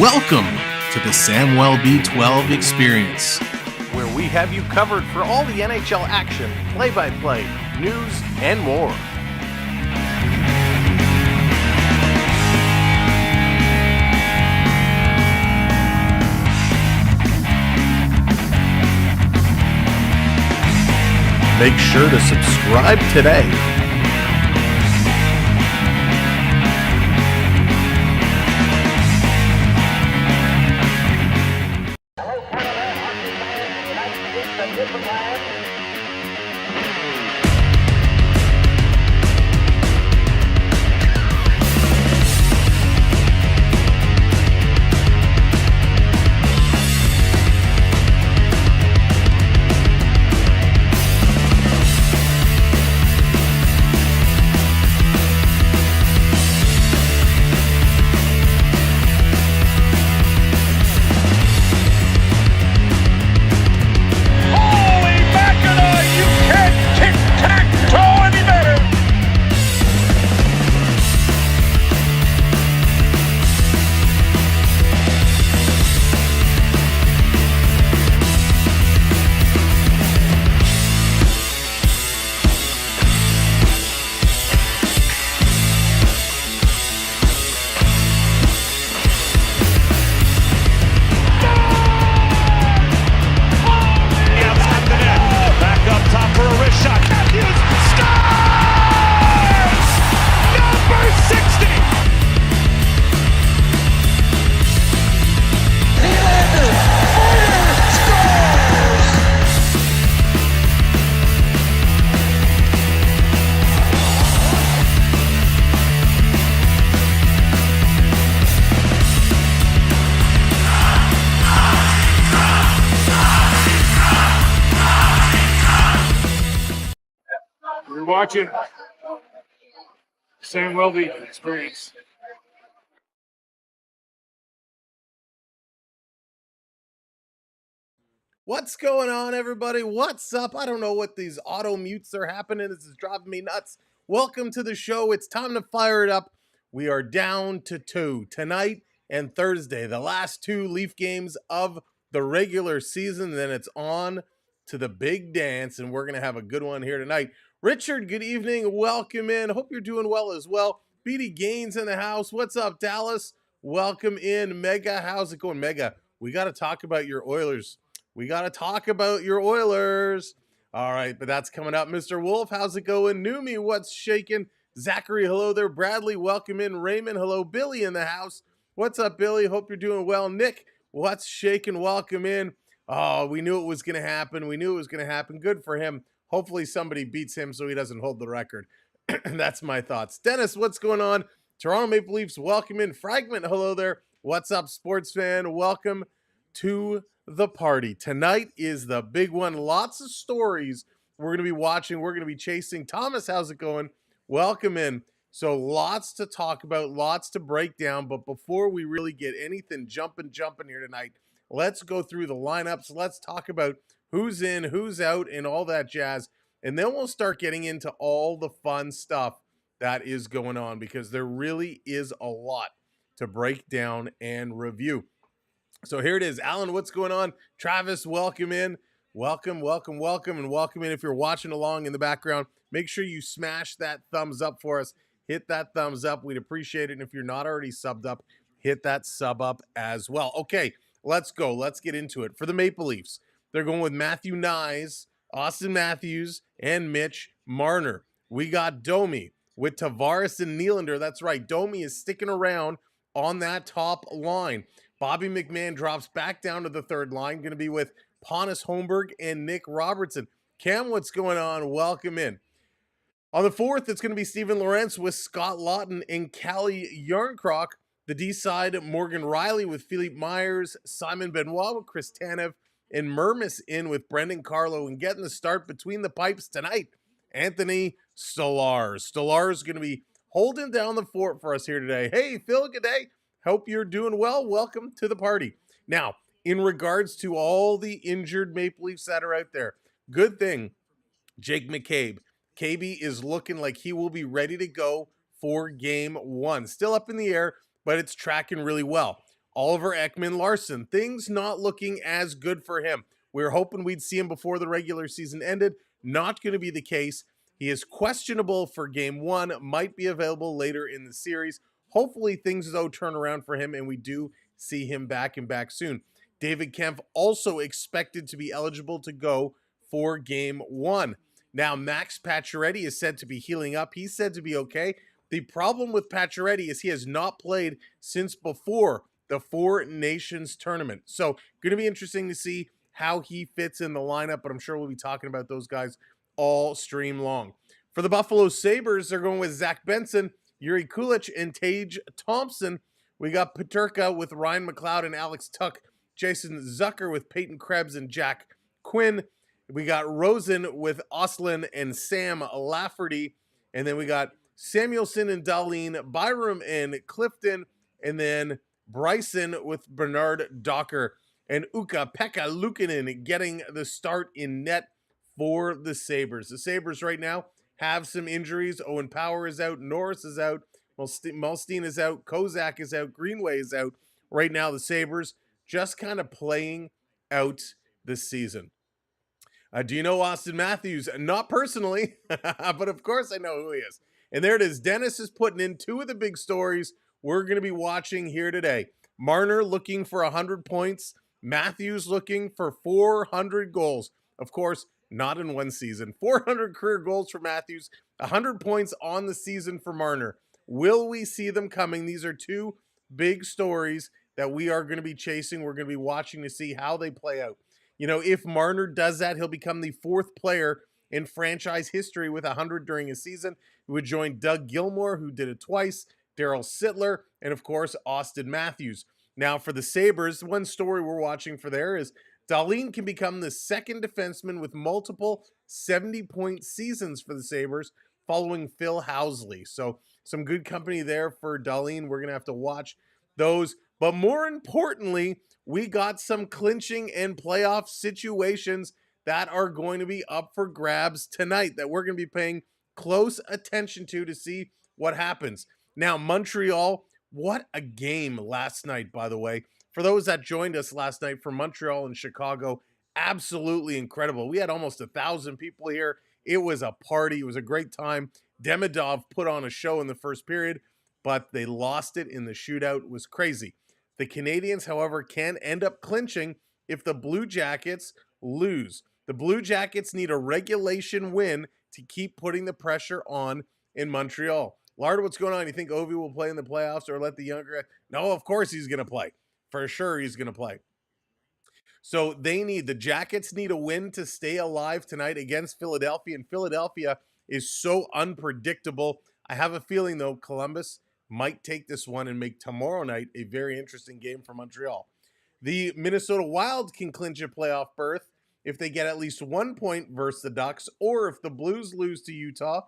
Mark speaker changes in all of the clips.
Speaker 1: Welcome to the samwelb 12 experience,
Speaker 2: where we have you covered for all the NHL action, play-by-play, news, and more. Make sure to subscribe today.
Speaker 3: You're watching samwelb experience.
Speaker 2: What's going on, everybody? What's up? I don't know what these auto mutes are happening. This is driving me nuts. Welcome to the show. It's time to fire it up. We are down to 2 tonight and Thursday, the last 2 Leaf games of the regular season. Then it's on to the big dance, and we're going to have a good one here tonight. Richard, good evening. Welcome in. Hope you're doing well as well. BD Gaines in the house. What's up, Dallas? Welcome in. Mega, how's it going? Mega, we got to talk about your Oilers. We got to talk about your Oilers. All right, but that's coming up. Mr. Wolf, how's it going? Numi, what's shaking? Zachary, hello there. Bradley, welcome in. Raymond, hello. Billy in the house. What's up, Billy? Hope you're doing well. Nick, what's shaking? Welcome in. Oh, we knew it was going to happen. We knew it was going to happen. Good for him. Hopefully somebody beats him so he doesn't hold the record. That's my thoughts. Dennis, what's going on? Toronto Maple Leafs, welcome in. Fragment, hello there. What's up, sports fan? Welcome to the party. Tonight is the big one. Lots of stories we're going to be watching. We're going to be chasing. Thomas, how's it going? Welcome in. So lots to talk about, lots to break down. But before we really get anything jumping here tonight, let's go through the lineups. Let's talk about who's in, who's out, and all that jazz. And then we'll start getting into all the fun stuff that is going on, because there really is a lot to break down and review. So here it is. Alan, what's going on? Travis, welcome in. Welcome, and welcome in. If you're watching along in the background, make sure you smash that thumbs up for us. Hit that thumbs up. We'd appreciate it. And if you're not already subbed up, hit that sub up as well. Okay, let's go. Let's get into it. For the Maple Leafs, they're going with Matthew Nyes, Austin Matthews, and Mitch Marner. We got Domi with Tavares and Nylander. That's right. Domi is sticking around on that top line. Bobby McMahon drops back down to the third line. Going to be with Pontus Holmberg and Nick Robertson. Cam, what's going on? Welcome in. On the fourth, it's going to be Steven Lorentz with Scott Lawton and Callie Yarncroc. The D side, Morgan Rielly with Philippe Myers, Simon Benoit with Chris Tanev, and Mermis in with Brendan Carlo. And getting the start between the pipes tonight, Anthony Stolarz. Stolarz going to be holding down the fort for us here today. Hey, Phil, good day. Hope you're doing well. Welcome to the party. Now, in regards to all the injured Maple Leafs that are out there, good thing Jake McCabe. KB is looking like he will be ready to go for game one. Still up in the air, but it's tracking really well. Oliver Ekman-Larsson, things not looking as good for him. We were hoping we'd see him before the regular season ended. Not going to be the case. He is questionable for game one, might be available later in the series. Hopefully things, though, turn around for him and we do see him back and back soon. David Kempf also expected to be eligible to go for game one. Now, Max Pacioretty is said to be healing up. He's said to be okay. The problem with Pacioretty is he has not played since before the Four Nations tournament. So, going to be interesting to see how he fits in the lineup, but I'm sure we'll be talking about those guys all stream long. For the Buffalo Sabres, they're going with Zach Benson, Yuri Kulich, and Tage Thompson. We got Peterka with Ryan McLeod and Alex Tuck, Jason Zucker with Peyton Krebs and Jack Quinn. We got Rosen with Oslin and Sam Lafferty. And then we got Samuelson and Dahlin, Byram and Clifton, and then Bryson with Bernard Docker, and Ukko-Pekka Luukkonen getting the start in net for the Sabres. The Sabres right now have some injuries. Owen Power is out, Norris is out, Malstein is out, Kozak is out, Greenway is out. Right now the Sabres just kind of playing out the season. Do you know Austin Matthews? Not personally, but of course I know who he is. And there it is. Dennis is putting in two of the big stories we're going to be watching here today. Marner looking for 100 points. Matthews looking for 400 goals. Of course, not in one season. 400 career goals for Matthews. 100 points on the season for Marner. Will we see them coming? These are two big stories that we are going to be chasing. We're going to be watching to see how they play out. You know, if Marner does that, he'll become the fourth player in franchise history with 100 during a season. He would join Doug Gilmour, who did it twice, Daryl Sittler, and of course, Austin Matthews. Now, for the Sabres, one story we're watching for there is Dahlin can become the second defenseman with multiple 70-point seasons for the Sabres following Phil Housley. So some good company there for Dahlin. We're going to have to watch those. But more importantly, we got some clinching and playoff situations that are going to be up for grabs tonight that we're going to be paying close attention to see what happens. Now, Montreal, what a game last night, by the way. For those that joined us last night from Montreal and Chicago, absolutely incredible. We had almost 1,000 people here. It was a party. It was a great time. Demidov put on a show in the first period, but they lost it in the shootout. It was crazy. The Canadiens, however, can end up clinching if the Blue Jackets lose. The Blue Jackets need a regulation win to keep putting the pressure on in Montreal. Lard, what's going on? You think Ovi will play in the playoffs or let the younger... No, of course he's going to play. For sure he's going to play. So the Jackets need a win to stay alive tonight against Philadelphia, and Philadelphia is so unpredictable. I have a feeling, though, Columbus might take this one and make tomorrow night a very interesting game for Montreal. The Minnesota Wild can clinch a playoff berth if they get at least 1 point versus the Ducks, or if the Blues lose to Utah,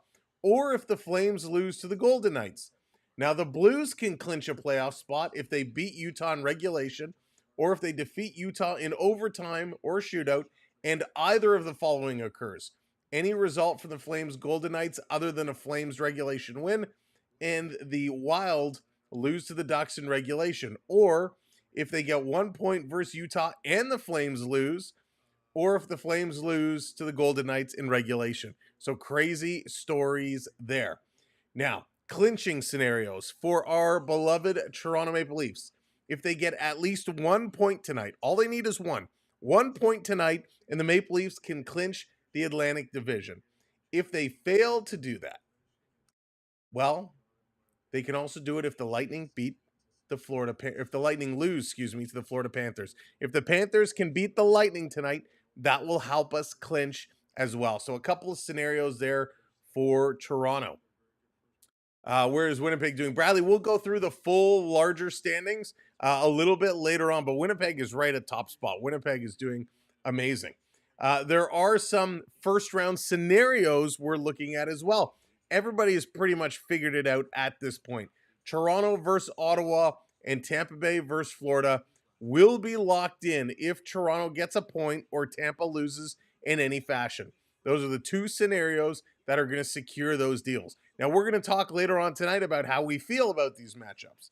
Speaker 2: or if the Flames lose to the Golden Knights. Now, the Blues can clinch a playoff spot if they beat Utah in regulation, or if they defeat Utah in overtime or shootout, and either of the following occurs. Any result for the Flames Golden Knights other than a Flames regulation win, and the Wild lose to the Ducks in regulation. Or if they get 1 point versus Utah and the Flames lose, or if the Flames lose to the Golden Knights in regulation. So crazy stories there. Now, clinching scenarios for our beloved Toronto Maple Leafs. If they get at least 1 point tonight, all they need is one. 1 point tonight, and the Maple Leafs can clinch the Atlantic Division. If they fail to do that, well, they can also do it if the Lightning beat the if the Lightning lose, to the Florida Panthers. If the Panthers can beat the Lightning tonight, that will help us clinch as well. So a couple of scenarios there for Toronto. Where is Winnipeg doing? Bradley, we'll go through the full larger standings a little bit later on, but Winnipeg is right at top spot. Winnipeg is doing amazing. There are some first round scenarios we're looking at as well. Everybody has pretty much figured it out at this point. Toronto versus Ottawa and Tampa Bay versus Florida will be locked in if Toronto gets a point or Tampa loses in any fashion. Those are the two scenarios that are going to secure those deals. Now, we're going to talk later on tonight about how we feel about these matchups.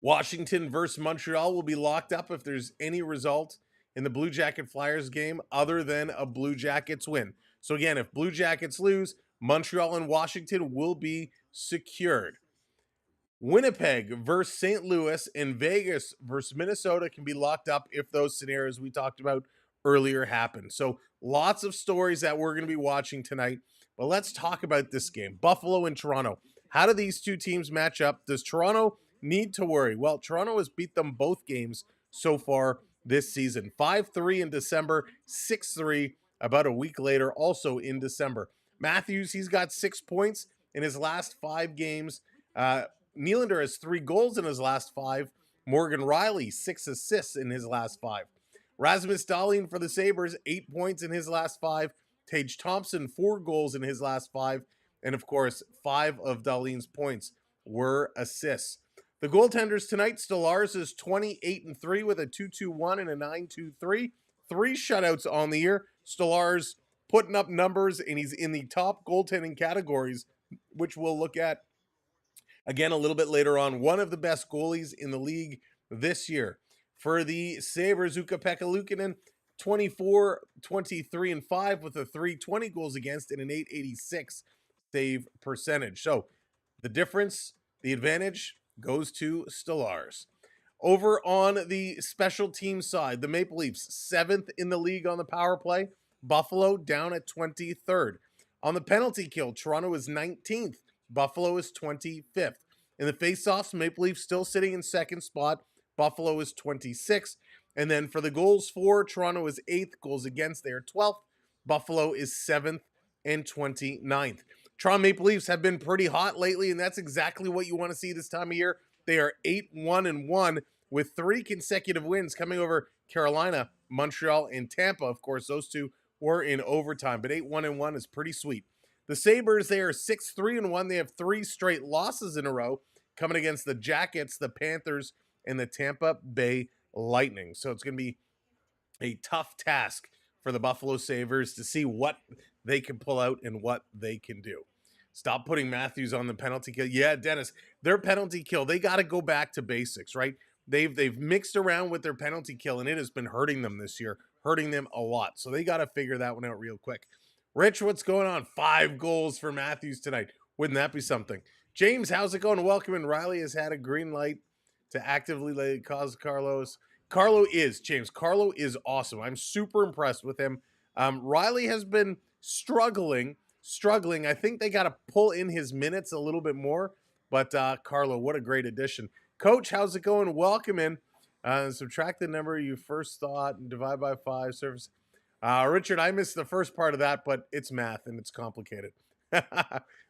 Speaker 2: Washington versus Montreal will be locked up if there's any result in the Blue Jacket Flyers game other than a Blue Jackets win. So again, if Blue Jackets lose, Montreal and Washington will be secured. Winnipeg versus St. Louis and Vegas versus Minnesota can be locked up if those scenarios we talked about earlier happen. So lots of stories that we're going to be watching tonight. But let's talk about this game. Buffalo and Toronto. How do these two teams match up? Does Toronto need to worry? Well, Toronto has beat them both games so far this season. 5-3 in December, 6-3 about a week later, also in December. Matthews, he's got 6 points in his last 5 games. Nylander has 3 goals in his last 5. Morgan Rielly, 6 assists in his last 5. Rasmus Dahlin for the Sabres, 8 points in his last 5. Tage Thompson, 4 goals in his last 5. And of course, 5 of Dahlin's points were assists. The goaltenders tonight, Stolarz is 28-3 with a 2.21 and a 9.23. 3 shutouts on the year. Stolarz putting up numbers, and he's in the top goaltending categories, which we'll look at again a little bit later on. One of the best goalies in the league this year. For the Sabres, Ukko-Pekka Luukkonen, 24, 23, and 5 with a 320 goals against and an 886 save percentage. So the difference, the advantage goes to Stolarz. Over on the special team side, the Maple Leafs, 7th in the league on the power play. Buffalo down at 23rd. On the penalty kill, Toronto is 19th. Buffalo is 25th. In the faceoffs, Maple Leafs still sitting in second spot. Buffalo is 26th. And then for the goals for, Toronto is 8th. Goals against, they are 12th. Buffalo is 7th and 29th. Toronto Maple Leafs have been pretty hot lately, and that's exactly what you want to see this time of year. They are 8-1-1 with 3 consecutive wins coming over Carolina, Montreal, and Tampa. Of course, those two were in overtime, but 8-1-1 is pretty sweet. The Sabres, they are 6-3-1. They have 3 straight losses in a row coming against the Jackets, the Panthers, and the Tampa Bay Lightning. So it's going to be a tough task for the Buffalo Sabres to see what they can pull out and what they can do. Stop putting Matthews on the penalty kill. Yeah, Dennis, their penalty kill, they got to go back to basics, right? They've mixed around with their penalty kill, and it has been hurting them this year, hurting them a lot. So they got to figure that one out real quick. Rich, what's going on? 5 goals for Matthews tonight. Wouldn't that be something? James, how's it going? Welcome. And Riley has had a green light to actively cause Carlos. Carlo is awesome. I'm super impressed with him. Riley has been struggling. I think they got to pull in his minutes a little bit more. But Carlo, what a great addition. Coach, how's it going? Welcome in. Subtract the number you first thought and divide by 5. Surface. Richard, I missed the first part of that, but it's math and it's complicated.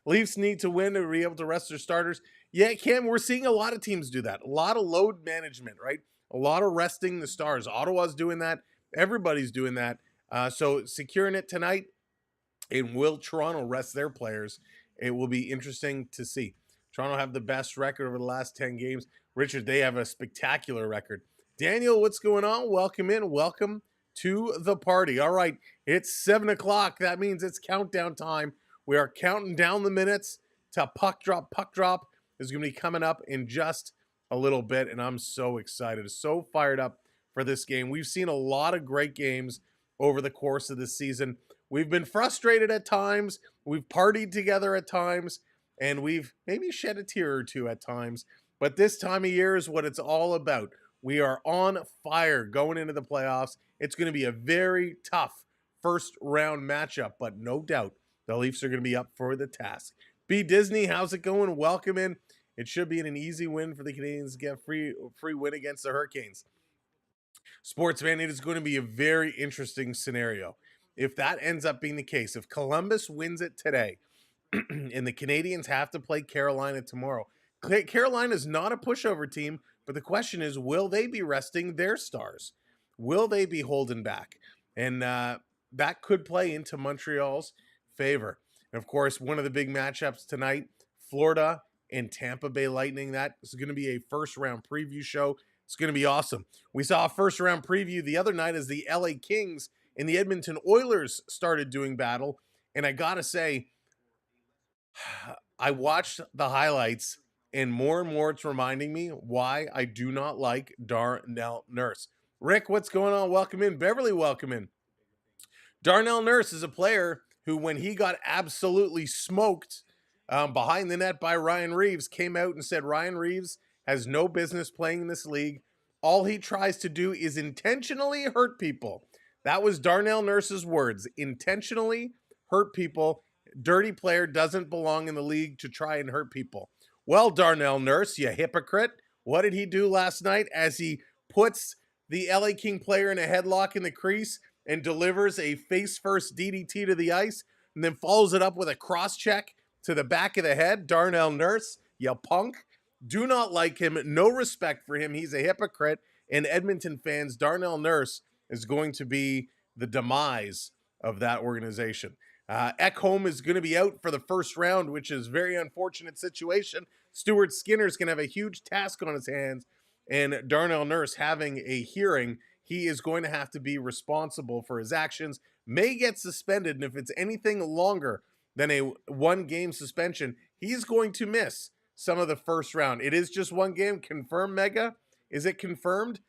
Speaker 2: Leafs need to win to be able to rest their starters. Yeah, Cam, we're seeing a lot of teams do that. A lot of load management, right? A lot of resting the stars. Ottawa's doing that. Everybody's doing that. So securing it tonight, and will Toronto rest their players? It will be interesting to see. Toronto have the best record over the last 10 games. Richard, they have a spectacular record. Daniel, what's going on? Welcome in. Welcome to the party. All right, it's 7 o'clock. That means it's countdown time. We are counting down the minutes to puck drop. Puck drop is going to be coming up in just a little bit, and I'm so excited, so fired up for this game. We've seen a lot of great games over the course of this season. We've been frustrated at times. We've partied together at times, and we've maybe shed a tear or two at times. But this time of year is what it's all about. We are on fire going into the playoffs. It's going to be a very tough first round matchup, but no doubt the Leafs are going to be up for the task. B. Disney, how's it going? Welcome in. It should be an easy win for the Canadians to get free win against the Hurricanes. Sportsman, it is going to be a very interesting scenario. If that ends up being the case, if Columbus wins it today and the Canadians have to play Carolina tomorrow, Carolina is not a pushover team, but the question is, will they be resting their stars? Will they be holding back? And that could play into Montreal's favor. And of course, one of the big matchups tonight, Florida and Tampa Bay Lightning. That is going to be a first round preview show. It's going to be awesome. We saw a first round preview the other night as the LA Kings and the Edmonton Oilers started doing battle. And I got to say, I watched the highlights and more it's reminding me why I do not like Darnell Nurse. Rick, what's going on? Welcome in. Beverly, welcome in. Darnell Nurse is a player who, when he got absolutely smoked behind the net by Ryan Reeves, came out and said Ryan Reeves has no business playing in this league. All he tries to do is intentionally hurt people. That was Darnell Nurse's words. Intentionally hurt people. Dirty player doesn't belong in the league to try and hurt people. Well, Darnell Nurse, you hypocrite. What did he do last night as he puts the LA King player in a headlock in the crease and delivers a face-first DDT to the ice and then follows it up with a cross-check to the back of the head? Darnell Nurse, you punk. Do not like him. No respect for him. He's a hypocrite. And Edmonton fans, Darnell Nurse is going to be the demise of that organization. Ekholm is going to be out for the first round, which is a very unfortunate situation. Stuart Skinner's going to have a huge task on his hands. And Darnell Nurse having a hearing, he is going to have to be responsible for his actions, may get suspended. And if it's anything longer than a one-game suspension, he's going to miss some of the first round. It is just one game. Confirmed, Mega? Is it confirmed?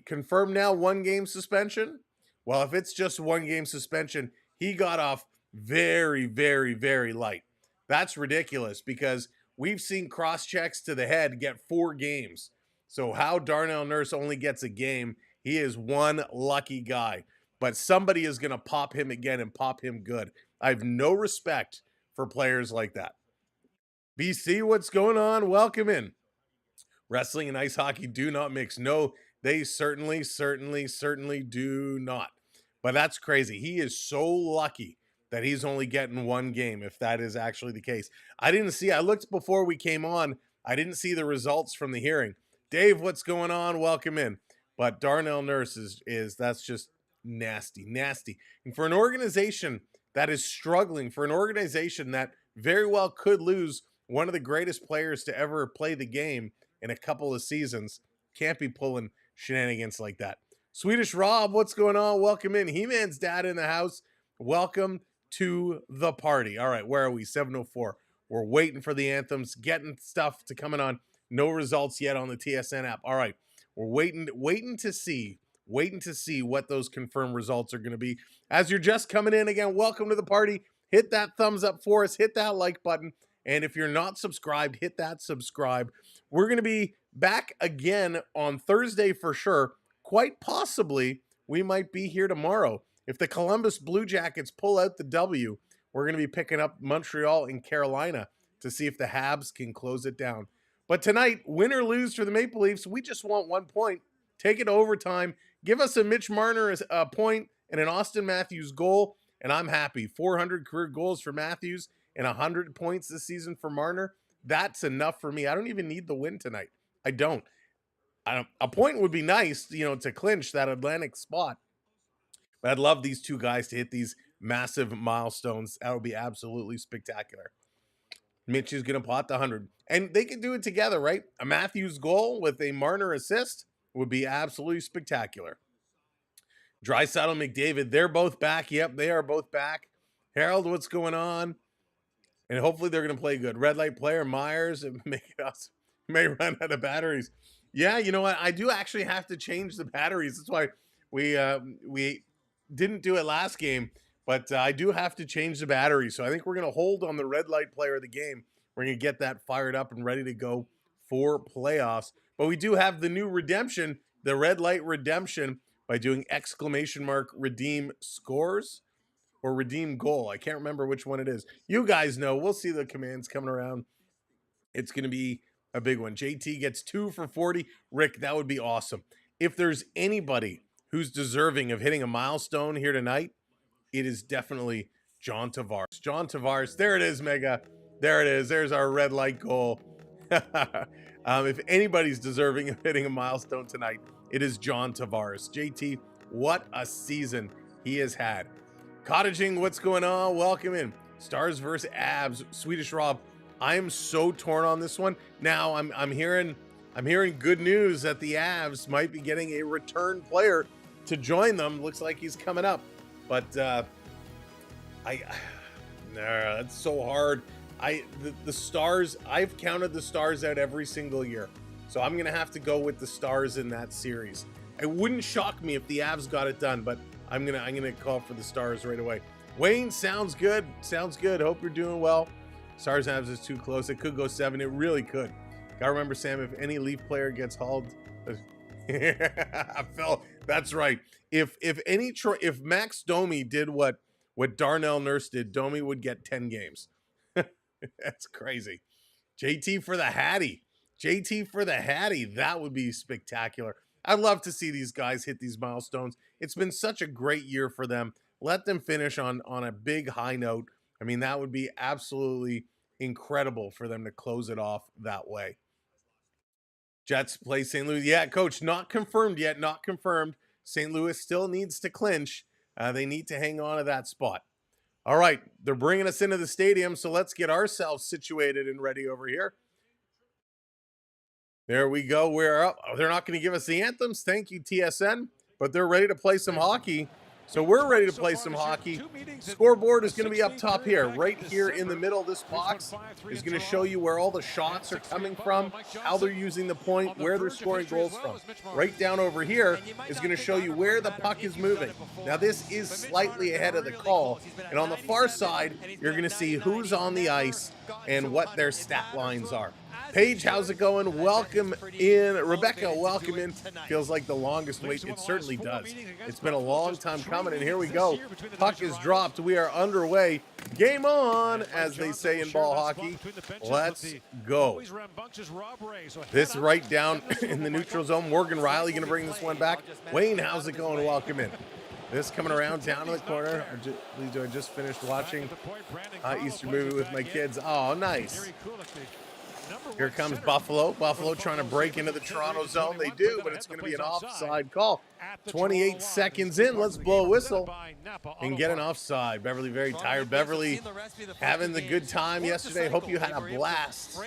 Speaker 2: Confirmed now, one-game suspension? Well, if it's just one-game suspension, he got off very, very, very light. That's ridiculous because we've seen cross-checks to the head get 4 games. So how Darnell Nurse only gets a game, he is one lucky guy. But somebody is going to pop him again and pop him good. I have no respect for players like that. BC, what's going on? Welcome in. Wrestling and ice hockey do not mix. No, they certainly do not. But that's crazy. He is so lucky that he's only getting one game, if that is actually the case. I looked before we came on. I didn't see the results from the hearing. Dave, what's going on? Welcome in. But Darnell Nurse that's just nasty. And for an organization that is struggling, for an organization that very well could lose one of the greatest players to ever play the game in a couple of seasons, can't be pulling shenanigans like that. Swedish Rob, what's going on? Welcome in. He-Man's dad in the house. Welcome to the party. All right, where are we? 7:04. We're waiting for the anthems, getting stuff to coming on. No results yet on the TSN app. All right, we're waiting to see what those confirmed results are going to be. As you're just coming in again, welcome to the party. Hit that thumbs up for us. Hit that like button. And if you're not subscribed, hit that subscribe. We're going to be back again on Thursday for sure. Quite possibly, we might be here tomorrow. If the Columbus Blue Jackets pull out the W, we're going to be picking up Montreal and Carolina to see if the Habs can close it down. But tonight, win or lose for the Maple Leafs, we just want 1 point. Take it to overtime. Give us a Mitch Marner point and an Austin Matthews goal, and I'm happy. 400 career goals for Matthews and 100 points this season for Marner. That's enough for me. I don't even need the win tonight. I don't. A point would be nice, to clinch that Atlantic spot. But I'd love these two guys to hit these massive milestones. That would be absolutely spectacular. Mitch is going to pot the 100. And they can do it together, right? A Matthews goal with a Marner assist would be absolutely spectacular. Draisaitl, McDavid, they're both back. Yep, they are both back. Harold, what's going on? And hopefully they're going to play good. Red light player, Myers, may run out of batteries. Yeah, you know what? I do actually have to change the batteries. That's why we didn't do it last game. But I do have to change the battery. So I think we're going to hold on the red light player of the game. We're going to get that fired up and ready to go for playoffs. But we do have the new redemption, the red light redemption, by doing ! redeem scores or redeem goal. I can't remember which one it is. You guys know. We'll see the commands coming around. It's going to be a big one. JT gets 2 for 40. Rick, that would be awesome. If there's anybody who's deserving of hitting a milestone here tonight, it is definitely John Tavares. John Tavares, there it is, Mega. There it is. There's our red light goal. If anybody's deserving of hitting a milestone tonight, it is John Tavares. JT, what a season he has had. Cottaging, what's going on? Welcome in. Stars versus Abs. Swedish Rob, I am so torn on this one. Now I'm hearing good news that the Avs might be getting a return player to join them. Looks like he's coming up. But that's so hard. The Stars, I've counted the Stars out every single year. So I'm going to have to go with the Stars in that series. It wouldn't shock me if the Avs got it done, but I'm going to call for the Stars right away. Wayne, sounds good. Sounds good. Hope you're doing well. Stars Avs is too close. It could go 7. It really could. Gotta remember, Sam, if any Leaf player gets hauled, Phil, that's right. If Max Domi did what Darnell Nurse did, Domi would get 10 games. That's crazy. JT for the Hattie. JT for the Hattie. That would be spectacular. I'd love to see these guys hit these milestones. It's been such a great year for them. Let them finish on a big high note. I mean, that would be absolutely incredible for them to close it off that way. Jets play St. Louis. Yeah, coach, not confirmed yet. Not confirmed. St. Louis still needs to clinch. They need to hang on to that spot. All right, they're bringing us into the stadium, so let's get ourselves situated and ready over here. There we go. We're up. Oh, they're not going to give us the anthems. Thank you, TSN. But they're ready to play some hockey. So we're ready to play some hockey. Scoreboard is going to be up top here. Right here in the middle of this box is going to show you where all the shots are coming from, how they're using the point, where they're scoring goals from. Right down over here is going to show you where the puck is moving. Now this is slightly ahead of the call. And on the far side, you're going to see who's on the ice and what their stat lines are. Paige, how's it going? Welcome in. Rebecca, welcome in. Feels like the longest wait. It certainly does. It's been a long time coming, and here we go. Puck is dropped. We are underway. Game on, as they say in ball hockey. Let's go. This right down in the neutral zone. Morgan Riley going to bring this one back. Wayne, how's it going? Welcome in. This coming around down in the corner. I just finished watching Easter movie with my kids. Oh, nice. Here comes Buffalo. Buffalo trying to break into the Toronto zone. They do, but it's going to be an offside call. 28 seconds in. Let's blow a whistle and get an offside. Beverly very tired. Beverly having the good time yesterday. Hope you had a blast.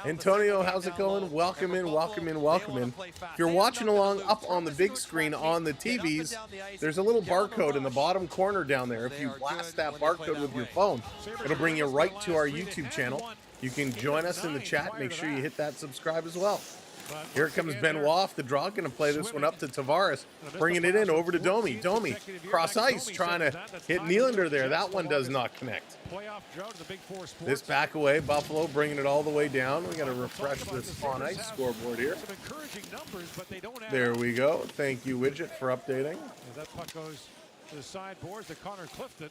Speaker 2: Antonio, how's it going? Welcome in, welcome in, welcome in. If you're watching along up on the big screen on the TVs, there's a little barcode in the bottom corner down there. If you blast that barcode with your phone, it'll bring you right to our YouTube channel. You can join us in the chat. Make sure you hit that subscribe as well. Here comes Benoit off the draw. Going to play this one up to Tavares. Bringing it in over to Domi. Domi, cross ice, trying to hit Nylander there. That one does not connect. This back away. Buffalo bringing it all the way down. We got to refresh this on ice scoreboard here. There we go. Thank you, Widget, for updating. That puck goes to the sideboards to Connor Clifton.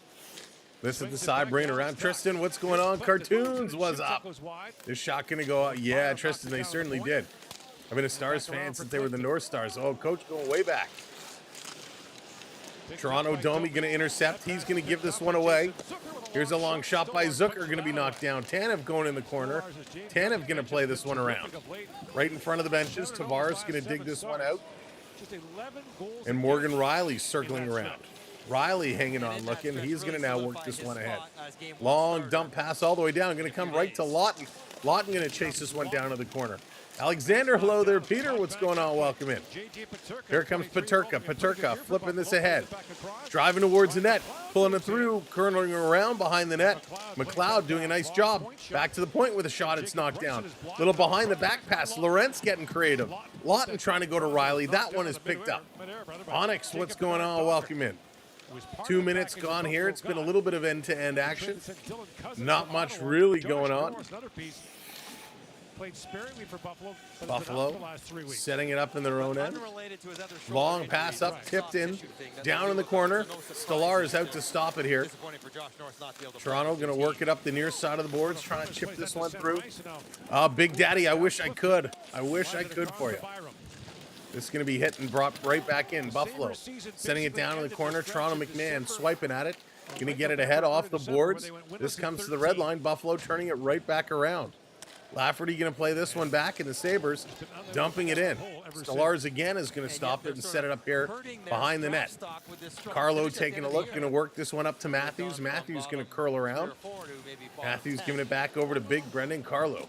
Speaker 2: This is the side, bringing around. Tristan, what's going on? Cartoons was up. This shot going to go out. Yeah, Tristan, they certainly did. I've been a Stars fan since they were the North Stars. Oh, coach going way back. Toronto Domi going to intercept. He's going to give this one away. Here's a long shot by Zucker, going to be knocked down. Tanev going in the corner. Tanev going to play this one around. Right in front of the benches. Tavares going to dig this one out. And Morgan Riley circling around. Riley hanging on, looking. He's going to now work this one ahead. Long dump pass all the way down. Going to come right to Lawton. Lawton going to chase this one down to the corner. Alexander, hello there. Peter, what's going on? Welcome in. Here comes Paterka. Paterka flipping this ahead. Driving towards the net. Pulling it through. Curling around behind the net. McLeod doing a nice job. Back to the point with a shot. It's knocked down. Little behind the back pass. Lorentz getting creative. Lawton trying to go to Riley. That one is picked up. Onyx, what's going on? Welcome in. 2 minutes gone here. It's been a little bit of end-to-end action. Not much really going on. Buffalo setting it up in their own end. Long pass up, tipped in, down in the corner. Stolar is out to stop it here. Toronto going to work it up the near side of the boards, trying to chip this one through. Big Daddy, I wish I could. I wish I could for you. This is going to be hit and brought right back in. Buffalo sending it down in the corner. Toronto McMahon swiping at it. Going to get it ahead off the boards. This comes to the red line. Buffalo turning it right back around. Lafferty going to play this one back, and the Sabres dumping it in. Stolarz again is going to stop it and set it up here behind the net. Carlo taking a look, going to work this one up to Matthews. Matthews going to curl around. Matthews giving it back over to Big Brendan Carlo.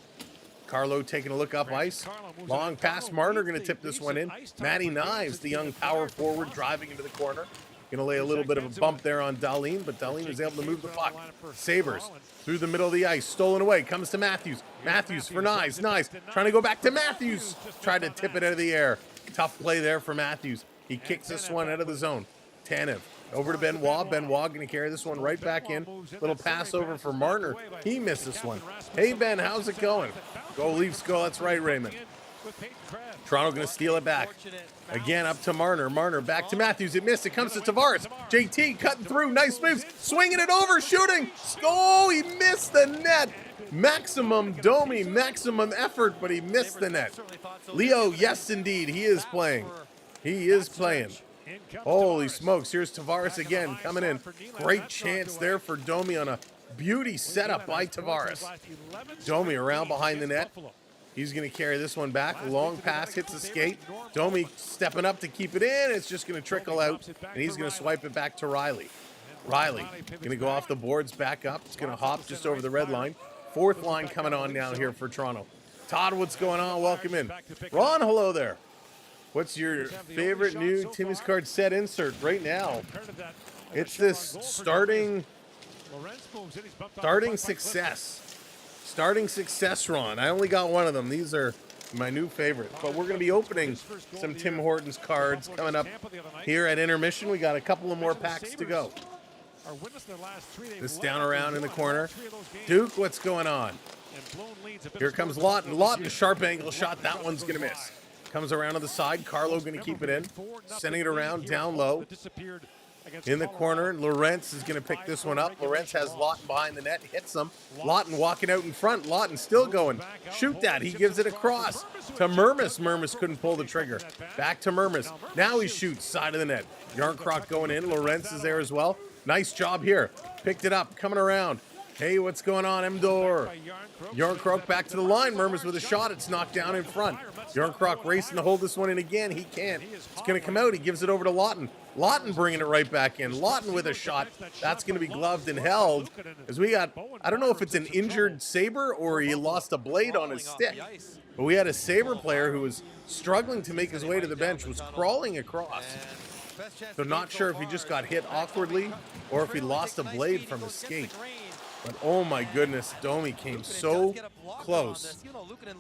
Speaker 2: Carlo taking a look up ice. Long pass. Marner going to tip this one in. Matty Knives, the young power forward, driving into the corner. Going to lay a little bit of a bump there on Dahlin, but Dahlin is able to move the puck. Sabres through the middle of the ice, stolen away, comes to Matthews. Matthews for Nyes, trying to go back to Matthews. Tried to tip it out of the air. Tough play there for Matthews. He kicks this one out of the zone. Tanev over to Benoit. Benoit going to carry this one right back in. Little pass over for Marner. He missed this one. Hey, Ben, how's it going? Go Leafs, go. That's right, Raymond. Toronto going to steal it back. Again, up to Marner. Marner back to Matthews. It missed. It comes to Tavares. JT cutting through. Nice moves. Swinging it over. Shooting. Oh, he missed the net. Maximum effort, but he missed the net. Leo, yes, indeed. He is playing. He is playing. Holy smokes. Here's Tavares again coming in. Great chance there for Domi on a beauty setup by Tavares. Domi around behind the net. He's going to carry this one back. Long pass hits the skate. Domi stepping up to keep it in. It's just going to trickle out, and he's going to swipe it back to Riley. Riley going to go off the boards, back up. It's going to hop just over the red line. Fourth line coming on now here for Toronto. Todd, what's going on? Welcome in. Ron, hello there. What's your favorite new Timmy's Card set insert right now? It's this starting success. Starting success, Ron. I only got one of them. These are my new favorite. But we're going to be opening some Tim Hortons cards coming up here at Intermission. We got a couple of more packs to go. This down around in the corner. Duke, what's going on? Here comes Lawton. Lawton, sharp angle shot. That one's going to miss. Comes around to the side. Carlo going to keep it in. Sending it around down low. In the corner, Lorentz is going to pick this one up. Lorentz has Lawton behind the net, hits him. Lawton walking out in front. Lawton still going. Shoot that. He gives it across to Mermis. Mermis couldn't pull the trigger. Back to Mermis. Now he shoots side of the net. Yarncroc going in. Lorentz is there as well. Nice job here. Picked it up. Coming around. Hey, what's going on, Emdor? Yarncroc back to the line. Mermis with a shot. It's knocked down in front. Yarncroc racing to hold this one in again. He can't. It's going to come out. He gives it over to Lawton. Lawton bringing it right back in. Lawton with a shot. That's going to be gloved and held. As we got, I don't know if it's an injured Sabre or he lost a blade on his stick. But we had a Sabre player who was struggling to make his way to the bench, was crawling across. So not sure if he just got hit awkwardly or if he lost a blade from his skate. But oh my goodness, Domi came so close.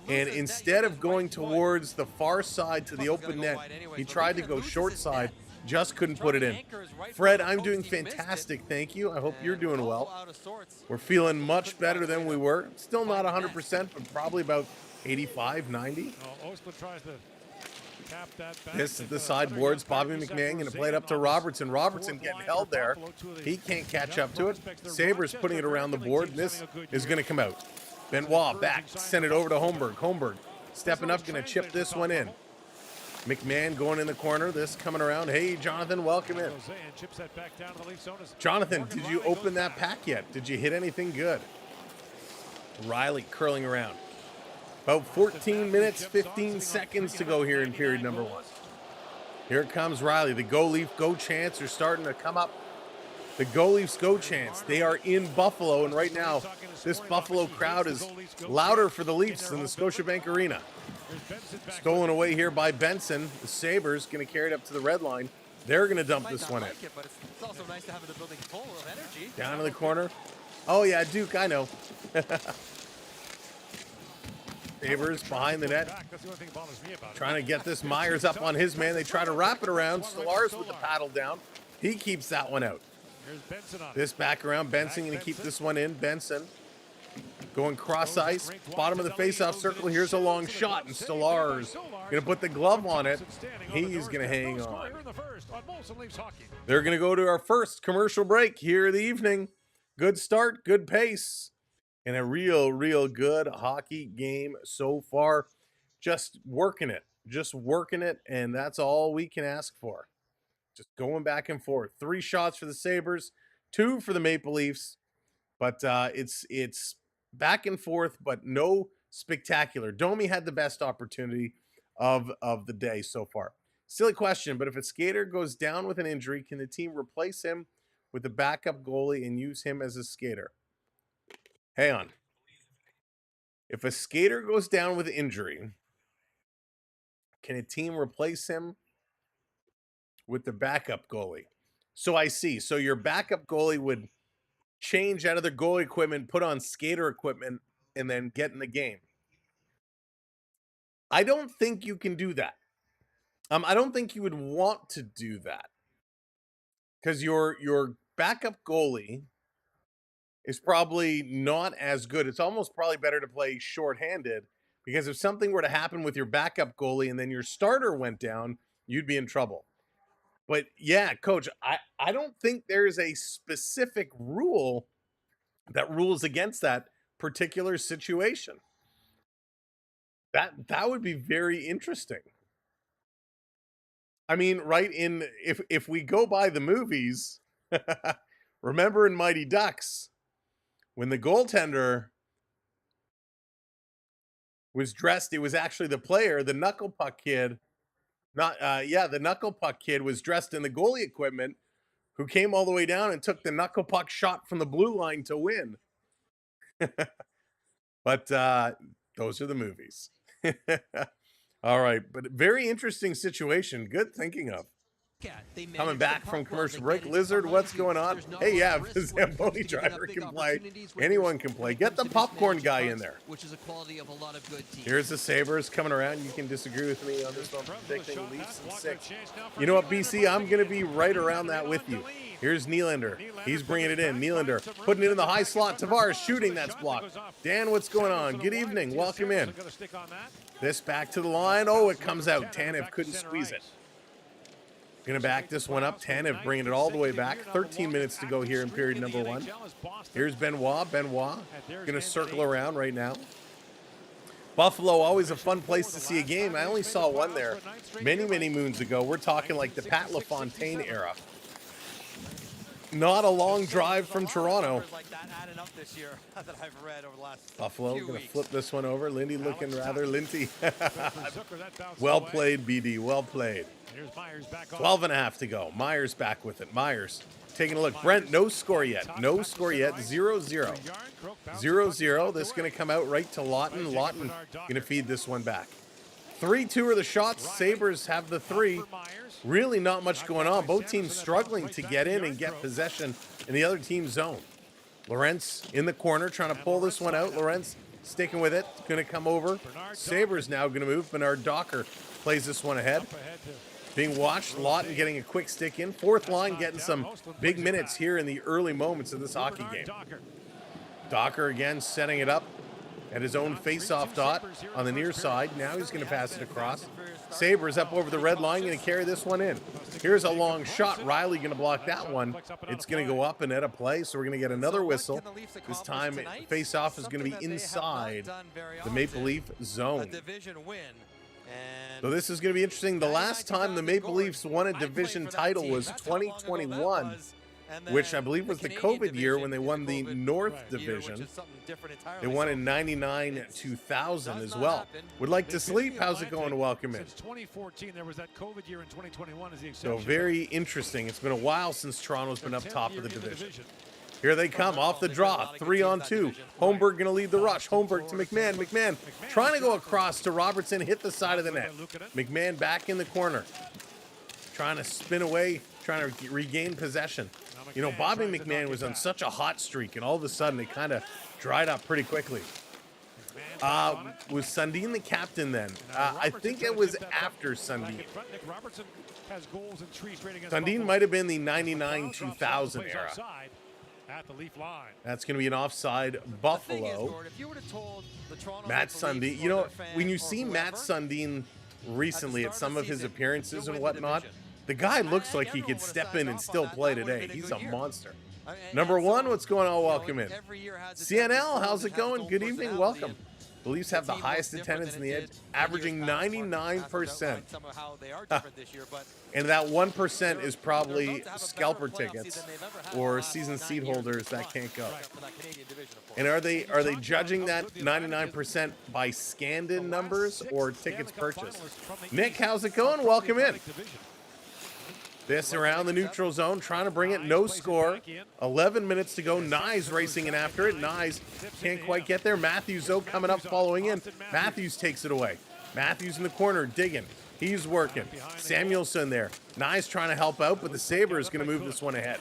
Speaker 2: And instead of going towards the far side to the open net, he tried to go short side, just couldn't put it in. Fred, I'm doing fantastic, thank you. I hope you're doing well. We're feeling much better than we were. Still not 100%, but probably about 85, 90. This is the sideboards. Bobby McMahon going to play it up to Robertson. Robertson getting held there. He can't catch up to it. Sabres putting it around the board. This is going to come out. Benoit back. Send it over to Holmberg. Holmberg stepping up, going to chip this one in. McMahon going in the corner. This coming around. Hey, Jonathan, welcome in. Jonathan, did you open that pack yet? Did you hit anything good? Riley curling around. About 14 minutes, 15 seconds to go here in period number one. Here comes Riley. The Go Leaf Go chants are starting to come up. The Go Leafs Go chants. They are in Buffalo, and right now, this Buffalo crowd is louder for the Leafs than the Scotiabank Arena. Stolen away here by Benson. The Sabres going to carry it up to the red line. They're going to dump this one in. Down in the corner. Oh, yeah, Duke, I know. Sabres behind the net. Trying to get this Myers up on his man. They try to wrap it around. Stolarz with the paddle down. He keeps that one out. This back around. Benson going to keep this one in. Benson going cross ice. Bottom of the faceoff circle. Here's a long shot. And Stolarz going to put the glove on it. He's going to hang on. They're going to go to our first commercial break here in the evening. Good start. Good pace. And a real good hockey game so far. Just working it, and that's all we can ask for. Just going back and forth. 3 shots for the Sabres, 2 for the Maple Leafs, but it's back and forth, but no spectacular. Domi had the best opportunity of the day so far. Silly question, but if a skater goes down with an injury, can the team replace him with the backup goalie and use him as a skater? Hang on. If a skater goes down with injury, can a team replace him with the backup goalie? So I see. So your backup goalie would change out of their goalie equipment, put on skater equipment, and then get in the game. I don't think you can do that. I don't think you would want to do that because your backup goalie is probably not as good. It's almost probably better to play shorthanded because if something were to happen with your backup goalie and then your starter went down, you'd be in trouble. But yeah, coach, I don't think there's a specific rule that rules against that particular situation. That would be very interesting. I mean, right, in if we go by the movies, remember in Mighty Ducks when the goaltender was dressed, it was actually the player, the knuckle puck kid, the knuckle puck kid was dressed in the goalie equipment who came all the way down and took the knuckle puck shot from the blue line to win. But those are the movies. All right, but very interesting situation. Good thinking of. Coming back from commercial break, Lizard, what's going on? Hey, yeah, the Zamboni driver can play. Anyone can play. Get the popcorn guy in there. Here's the Sabres coming around. You can disagree with me on this one, predicting Leafs in 6. You know what, BC? I'm going to be right around that with you. Here's Nylander. He's bringing it in. Nylander putting it in the high slot. Tavares shooting. That's blocked. Dan, what's going on? Good evening. Welcome in. This back to the line. Oh, it comes out. Tanev couldn't squeeze it. Going to back this one up. Tanev bringing it all the way back. 13 minutes to go here in period number 1. Here's Benoit. Benoit going to circle around right now. Buffalo, always a fun place to see a game. I only saw one there many, many moons ago. We're talking like the Pat LaFontaine era. Not a long drive from Toronto. Buffalo going to flip this one over. Lindy looking rather linty. Well played, BD. Well played. 12 and a half to go. Myers back with it. Myers taking a look. Brent, no score yet. No score yet. 0-0. 0-0. This is going to come out right to Lawton. Lawton going to feed this one back. 3-2 are the shots. Sabres have the 3. Really not much going on. Both teams struggling to get in and get possession in the other team's zone. Lorentz in the corner trying to pull this one out. Lorentz sticking with it. Going to come over. Sabres now going to move. Bernard Docker plays this one ahead. Being watched. Lawton getting a quick stick in. Fourth line getting some big minutes here in the early moments of this hockey game. Docker again setting it up at his own face-off dot on the near side. Now he's going to pass it across. Sabres up over the red line, going to carry this one in. Here's a long shot. Riley going to block that one. It's going to go up and at a play, so we're going to get another whistle. This time, face-off is going to be inside the Maple Leaf zone. So this is going to be interesting. The last time the Maple Leafs won a division title was 2021. Which I believe was the COVID year when they won the North Division. They won in 99-2000 as well. Would like to sleep. How's it going? Welcome in.
Speaker 4: 2014, there was that COVID year in 2021 as the
Speaker 2: So
Speaker 4: exception.
Speaker 2: very interesting. It's been a while since Toronto's been up top of the division. Here they come off the draw. 3-on-2. Holmberg going to lead the rush. Holmberg to McMahon. McMahon trying to go across to Robertson. Hit the side of the net. McMahon back in the corner. Trying to spin away. Trying to regain possession. You know, Bobby McMahon was on such a hot streak, and all of a sudden it kind of dried up pretty quickly. Was Sundin the captain then? I think it was after Sundin. Sundin might have been the 99-2000 era. That's going to be an offside Buffalo. Matt Sundin. You know, when you see Matt Sundin recently at some of his appearances and whatnot, the guy looks like he could step in and still play today. He's a monster. Number 1, what's going on? Welcome in. CNL, how's it going? Good evening. Welcome. The Leafs have the highest attendance in the edge, averaging 99%. And that 1% is probably scalper tickets or season seat holders that can't go. And are they judging that 99% by scanned-in numbers or tickets purchased? Nick, how's it going? Welcome in. This around the neutral zone, trying to bring it, no score. 11 minutes to go. Nyes racing in after it. Nyes can't quite get there. Matthews, though, coming up, following in. Matthews takes it away. Matthews in the corner, digging. He's working. Samuelson there. Nyes trying to help out, but the Sabres going to move this one ahead.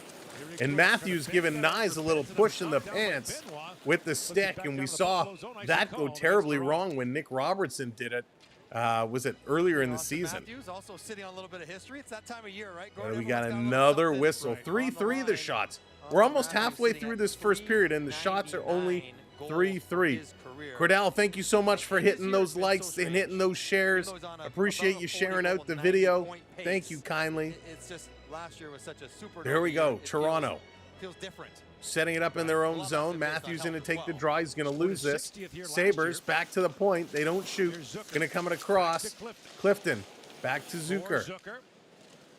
Speaker 2: And Matthews giving Nyes a little push in the pants with the stick, and we saw that go terribly wrong when Nick Robertson did it. Was it earlier in the season?
Speaker 5: Matthews also sitting on a little bit of history. It's that time of year, right?
Speaker 2: And we got another whistle. 3-3 the shots. We're almost halfway through this first period, and the shots are only 3-3. Cordell, thank you so much for hitting those likes and hitting those shares. Appreciate you sharing out the video. Thank you kindly.
Speaker 5: It's just last year was such a super.
Speaker 2: There we go. Toronto
Speaker 5: feels different.
Speaker 2: setting it up in their own zone. Matthews going to take the draw. He's going to lose this. Sabres back to the point. They don't shoot. Going to come it across. Clifton back to Zucker.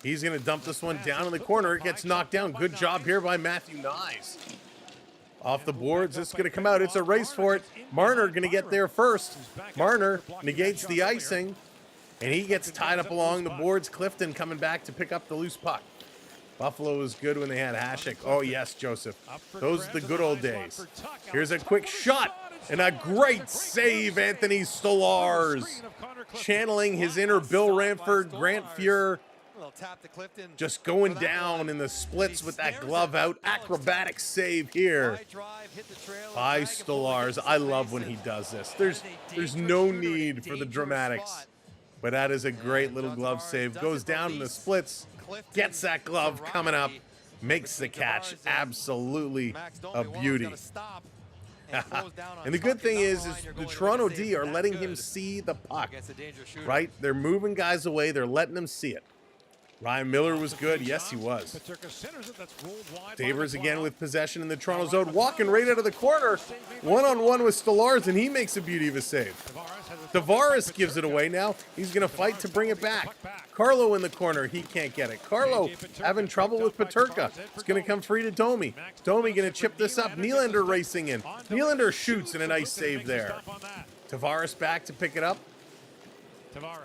Speaker 2: He's going to dump this one down in the corner. It gets knocked down. Good job here by Matthew Nyes. Off the boards, this is going to come out. It's a race for it. Marner going to get there first. Marner negates the icing, and he gets tied up along the boards. Clifton coming back to pick up the loose puck. Buffalo was good when they had Hasek. Oh, yes, Joseph. Those are the good old days. Here's a quick shot, and a great save, Anthony Stolarz. Channeling his inner Bill Ranford, Grant Fuhr. Just going down in the splits with that glove out. Acrobatic save here by Stolarz. I love when he does this. There's no need for the dramatics, but that is a great little glove save. Goes down in the splits, gets that glove coming up, makes the catch. Absolutely a beauty. And the good thing is the Toronto D are letting him see the puck, right? They're moving guys away. They're letting him see it. Ryan Miller was good. Yes, he was. Sabres again with possession in the Toronto zone. Walking right out of the corner. One-on-one with Stolarz, and he makes a beauty of a save. Tavares gives it away now. He's going to fight to bring it back. Carlo in the corner. He can't get it. Carlo having trouble with Peterka. It's going to come free to Domi. Domi going to chip this up. Nylander racing in. Nylander shoots, and a nice save there. Tavares back to pick it up.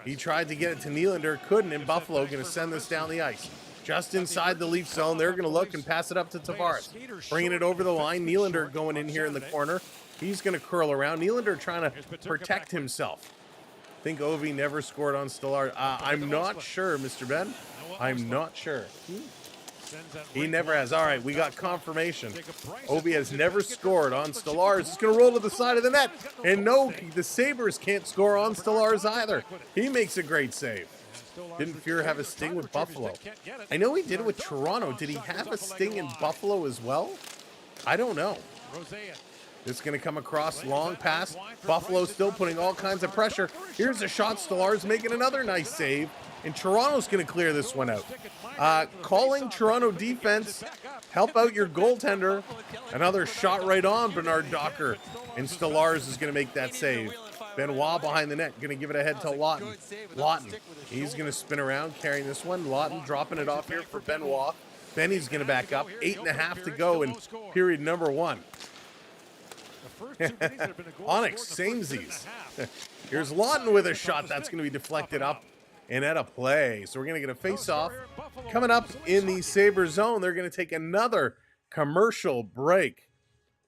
Speaker 2: He tried to get it to Nylander, couldn't, and Buffalo going to send this down the ice. Just inside the Leaf zone, they're going to look and pass it up to Tavares. Bringing it over the line, Nylander going in here in the corner. He's going to curl around. Nylander trying to protect himself. I think Ovi never scored on Stolarz. I'm not sure, Mr. Ben. I'm not sure. He never has. All right, we got confirmation. Ovi has never scored on Stolarz. It's going to roll to the side of the net. And no, the Sabres can't score on Stolarz either. He makes a great save. Didn't Fuhr have a sting with Buffalo? I know he did it with Toronto. Did he have a sting in Buffalo as well? I don't know. It's going to come across, long pass. Buffalo still putting all kinds of pressure. Here's a shot. Stolarz making another nice save. And Toronto's going to clear this one out. Calling Toronto defense, help out your goaltender. Another shot right on Bernard Docker. And Stolarz is going to make that save. Benoit behind the net, going to give it ahead to Lawton. Lawton, he's going to spin around, carrying this one. Lawton dropping it off here for Benoit. Benny's going to back up. 8.5 to go in period number 1. Onyx, samesies. Here's Lawton with a shot. That's going to be deflected up and at a play. So we're going to get a face-off. Coming up in the Sabres zone, they're going to take another commercial break.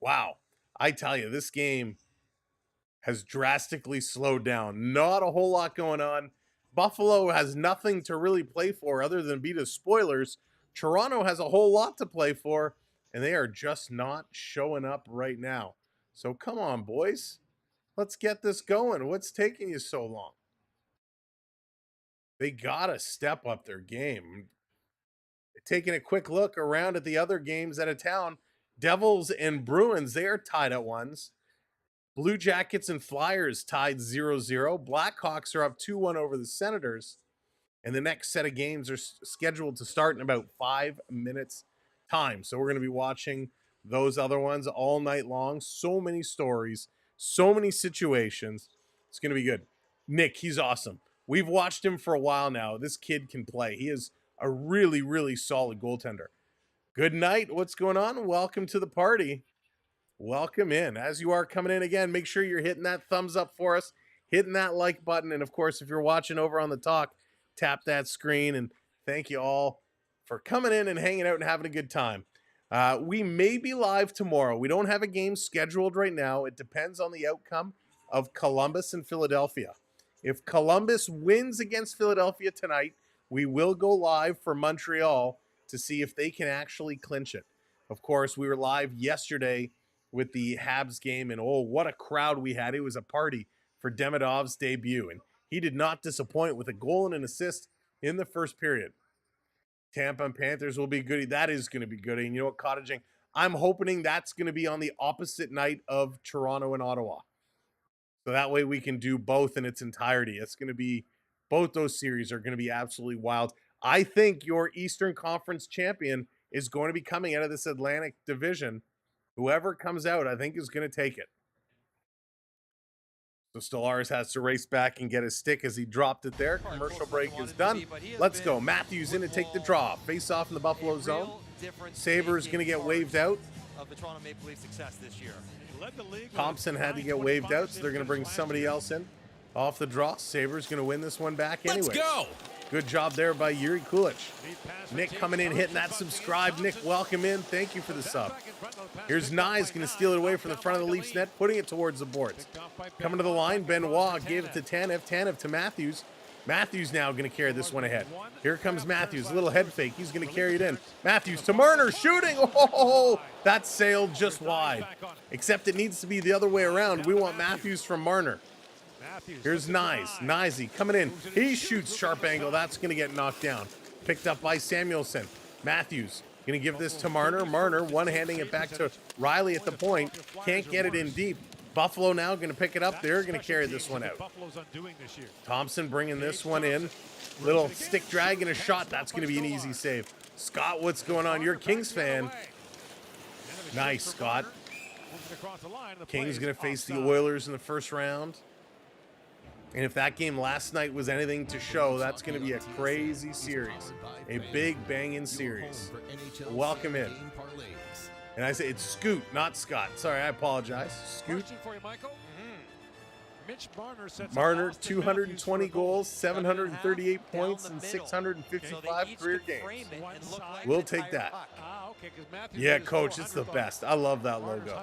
Speaker 2: Wow. I tell you, this game has drastically slowed down. Not a whole lot going on. Buffalo has nothing to really play for other than be the spoilers. Toronto has a whole lot to play for, and they are just not showing up right now. So come on, boys. Let's get this going. What's taking you so long? They got to step up their game. Taking a quick look around at the other games out of town, Devils and Bruins, they are tied at 1s. Blue Jackets and Flyers tied 0-0. Blackhawks are up 2-1 over the Senators. And the next set of games are scheduled to start in about 5 minutes time. So we're going to be watching those other ones all night long. So many stories, so many situations. It's going to be good. Nick, he's awesome. We've watched him for a while now. This kid can play. He is a really, really solid goaltender. Good night. What's going on? Welcome to the party. Welcome in. As you are coming in again, make sure you're hitting that thumbs up for us, hitting that like button. And of course, if you're watching over on the talk, tap that screen. And thank you all for coming in and hanging out and having a good time. We may be live tomorrow. We don't have a game scheduled right now. It depends on the outcome of Columbus and Philadelphia. If Columbus wins against Philadelphia tonight, we will go live for Montreal to see if they can actually clinch it. Of course, we were live yesterday with the Habs game, and oh, what a crowd we had. It was a party for Demidov's debut, and he did not disappoint with a goal and an assist in the first period. Tampa and Panthers will be goody. That is going to be goody. And you know what, Cottaging? I'm hoping that's going to be on the opposite night of Toronto and Ottawa. So that way we can do both in its entirety. It's going to be, both those series are going to be absolutely wild. I think your Eastern Conference champion is going to be coming out of this Atlantic division. Whoever comes out, I think, is going to take it. So Stellaris has to race back and get his stick as he dropped it there. Commercial break is done. Let's go. Matthews in to take the draw. Face off in the Buffalo zone. Sabres going to get waved out.
Speaker 5: Of the Toronto Maple Leafs success this year.
Speaker 2: Thompson had to get waved out, so they're going to bring somebody else in. Off the draw. Sabres going to win this one back anyway.
Speaker 1: Let's go.
Speaker 2: Good job there by Yuri Kulich. Nick coming in, hitting that subscribe. Nick, welcome in. Thank you for the sub. Here's Nyes going to steal it away from the front of the Leafs net, putting it towards the boards. Coming to the line, Benoit gave it to Tanev. Tanev to Matthews. Matthews now going to carry this one ahead. Here comes Matthews, a little head fake. He's going to carry it in. Matthews to Marner, shooting. Oh, that sailed just wide. Except it needs to be the other way around. We want Matthews from Marner. Here's Nyes. Nyesy coming in. He shoots sharp angle. That's going to get knocked down. Picked up by Samuelson. Matthews going to give this to Marner. Marner one-handing it back to Riley at the point. Can't get it in deep. Buffalo now going to pick it up. They're going to carry this one out. Thompson bringing this one in. Little stick drag and a shot. That's going to be an easy save. Scott, what's going on? You're a Kings fan. Nice, Scott. Kings going to face the Oilers in the first round. And if that game last night was anything to show, that's going to be a crazy series. A big banging series. Welcome in. And I say it's Scoot, not Scott. Sorry, I apologize. Scoot. Marner, 220 goals, 738 points, and 655 career games. We'll take that. Yeah, Coach, it's the best. I love that logo.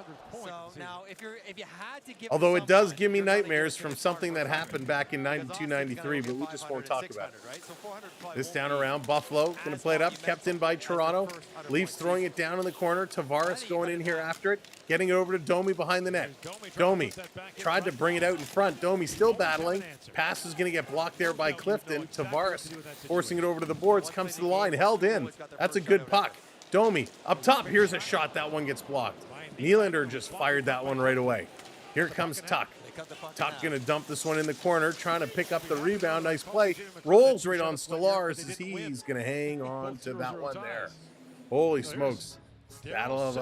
Speaker 2: Although it does give me nightmares from something that happened back in 92, 93, but we just won't talk about it. This down around, Buffalo going to play it up, kept in by Toronto. Leafs throwing it down in the corner. Tavares going in here after it, getting it over to Domi behind the net. Domi tried to bring it out in front. Domi still battling. Pass is going to get blocked there by Clifton. Tavares forcing it over to the boards, comes to the line, held in. That's a good puck. Domi up top. Here's a shot. That one gets blocked. Nylander just fired that one right away. Here comes Tuck. Tuck going to dump this one in the corner, trying to pick up the rebound. Nice play. Rolls right on Stellaris as he's going to hang on to that one there. Holy smokes. Battle of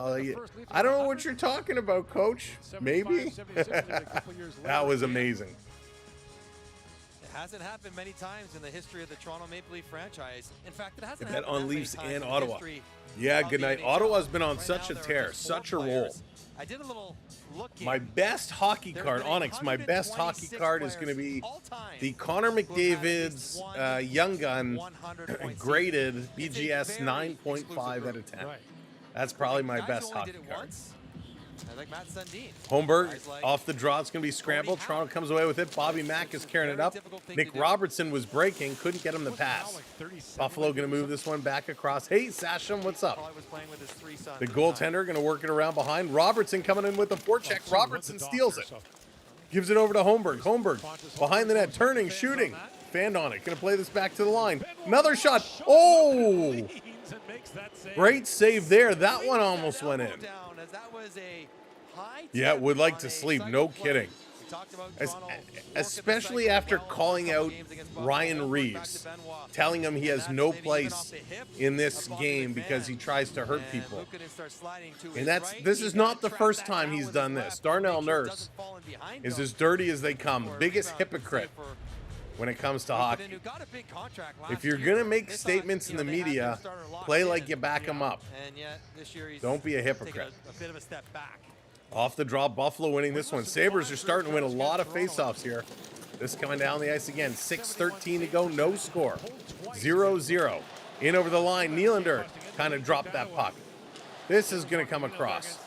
Speaker 2: I don't know what you're talking about, Coach. Maybe? That was amazing.
Speaker 5: It hasn't happened many times in the history of the Toronto Maple Leaf franchise. In fact, it hasn't
Speaker 2: Bet
Speaker 5: happened
Speaker 2: on
Speaker 5: that many
Speaker 2: Leafs
Speaker 5: times
Speaker 2: and
Speaker 5: in
Speaker 2: Ottawa.
Speaker 5: history
Speaker 2: Yeah,
Speaker 5: of
Speaker 2: good
Speaker 5: the
Speaker 2: night.
Speaker 5: NHL.
Speaker 2: Ottawa's been on
Speaker 5: Right
Speaker 2: such
Speaker 5: now,
Speaker 2: a
Speaker 5: there are
Speaker 2: tear,
Speaker 5: just 4
Speaker 2: such a roll.
Speaker 5: players. I did a little looking.
Speaker 2: My best hockey
Speaker 5: There
Speaker 2: card,
Speaker 5: have been
Speaker 2: Onyx, my best hockey
Speaker 5: 126
Speaker 2: card is going to
Speaker 5: players
Speaker 2: be
Speaker 5: all time
Speaker 2: the Connor
Speaker 5: who have had at
Speaker 2: McDavid's
Speaker 5: least one
Speaker 2: Young Gun
Speaker 5: 100 point
Speaker 2: graded
Speaker 5: season. It's a
Speaker 2: BGS
Speaker 5: very
Speaker 2: 9.5
Speaker 5: exclusive
Speaker 2: out
Speaker 5: group.
Speaker 2: of 10. That's probably my
Speaker 5: Guys
Speaker 2: best
Speaker 5: who only
Speaker 2: hockey
Speaker 5: did it
Speaker 2: card.
Speaker 5: once, I like Matt Sundin.
Speaker 2: Holmberg
Speaker 5: Guys like
Speaker 2: off the draw. It's going to be scrambled.
Speaker 5: Howe.
Speaker 2: Toronto comes away with it. Bobby Mack is carrying it up. Nick Robertson was breaking. Couldn't get him the pass. Buffalo going to move this one back across. Hey, Sasham, what's up?
Speaker 5: Probably was playing with his 3 sons
Speaker 2: The
Speaker 5: at time.
Speaker 2: goaltender going to work it around behind. Robertson coming in with the forecheck. Robertson steals it. Gives it over to Holmberg. Holmberg behind the net. Turning, shooting. Fanned on it. Going to play this back to the line. Another shot. Oh! Great save there. That one almost went in. Yeah, would like to sleep. No kidding. Especially after calling out Ryan Reeves, telling him he has no place in this game because he tries to hurt people. And this is not the first time he's done this. Darnell Nurse is as dirty as they come. The biggest hypocrite when it comes to hockey. If you're going to make statements in the media, play like you back them up. Don't be a hypocrite. Off the draw, Buffalo winning this one. Sabres are starting to win a lot of faceoffs here. This coming down the ice again. 6:13 to go, no score. 0-0. In over the line, Nylander kind of dropped that puck. This is going to come across.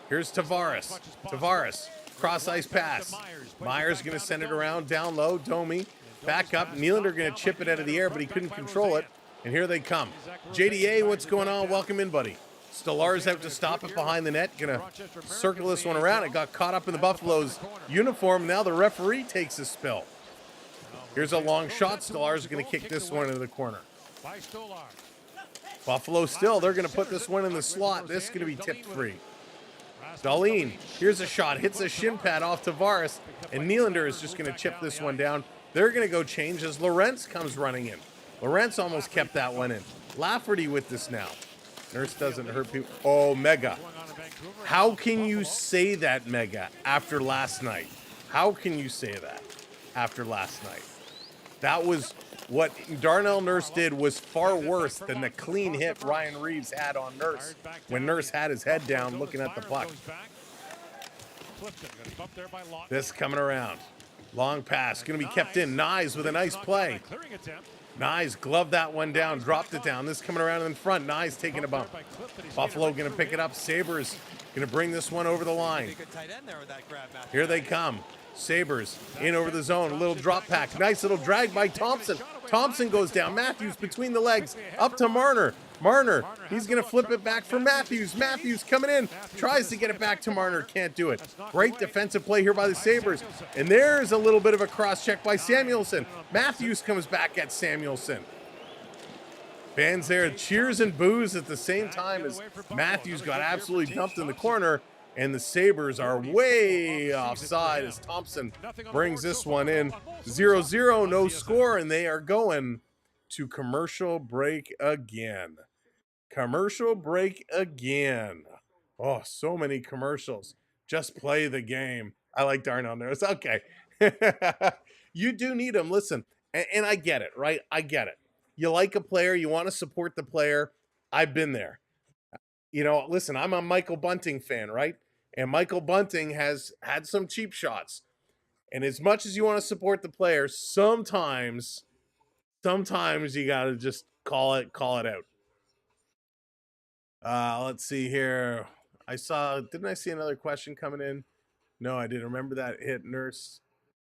Speaker 2: Here's Tavares. Tavares Cross ice pass. Myers going to send it around down low. Domi back up. Nylander going to chip it out of the air, but he couldn't control it. And here they come. JDA, what's going on? Welcome in, buddy. Stolarz out to stop it behind the net. Going to circle this one around. It got caught up in the Buffalo's uniform. Now the referee takes a spill. Here's a long shot. Stolarz is going to kick this one into the corner. Buffalo still, they're going to put this one in the slot. This is going to be tipped free. Dahlin, here's a shot. Hits a shin pad off Tavares. And Nylander is just going to chip this one down. They're going to go change as Lorentz comes running in. Lorentz almost kept that one in. Lafferty with this now. Nurse doesn't hurt people. Oh, Mega. How can you say that, Mega, after last night? How can you say that after last night? That was what Darnell Nurse did was far worse than the clean hit Ryan Reeves had on Nurse when Nurse had his head down looking at the puck. This coming around. Long pass. Going to be kept in. Nyes with a nice play. Nyes gloved that one down. Dropped it down. This coming around in front. Nyes taking a bump. Buffalo going to pick it up. Sabres going to bring this one over the line. Here they come. Sabres in over the zone. A little drop pack. Nice little drag by Thompson. Thompson goes down. Matthews between the legs. Up to Marner. Marner, he's going to flip it back for Matthews. Matthews coming in. Tries to get it back to Marner. Can't do it. Great defensive play here by the Sabres. And there's a little bit of a cross check by Samuelson. Matthews comes back at Samuelson. Fans there cheers and boos at the same time as Matthews got absolutely dumped in the corner. And the Sabres are way offside as Thompson brings this one in. 0-0, no score, and they are going to commercial break again. Commercial break again. Oh, so many commercials. Just play the game. I like Darnell Nurse. Okay. You do need them. Listen, and I get it, right? I get it. You like a player. You want to support the player. I've been there. You know, listen, I'm a Michael Bunting fan, right? And Michael Bunting has had some cheap shots. And as much as you want to support the player, sometimes you got to just call it out. Let's see here. Didn't I see another question coming in? No, I didn't. Remember that hit Nurse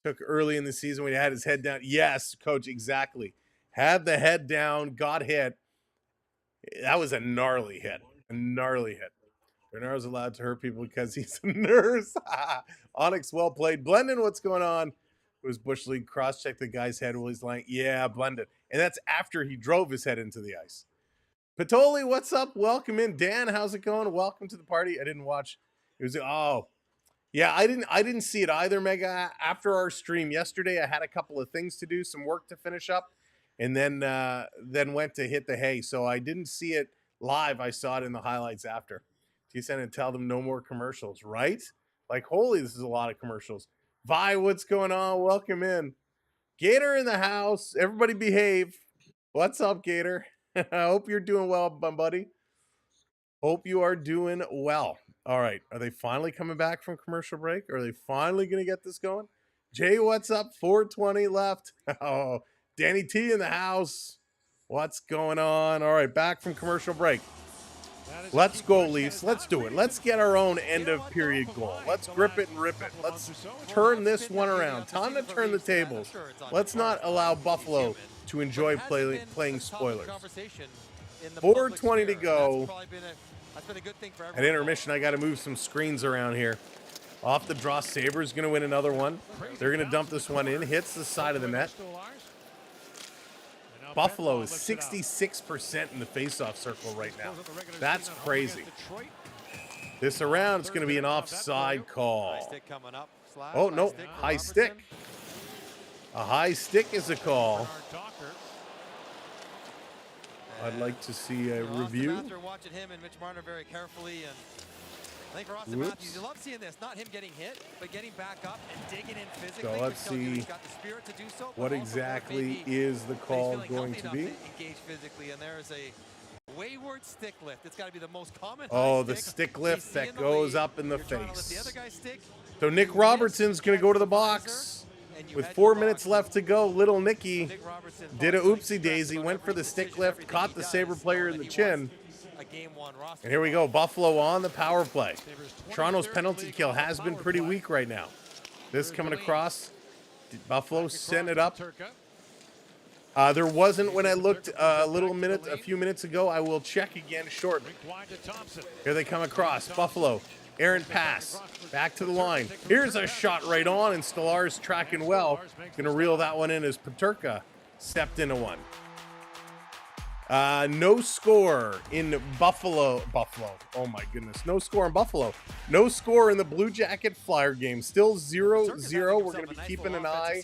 Speaker 2: took early in the season when he had his head down? Yes, coach, exactly. Had the head down, got hit. That was a gnarly hit. A gnarly hit. Bernard's allowed to hurt people because he's a nurse. Onyx, well played. Blendon, what's going on? It was Bush League. Cross-check the guy's head while he's lying. Yeah, Blendon. And that's after he drove his head into the ice. Patoli, what's up? Welcome in. Dan, how's it going? Welcome to the party. I didn't watch. It was, yeah, I didn't see it either, Mega. After our stream yesterday, I had a couple of things to do, some work to finish up, and then went to hit the hay. So I didn't see it live. I saw it in the highlights after. T-Send and tell them no more commercials, right? Like, holy, this is a lot of commercials. Vi, what's going on? Welcome in. Gator in the house. Everybody behave. What's up, Gator? I hope you're doing well, my buddy. Hope you are doing well. All right. Are they finally coming back from commercial break? Are they finally going to get this going? Jay, what's up? 420 left. Oh, Danny T in the house. What's going on? All right. Back from commercial break. Let's go, Leafs. Let's do it. Let's get our own end-of-period goal. Let's grip it and rip it. Let's turn this one around. Time to turn the tables. Let's not allow Buffalo to enjoy playing spoilers. 4:20 to go. At intermission, I got to move some screens around here. Off the draw, Sabres going to win another one. They're going to dump this one in. Hits the side of the net. Buffalo is 66% in the faceoff circle right now. That's crazy. This around, it's going to be an offside call. Oh, no, high stick. A high stick is a call. I'd like to see a review.
Speaker 5: After watching him and Mitch Marner very carefully, and I think for Austin Matthews, you love seeing this. Not him getting hit, but getting back up and digging in physically.
Speaker 2: So let's see what exactly is the call going to be.
Speaker 5: Engage physically, and there is a wayward stick lift. It's got to be the most common.
Speaker 2: Oh, the stick lift that goes up in the face. So Nick Robertson's going to go to the box. With 4 minutes left to go, little Nicky did a oopsie daisy, went for the stick lift, caught the Sabre player in the chin,
Speaker 5: a game one roster.
Speaker 2: And here we go, Buffalo on the power play. Toronto's penalty kill has been pretty weak right now. This coming across, Buffalo setting it up. There wasn't when I looked a few minutes ago. I will check again shortly. Here they come across, Buffalo. Errant pass, back to the line. Here's a shot right on, and Stolar's tracking well. Gonna reel that one in as Peterka stepped into one. No score in Buffalo. Oh my goodness. No score in Buffalo. No score in the Blue Jacket Flyer game. Still 0-0. We're going to be keeping an eye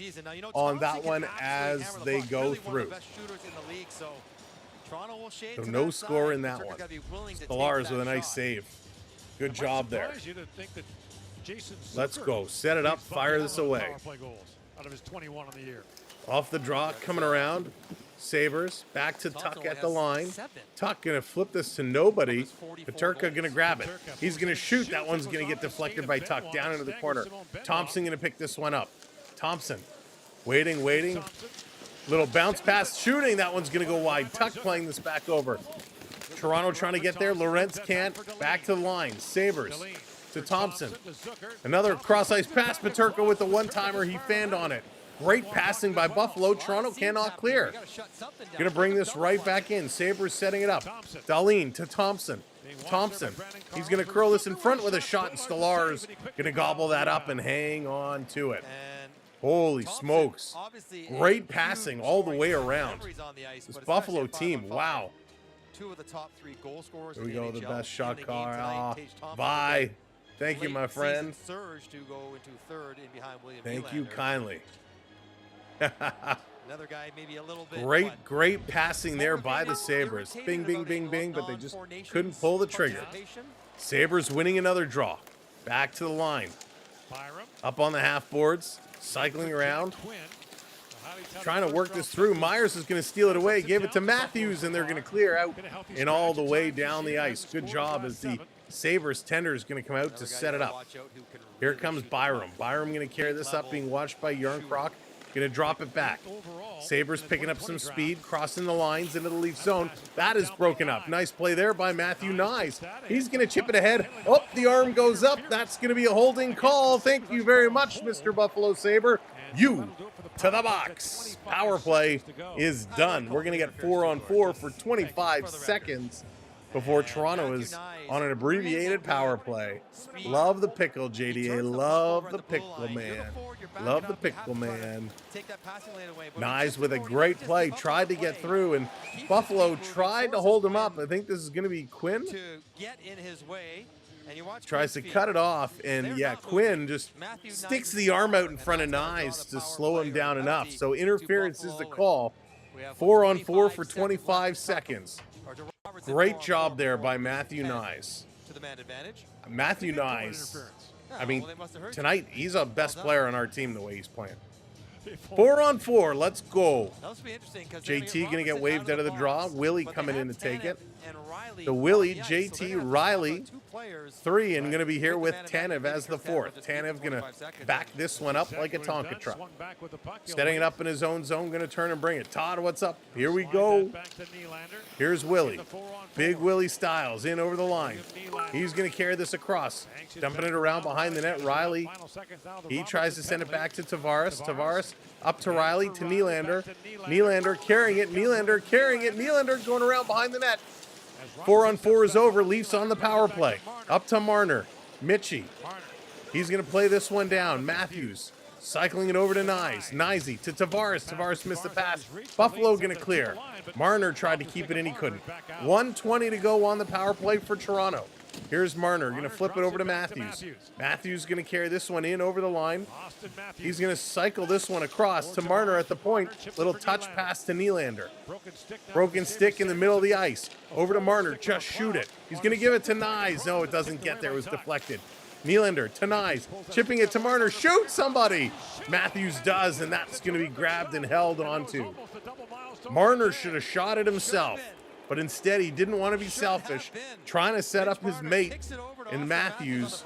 Speaker 2: on that one as they go through. So no score in that one. Stolar's with a nice save. Good job there. Let's go. Set it up. Fire this away. Off the draw. Coming around. Sabres back to Tuck at the line. Tuck gonna flip this to nobody. Peterka gonna grab it. He's gonna shoot. That one's gonna get deflected by Tuck down into the corner. Thompson gonna pick this one up. Thompson waiting. Little bounce pass shooting. That one's gonna go wide. Tuck playing this back over. Toronto trying to get there. Lorentz can't. Back to the line. Sabres to Thompson. Another cross ice pass. Peterka with the one-timer. He fanned on it. Great passing by Buffalo. Toronto cannot clear. Going to bring this right back in. Sabres setting it up. Dahlin to Thompson. Thompson. He's going to curl this in front with a shot, and Stolar's going to gobble that up and hang on to it. Holy smokes. Great passing all the way around. This Buffalo team, wow.
Speaker 5: Two of the top 3 goal scorers.
Speaker 2: Here we go, the best shot caller. Bye. Thank you, my friend.
Speaker 5: Surge to go into third in behind William
Speaker 2: Thank you kindly.
Speaker 5: Another guy maybe a little bit.
Speaker 2: Great passing there by the Sabres. Bing, but they just couldn't pull the trigger. Sabres winning another draw. Back to the line. Up on the half boards. Cycling around. Trying to work this through. Myers is going to steal it away. Gave it to Matthews, and they're going to clear out and all the way down the ice. Good job as the Sabres tender is going to come out to set it up. Here comes Byram. Byram going to carry this up, being watched by Yarncroc. Going to drop it back. Sabres picking up some speed, crossing the lines into the Leaf zone. That is broken up. Nice play there by Matthew Nyes. He's going to chip it ahead. Oh, the arm goes up. That's going to be a holding call. Thank you very much, Mr. Buffalo Sabre. You to the box. Power play is done. We're going to get 4-on-4 for 25 seconds before Toronto is on an abbreviated power play. Love the pickle, JDA. Love the pickle, man. Love the pickle, man. Nyes with a great play. Tried to get through, and Buffalo tried to hold him up. I think this is going to be Quinn. Tries to cut it off, and yeah, Quinn just sticks the arm out in front of Nyes to slow him down enough. So interference is the call. 4-on-4 for 25 seconds. Great job there by Matthew Nyes. Matthew Nyes, I mean, tonight he's our best player on our team the way he's playing. 4-on-4, let's go. JT going to get waved out of the draw. Willie coming in to take it. The Willie, JT, Riley, 3, and going to be here with Tanev as the 4th. Tanev going to back this one up like a Tonka truck. Setting it up in his own zone, going to turn and bring it. Todd, what's up? Here we go. Here's Willie. Big Willie Styles in over the line. He's going to carry this across. Dumping it around behind the net. Riley, he tries to send it back to Tavares. Tavares up to Riley, to Nylander. Nylander carrying it. Nylander carrying it. Nylander going around behind the net. 4-on-4 is over. Leafs on the power play. Up to Marner. Mitchie. He's going to play this one down. Matthews cycling it over to Nyes. Nyesy to Tavares. Tavares missed the pass. Buffalo going to clear. Marner tried to keep it in. He couldn't. 1:20 to go on the power play for Toronto. Here's Marner. Going to flip it over to Matthews. Matthews going to carry this one in over the line. He's going to cycle this one across to Marner at the point. Little touch pass to Nylander. Broken stick in the middle of the ice. Over to Marner. Just shoot it. He's going to give it to Nyes. No, it doesn't get there. It was deflected. Nylander to Nyes. Chipping it to Marner. Shoot somebody. Matthews does, and that's going to be grabbed and held onto. Marner should have shot it himself. But instead, he didn't want to be selfish, trying to set up his mate in Matthews,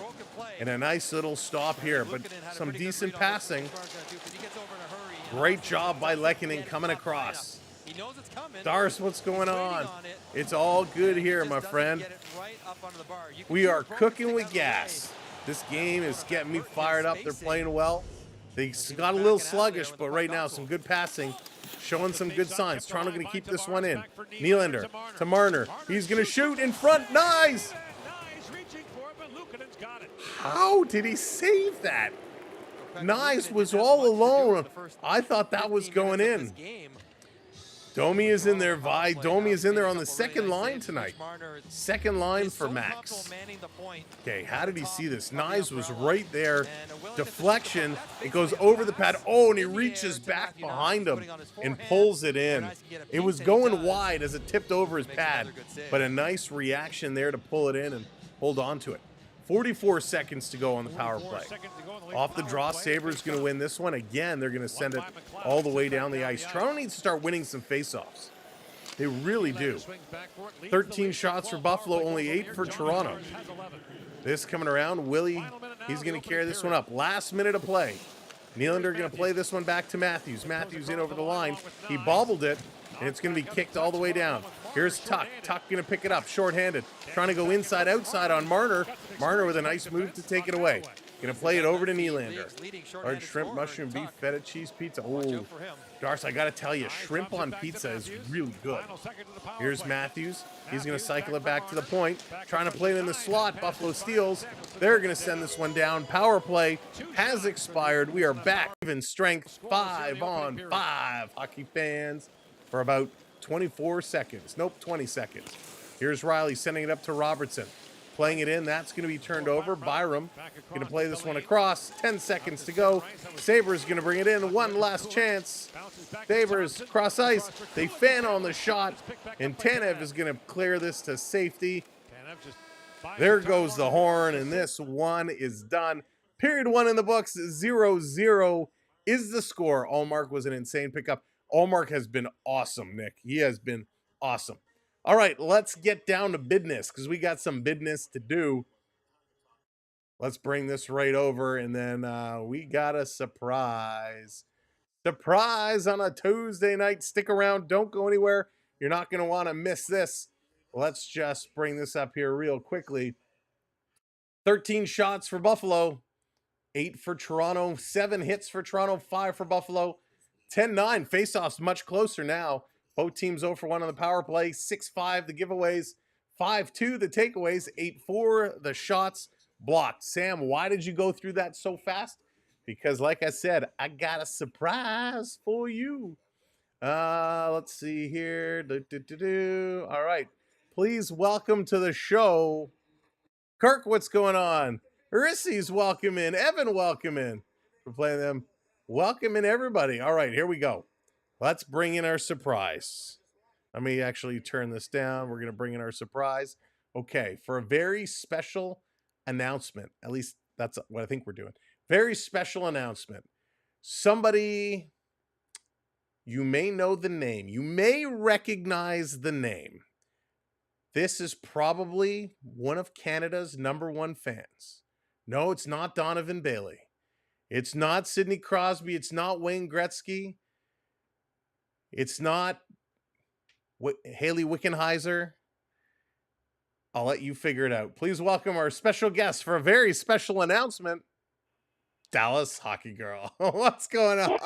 Speaker 2: and a nice little stop here. But some decent passing. Great job by Lehkonen coming across.
Speaker 5: He knows it's coming.
Speaker 2: Darce, what's going
Speaker 5: He's
Speaker 2: on?
Speaker 5: waiting on it.
Speaker 2: It's all good
Speaker 5: And he
Speaker 2: here,
Speaker 5: just
Speaker 2: my
Speaker 5: doesn't
Speaker 2: friend.
Speaker 5: get it right up under the bar. You can
Speaker 2: We
Speaker 5: see
Speaker 2: are
Speaker 5: Brogan
Speaker 2: cooking
Speaker 5: stick
Speaker 2: with
Speaker 5: out of the way.
Speaker 2: gas. This game is getting me fired up. They're
Speaker 5: Spacing.
Speaker 2: playing well. They
Speaker 5: As he
Speaker 2: got a
Speaker 5: was
Speaker 2: little
Speaker 5: backing out there
Speaker 2: sluggish,
Speaker 5: with
Speaker 2: but
Speaker 5: the
Speaker 2: right
Speaker 5: puck
Speaker 2: now
Speaker 5: up to
Speaker 2: some
Speaker 5: him.
Speaker 2: good passing, showing some good signs. Toronto going to keep this one in.
Speaker 4: Back for
Speaker 2: Nylander to Marner. He's going to shoot in front. Nice!
Speaker 4: Nice reaching for it, but Luukkonen's got it.
Speaker 2: How did he save that?
Speaker 5: Luukkonen
Speaker 2: Nice
Speaker 5: didn't
Speaker 2: was
Speaker 5: have
Speaker 2: all
Speaker 5: much to do
Speaker 2: alone.
Speaker 5: in the first
Speaker 2: I thought that was
Speaker 5: 15
Speaker 2: going
Speaker 5: minutes of
Speaker 2: in.
Speaker 5: this game.
Speaker 2: Domi is in there,
Speaker 5: Toronto
Speaker 2: Vi.
Speaker 5: power play
Speaker 2: Domi
Speaker 5: now.
Speaker 2: is in there
Speaker 5: Made a
Speaker 2: on the
Speaker 5: couple really
Speaker 2: second
Speaker 5: nice
Speaker 2: line
Speaker 5: saves.
Speaker 2: tonight.
Speaker 5: Marner
Speaker 2: Second line
Speaker 5: is
Speaker 2: for
Speaker 5: so
Speaker 2: Max.
Speaker 5: comfortable manning the point.
Speaker 2: Okay, how did he see this?
Speaker 5: Top of the
Speaker 2: Nyes was
Speaker 5: umbrella.
Speaker 2: right there.
Speaker 5: And a willingness to shoot the
Speaker 2: Deflection.
Speaker 5: puck. That's
Speaker 2: It goes
Speaker 5: basically a
Speaker 2: over the pad.
Speaker 5: pass
Speaker 2: Oh, and he
Speaker 5: in the
Speaker 2: reaches
Speaker 5: air to
Speaker 2: back
Speaker 5: Matthew Knies,
Speaker 2: behind him
Speaker 5: putting on his
Speaker 2: and
Speaker 5: forehand.
Speaker 2: pulls it in.
Speaker 5: Knies can get a
Speaker 2: It
Speaker 5: piece,
Speaker 2: was
Speaker 5: and he
Speaker 2: going
Speaker 5: does.
Speaker 2: wide as it tipped over his
Speaker 5: Makes
Speaker 2: pad,
Speaker 5: another good save.
Speaker 2: but a nice reaction there to pull it in and hold on to it. 44 seconds to go on the power
Speaker 4: 44
Speaker 2: play.
Speaker 4: seconds to go in the
Speaker 2: Off the
Speaker 4: power
Speaker 2: draw,
Speaker 4: play.
Speaker 2: Sabres going to win this one. Again, they're going to send it all the way down the ice. Toronto needs to start winning some faceoffs. They really do. 13 shots for Buffalo, only 8 for Toronto. This coming around, Willie, he's going to carry this one up. Last minute of play. Nylander going to play this one back to Matthews. Matthews in over the line. He bobbled it, and it's going to be kicked all the way down. Here's Tuck. Tuck going to pick it up, shorthanded. Trying to go inside, outside on Marner. Marner with a nice move to take it away. Going to play it over to Nylander. Large shrimp, mushroom, beef, feta, cheese, pizza. Oh, Darce, I got to tell you, shrimp on pizza is really good. Here's Matthews. He's going to cycle it back to the point. Trying to play it in the slot. Buffalo steals. They're going to send this one down. Power play has expired. We are back. Even strength, 5-on-5. Hockey fans for about 24 seconds. Nope, 20 seconds. Here's Riley sending it up to Robertson. Playing it in, that's going to be turned over. Byram going to play this one across. 10 seconds to go. Sabres going to bring it in. One last chance. Sabres cross ice. They fan on the shot. And Tanev is going to clear this to safety. There goes the horn, and this one is done. Period one in the books. 0-0 is the score. Allmark was an insane pickup. Allmark has been awesome, Nick. He has been awesome. All right, let's get down to business because we got some business to do. Let's bring this right over, and then we got a surprise. Surprise on a Tuesday night. Stick around. Don't go anywhere. You're not going to want to miss this. Let's just bring this up here real quickly. 13 shots for Buffalo. 8 for Toronto. 7 hits for Toronto. 5 for Buffalo. 10-9. Faceoffs much closer now. Both teams 0 for 1 on the power play. 6-5 the giveaways. 5-2 the takeaways. 8-4 the shots blocked. Sam, why did you go through that so fast? Because like I said, I got a surprise for you. Let's see here. All right. Please welcome to the show. Kirk, what's going on? Rissy's welcome in. Evan, welcome in. We're playing them. Welcome in, everybody. All right, here we go. Let's bring in our surprise. Let me actually turn this down. We're going to bring in our surprise. Okay, for a very special announcement. At least that's what I think we're doing. Very special announcement. Somebody, you may know the name. You may recognize the name. This is probably one of Canada's #1 fans. No, it's not Donovan Bailey. It's not Sidney Crosby. It's not Wayne Gretzky. It's not Haley Wickenheiser. I'll let you figure it out. Please welcome our special guest for a very special announcement, Dallas Hockey Girl. What's going on?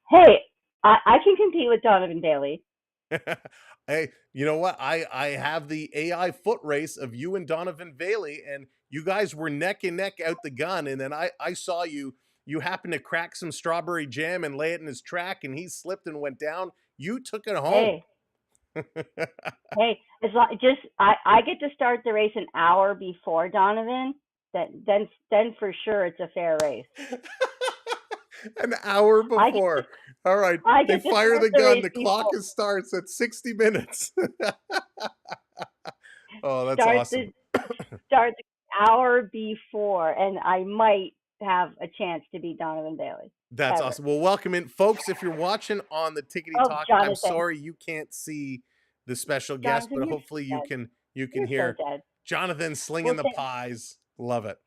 Speaker 6: Hey, I can compete with Donovan Bailey.
Speaker 2: Hey, you know what? I have the AI foot race of you and Donovan Bailey, and you guys were neck and neck out the gun, and then I saw you. You happened to crack some strawberry jam and lay it in his track, and he slipped and went down. You took it home.
Speaker 6: Hey, it's not just I get to start the race an hour before Donovan. Then for sure it's a fair race.
Speaker 2: An hour before. All right. They fire the gun. The clock starts at 60 minutes. Oh, that's awesome.
Speaker 6: Start the hour before, and I might have a chance to beat Donovan Bailey.
Speaker 2: That's awesome. Well, welcome in. Folks, if you're watching on the Tickety Talk,
Speaker 6: Jonathan.
Speaker 2: I'm sorry you can't see the special guest,
Speaker 6: Jonathan,
Speaker 2: but hopefully you can
Speaker 6: You're
Speaker 2: hear
Speaker 6: so dead.
Speaker 2: Jonathan slinging the pies. Love it.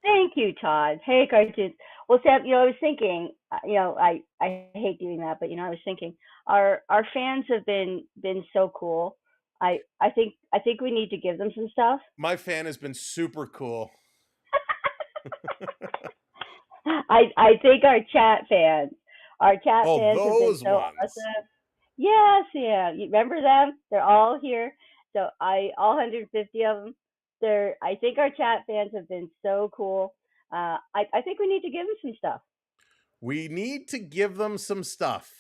Speaker 6: Thank you, Todd. Hey, cartoons. Well, Sam, I was thinking, I hate doing that, but I was thinking our fans have been so cool. I think we need to give them some stuff.
Speaker 2: My fan has been super cool.
Speaker 6: I think our chat
Speaker 2: Oh,
Speaker 6: fans have been
Speaker 2: those
Speaker 6: so
Speaker 2: ones.
Speaker 6: awesome. Yes, yeah. You remember them? They're all here. So all 150 of them. I think our chat fans have been so cool. I think we need to give them some stuff.
Speaker 2: We need to give them some stuff.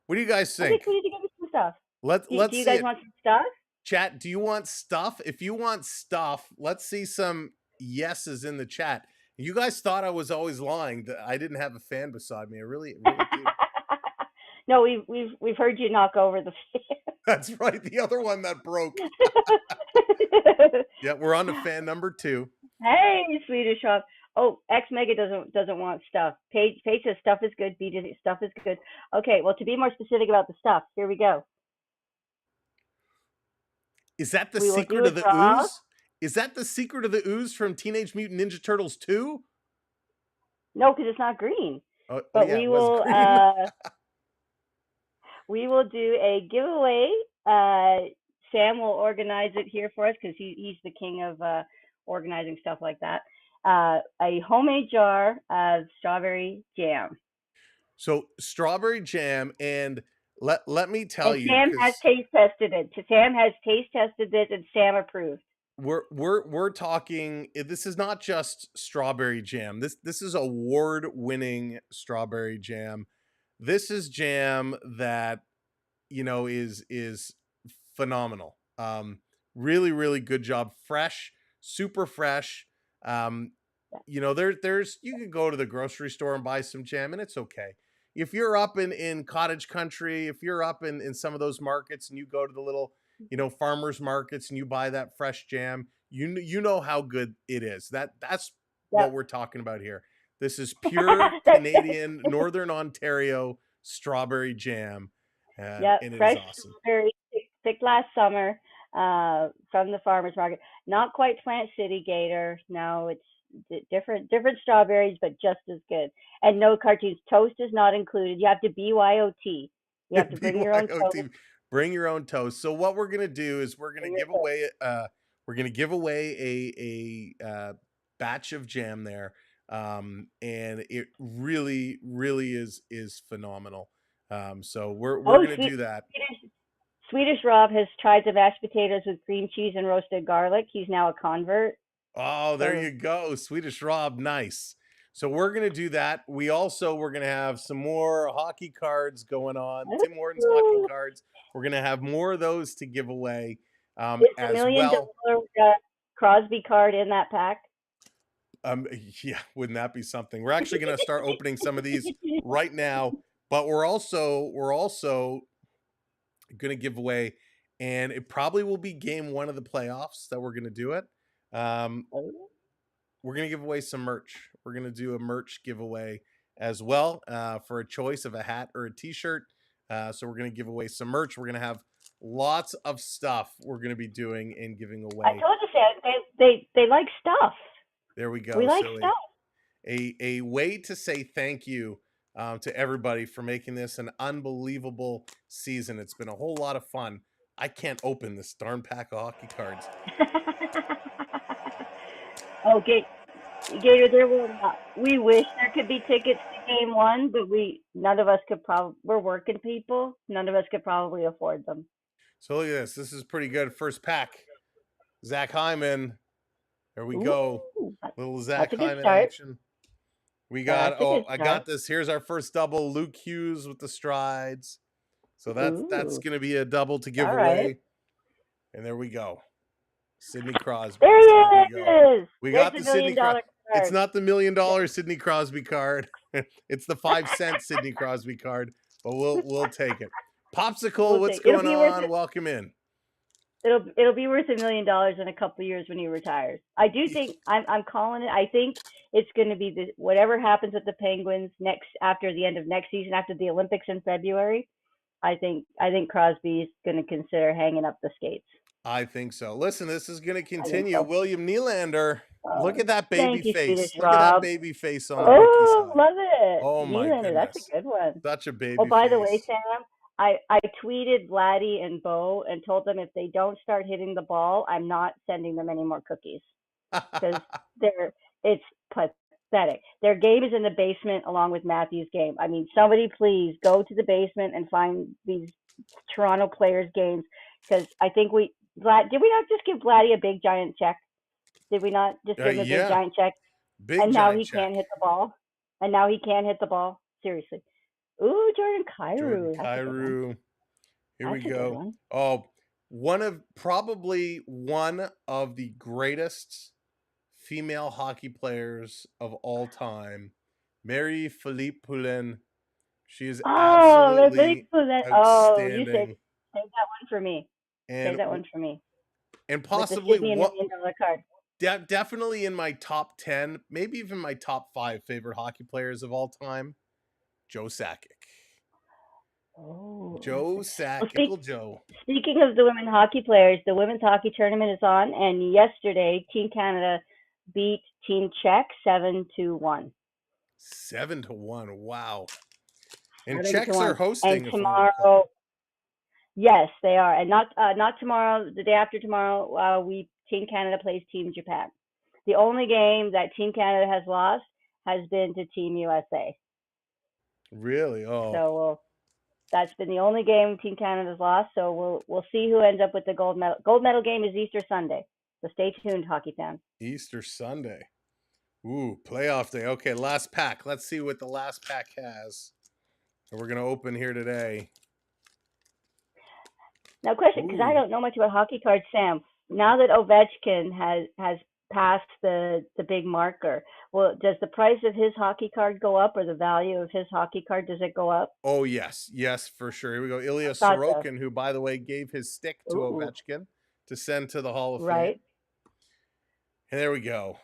Speaker 2: What do you guys
Speaker 6: I
Speaker 2: think?
Speaker 6: think we need to give them some stuff.
Speaker 2: Let's
Speaker 6: Do
Speaker 2: see
Speaker 6: you guys
Speaker 2: it.
Speaker 6: want some stuff?
Speaker 2: Chat, do you want stuff? If you want stuff, let's see some yeses in the chat. You guys thought I was always lying that I didn't have a fan beside me. I really do.
Speaker 6: No, we've heard you knock over the fan.
Speaker 2: That's right. The other one that broke. Yeah, we're on to fan number 2.
Speaker 6: Hey, Swedish Rob. Oh, X Mega doesn't want stuff. Paige says stuff is good. B says stuff is good. Okay, well, to be more specific about the stuff, here we go.
Speaker 2: Is that the
Speaker 6: We will
Speaker 2: secret
Speaker 6: do a
Speaker 2: of the
Speaker 6: draw.
Speaker 2: ooze? Is that the secret of the ooze from Teenage Mutant Ninja Turtles 2?
Speaker 6: No, because it's not green.
Speaker 2: Oh,
Speaker 6: But
Speaker 2: yeah,
Speaker 6: we
Speaker 2: it was
Speaker 6: will
Speaker 2: green.
Speaker 6: we will do a giveaway. Sam will organize it here for us because he's the king of organizing stuff like that. A homemade jar of strawberry jam.
Speaker 2: So strawberry jam, and let me tell
Speaker 6: And
Speaker 2: you,
Speaker 6: Sam has taste tested it. Sam has taste tested this, and Sam approved.
Speaker 2: we're talking. This is not just strawberry jam. This is award-winning strawberry jam. This is jam that is phenomenal. Really, really good job. Fresh, super fresh. There's you can go to the grocery store and buy some jam, and it's okay. If you're up in cottage country, if you're up in some of those markets and you go to the little, farmers markets and you buy that fresh jam, you know how good it is. That's what we're talking about here. This is pure Canadian, Northern Ontario strawberry jam. And it
Speaker 6: fresh
Speaker 2: is awesome.
Speaker 6: strawberry picked last summer from the farmers market. Not quite Plant City Gator. No, it's different strawberries, but just as good. And no cartoons. Toast is not included. You have to BYOT. You have to bring your own toast.
Speaker 2: Bring your own toast. So what we're gonna do is we're gonna give away a batch of jam there, and it really is phenomenal. So we're gonna do that.
Speaker 6: Swedish Rob has tried the mashed potatoes with cream cheese and roasted garlic. He's now a convert.
Speaker 2: Oh, there you go. Swedish Rob, nice. So we're going to do that. We're going to have some more hockey cards going on. Tim Hortons hockey cards. We're going to have more of those to give away
Speaker 6: as
Speaker 2: $1
Speaker 6: million Crosby card in that pack.
Speaker 2: Yeah, wouldn't that be something? We're actually going to start opening some of these right now, but we're also going to give away, and it probably will be game 1 of the playoffs that we're going to do it. We're going to give away some merch. We're going to do a merch giveaway as well for a choice of a hat or a t-shirt. So we're going to give away some merch. We're going to have lots of stuff we're going to be doing and giving away.
Speaker 6: I told you, Sam, they like stuff.
Speaker 2: There we go.
Speaker 6: We like stuff.
Speaker 2: A way to say thank you to everybody for making this an unbelievable season. It's been a whole lot of fun. I can't open this darn pack of hockey cards.
Speaker 6: Okay, Gator, we wish there could be tickets to game 1, but none of us could we're working people. None of us could probably afford them.
Speaker 2: So look at this. This is pretty good. First pack. Zach Hyman. There we go. Little Zach Hyman action. We got, I got this. Here's our first double. Luke Hughes with the strides. So that's going to be a double to give away. And there we go. Sidney Crosby.
Speaker 6: There he is.
Speaker 2: We got the Sidney Crosby. It's not the $1 million Sidney Crosby card. It's the 5-cent Sidney Crosby card, but we'll take it. Popsicle, what's going on? Welcome in.
Speaker 6: It'll be worth $1 million in a couple of years when he retires. I do think I'm calling it. I think it's going to be whatever happens with the Penguins after the end of next season, after the Olympics in February. I think Crosby is going to consider hanging up the skates.
Speaker 2: I think so. Listen, this is going to
Speaker 6: I think
Speaker 2: continue.
Speaker 6: so.
Speaker 2: William Nylander, look at that baby
Speaker 6: Thank you,
Speaker 2: face.
Speaker 6: Swedish
Speaker 2: Look at that
Speaker 6: Rob.
Speaker 2: baby face on the rookie
Speaker 6: Oh,
Speaker 2: side.
Speaker 6: love it.
Speaker 2: Oh my
Speaker 6: Nylander, that's
Speaker 2: goodness.
Speaker 6: a good one.
Speaker 2: Such a
Speaker 6: Oh,
Speaker 2: baby
Speaker 6: by the way,
Speaker 2: face.
Speaker 6: Sam, I tweeted Vladdy and Bo and told them if they don't start hitting the ball, I'm not sending them any more cookies because it's pathetic. Their game is in the basement along with Matthews' game. I mean, somebody please go to the basement and find these Toronto players' games because I think did we not just give Vladdy a big giant check? Did we not just give him a big
Speaker 2: Yeah,
Speaker 6: giant check?
Speaker 2: big
Speaker 6: And now
Speaker 2: giant
Speaker 6: he
Speaker 2: check.
Speaker 6: can't hit the ball. And now he can't hit the ball. Seriously. Ooh, Jordan Kyrou.
Speaker 2: Jordan
Speaker 6: That's a good one.
Speaker 2: Kyrou. Here we
Speaker 6: That's a good
Speaker 2: go.
Speaker 6: one.
Speaker 2: Oh, probably one of the greatest female hockey players of all time, Marie-Philippe Poulin. She is
Speaker 6: Oh,
Speaker 2: absolutely
Speaker 6: oh, you
Speaker 2: outstanding.
Speaker 6: save that one for me. Save that one for me.
Speaker 2: And
Speaker 6: With the
Speaker 2: possibly
Speaker 6: Sydney
Speaker 2: what
Speaker 6: $1 million card.
Speaker 2: definitely in my top 10, maybe even my top 5 favorite hockey players of all time, Joe Sakic.
Speaker 6: Oh.
Speaker 2: Joe Sakic.
Speaker 6: Well,
Speaker 2: Joe.
Speaker 6: Speaking of the women hockey players, the women's hockey tournament is on, and yesterday Team Canada beat Team Czech 7-1.
Speaker 2: 7-1. Wow. And
Speaker 6: 7-1.
Speaker 2: Czechs are hosting.
Speaker 6: And tomorrow, yes, they are. And not tomorrow. The day after tomorrow, Team Canada plays Team Japan. The only game that Team Canada has lost has been to Team USA.
Speaker 2: Really? Oh.
Speaker 6: So that's been the only game Team Canada's lost. So we'll see who ends up with the gold medal. Gold medal game is Easter Sunday. So stay tuned, hockey fans.
Speaker 2: Easter Sunday. Ooh, playoff day. Okay, last pack. Let's see what the last pack has. So we're going to open here today.
Speaker 6: Now, question, because I don't know much about hockey cards, Sam. Now that Ovechkin has passed the big marker, well, does the price of his hockey card go up, or the value of his hockey card, does it go up?
Speaker 2: Oh, yes, for sure. Here we go. Ilya Sorokin, who, by the way, gave his stick to Ovechkin to send to the Hall of Fame. And there we go.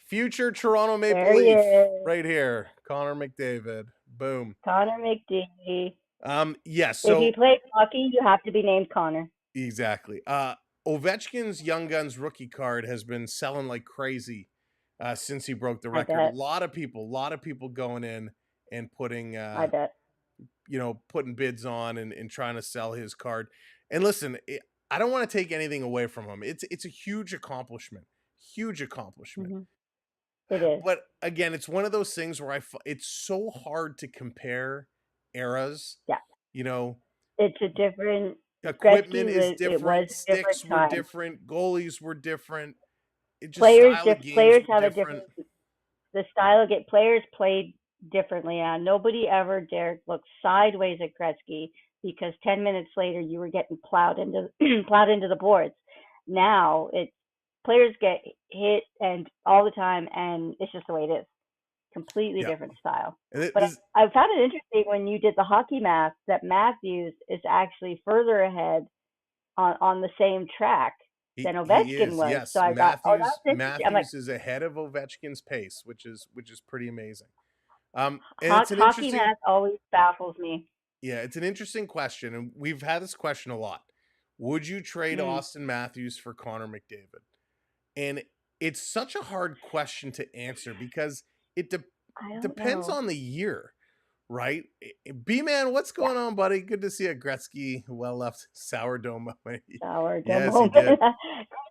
Speaker 2: Future Toronto Maple Leaf, right here. Connor McDavid. Boom.
Speaker 6: Connor McDavid.
Speaker 2: Yes. So
Speaker 6: if you play hockey, you have to be named Connor.
Speaker 2: Exactly. Ovechkin's Young Guns rookie card has been selling like crazy since he broke the record. A lot of people going in and putting
Speaker 6: I bet.
Speaker 2: Putting bids on and trying to sell his card. And listen, I don't want to take anything away from him. It's a huge accomplishment.
Speaker 6: Mm-hmm. It is.
Speaker 2: But again, it's one of those things where it's so hard to compare eras.
Speaker 6: Yeah.
Speaker 2: It's
Speaker 6: a different
Speaker 2: equipment is different, sticks were different, goalies were different.
Speaker 6: Players have a different. The style of players played differently. Nobody ever dared look sideways at Gretzky because 10 minutes later you were getting plowed into the boards. Now players get hit and all the time, and it's just the way it is. Completely different style. But I found it interesting when you did the hockey math that Matthews is actually further ahead on the same track than Ovechkin was.
Speaker 2: Yes.
Speaker 6: So I
Speaker 2: Matthews is ahead of Ovechkin's pace, which is pretty amazing.
Speaker 6: Hockey math always baffles me.
Speaker 2: Yeah, it's an interesting question, and we've had this question a lot. Would you trade Austin Matthews for Connor McDavid? And it's such a hard question to answer because it depends on the year, right? B-Man, what's going on, buddy? Good to see a Gretzky well-left sourdough moment.
Speaker 6: Yes, he did.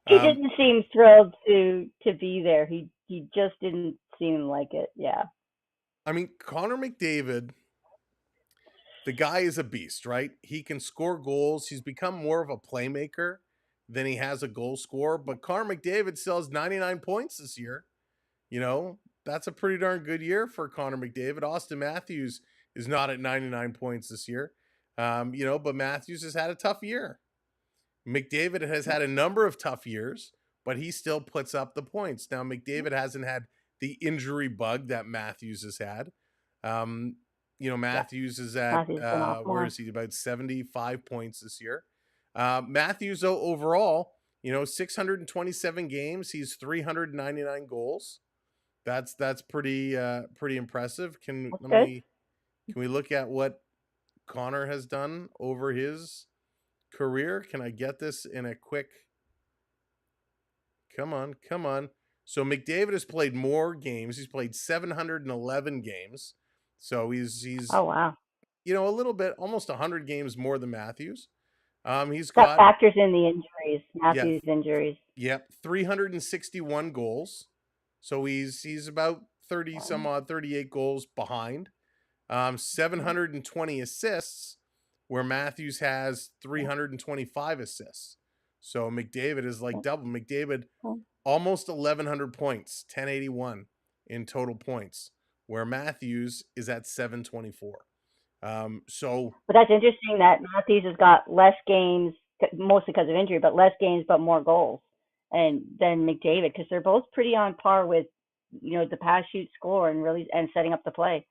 Speaker 6: He didn't seem thrilled to be there. He just didn't seem like it. Yeah.
Speaker 2: I mean, Connor McDavid, the guy is a beast, right? He can score goals. He's become more of a playmaker than he has a goal scorer. But Connor McDavid still has 99 points this year. That's a pretty darn good year for Connor McDavid. Austin Matthews is not at 99 points this year. But Matthews has had a tough year. McDavid has had a number of tough years, but he still puts up the points. Now, McDavid hasn't had the injury bug that Matthews has had. Matthews is at, where is he? About 75 points this year. Matthews, overall, 627 games. He's 399 goals. That's pretty impressive. Can we look at what Connor has done over his career. Can I get this in a quick? Come on. So McDavid has played more games. He's played 711 games. So he's
Speaker 6: Oh wow.
Speaker 2: a little bit, almost 100 games more than Matthews. He's
Speaker 6: That
Speaker 2: got
Speaker 6: factors in the injuries, Matthews' injuries.
Speaker 2: 361 goals. So he's about 30 some odd, 38 goals behind. 720 assists, where Matthews has 325 assists. So McDavid is like double. McDavid almost 1,100 points, 1081 in total points, where Matthews is at 724.
Speaker 6: But that's interesting that Matthews has got less games, mostly because of injury, but less games but more goals, and than McDavid, because they're both pretty on par with, the pass, shoot, score, and setting up the play.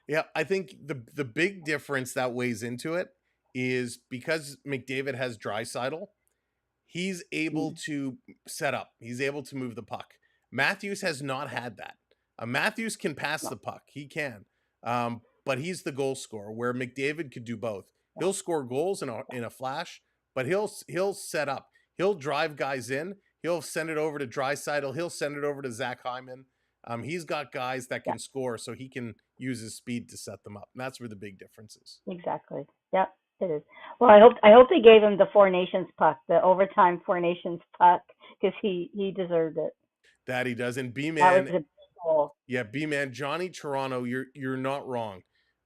Speaker 2: Yeah, I think the big difference that weighs into it is because McDavid has Draisaitl, he's able to set up. He's able to move the puck. Matthews has not had that. Matthews can pass the puck. He can. But he's the goal scorer, where McDavid could do both. He'll score goals in a flash, but he'll set up. He'll drive guys in. He'll send it over to Draisaitl. He'll send it over to Zach Hyman. He's got guys that can score, so he can use his speed to set them up. And that's where the big difference is.
Speaker 6: Exactly. Yep, it is. Well, I hope they gave him the Four Nations puck, the overtime Four Nations puck, because he deserved it.
Speaker 2: That he does. And B-Man,
Speaker 6: that was a big goal.
Speaker 2: Yeah, B-Man, Johnny Toronto, you're not wrong.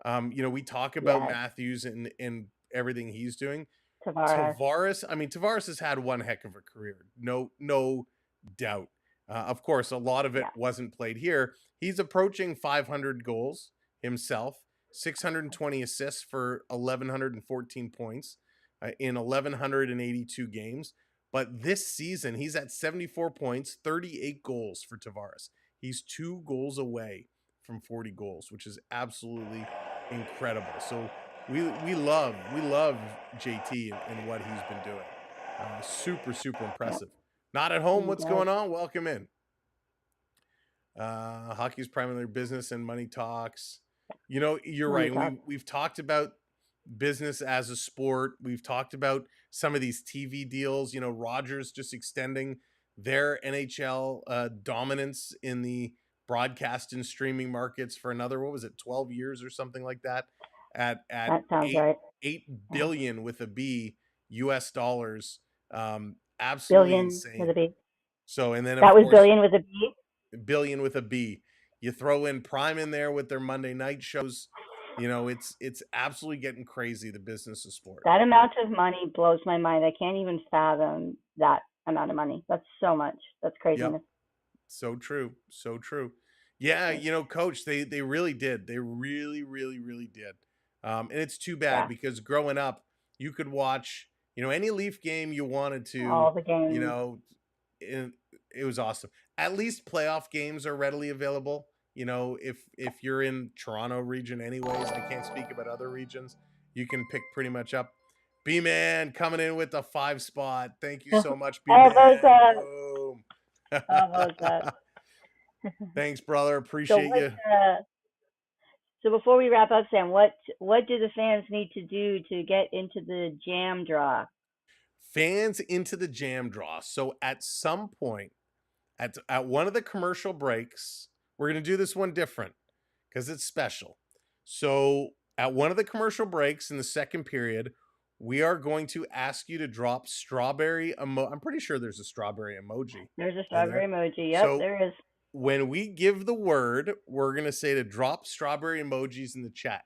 Speaker 2: We talk about Matthews and everything he's doing. Tavares has had one heck of a career. No doubt. Of course, a lot of it wasn't played here. He's approaching 500 goals himself, 620 assists for 1,114 points in 1,182 games. But this season, he's at 74 points, 38 goals for Tavares. He's 2 goals away from 40 goals, which is absolutely incredible. So we love JT and what he's been doing. Super impressive. Not at home. What's going on? Welcome in. Hockey's primarily business and money talks. You're right. We've talked about business as a sport. We've talked about some of these TV deals. Rogers just extending their NHL dominance in the broadcast and streaming markets for another, 12 years or something like that, at
Speaker 6: that sounds right.
Speaker 2: $8 billion with a B US dollars. Absolutely
Speaker 6: billion
Speaker 2: insane.
Speaker 6: With a B.
Speaker 2: So, and then
Speaker 6: that was billion with a B.
Speaker 2: Billion with a B. You throw in Prime in there with their Monday night shows. It's absolutely getting crazy, the business of sport.
Speaker 6: That amount of money blows my mind. I can't even fathom that amount of money. That's so much. That's craziness.
Speaker 2: Yep. So true. Yeah, Coach, they really did. They really did. And it's too bad because growing up, you could watch, any Leaf game you wanted to.
Speaker 6: All the games.
Speaker 2: It was awesome. At least playoff games are readily available. If you're in Toronto region anyways, I can't speak about other regions. You can pick pretty much up. B-Man coming in with the 5 spot. Thank you so much, B-Man. Boom.
Speaker 6: How about that?
Speaker 2: Thanks, brother. Appreciate you.
Speaker 6: So before we wrap up, Sam, what do the fans need to do to get into the jam draw?
Speaker 2: Fans into the jam draw. So at some point, at one of the commercial breaks, we're going to do this one different because it's special. So at one of the commercial breaks in the second period, we are going to ask you to drop strawberry I'm pretty sure there's a strawberry emoji.
Speaker 6: There's a strawberry emoji. Yep, so there is.
Speaker 2: When we give the word, we're going to say to drop strawberry emojis in the chat.